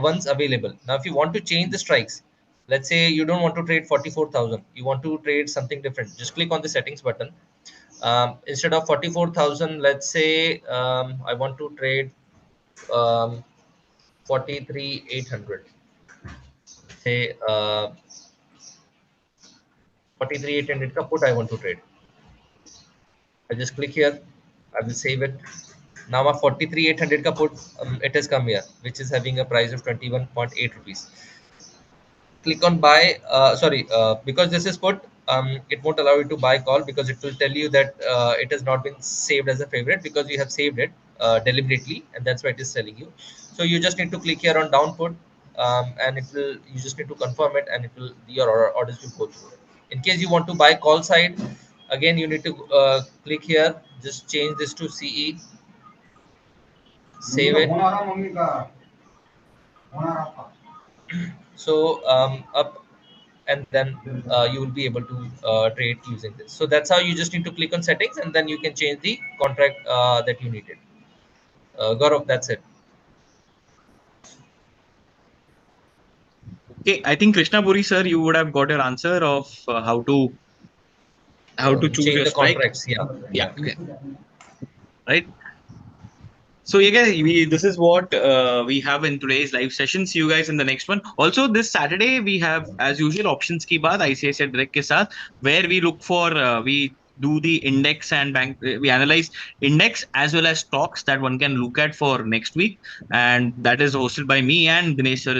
ones available. Now, if you want to change the strikes, let's say you don't want to trade 44,000, you want to trade something different, just click on the settings button. Instead of 44,000, let's say I want to trade 43,800. Say 43,800 ka put I want to trade. I just click here. I will save it. Now my 43,800 ka put, it has come here, which is having a price of 21.8 rupees. Click on buy. Because this is put, it won't allow you to buy call, because it will tell you that it has not been saved as a favorite because you have saved it deliberately, and that's why it is telling you. So you just need to click here on down put, and it will. You just need to confirm it, and it will, your orders will go through. In case you want to buy call side, again you need to click here. Just change this to CE. Save it. So up, and then you will be able to trade using this. So that's how you just need to click on settings, and then you can change the contract that you needed. Gaurav, that's it. Okay, I think Krishnapuri sir, you would have got your answer of how to choose Change your the strike. contracts. Yeah. Okay. Right. So yeah, guys, this is what we have in today's live session. See you guys in the next one. Also, this Saturday we have, as usual, options ki baat ICICI Direct ke saath, where we look for we do the index and bank. We analyze index as well as stocks that one can look at for next week, and that is hosted by me, and Dinesh sir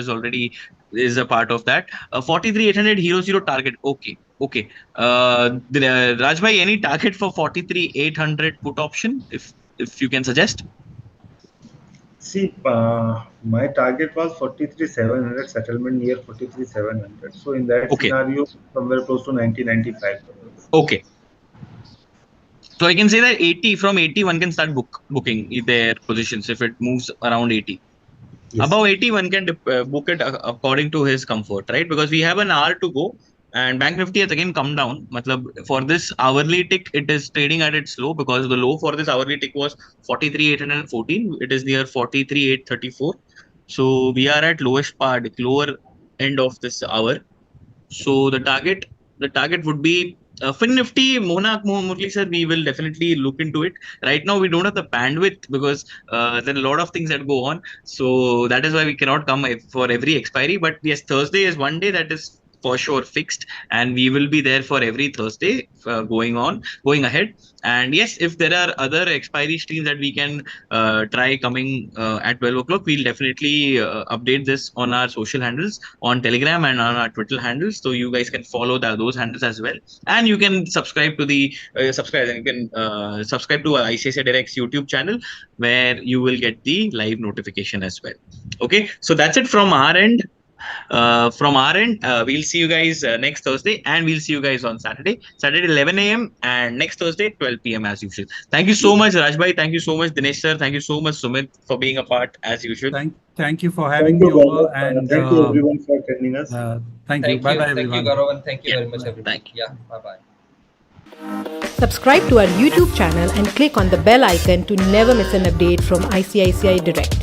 is a part of that. 43,800 Hero Zero target. Okay. Okay. Raj bhai, any target for 43,800 put option, if you can suggest? See, my target was 43,700 settlement near 43,700. So in that Okay. scenario, somewhere close to 90-95. Okay. So I can say that 80, from 80 one can start booking their positions if it moves around 80. Yes. Above 80 one can book it according to his comfort, right? Because we have an hour to go, and Bank Nifty has again come down. Matlab, for this hourly tick, it is trading at its low, because the low for this hourly tick was 43,814. It is near 43,834. So we are at lowest part, lower end of this hour. So the target would be Fin Nifty, Mona Murli sir. We will definitely look into it. Right now, we don't have the bandwidth, because there are a lot of things that go on. So that is why we cannot come for every expiry. But yes, Thursday is one day that is for sure fixed, and we will be there for every Thursday going ahead. And yes, if there are other expiry streams that we can try coming at 12 o'clock, we'll definitely update this on our social handles, on Telegram and on our Twitter handles, so you guys can follow those handles as well. And you can subscribe to our ICICI Direct's YouTube channel, where you will get the live notification as well. Okay, so that's it from our end. We'll see you guys next Thursday, and we'll see you guys on Saturday 11 a.m. and next Thursday 12 p.m. as usual. Thank you so much, Rajbhai. Thank you so much, Dinesh sir. Thank you so much, Sumit, for being a part as usual. Thank you for having me over, and thank you everyone for attending us. thank you. Bye bye, Thank everyone. you, Gaurav, and thank you very much, Bye. everybody. Thank you. Yeah, bye bye. Subscribe to our YouTube channel and click on the bell icon to never miss an update from ICICI Direct.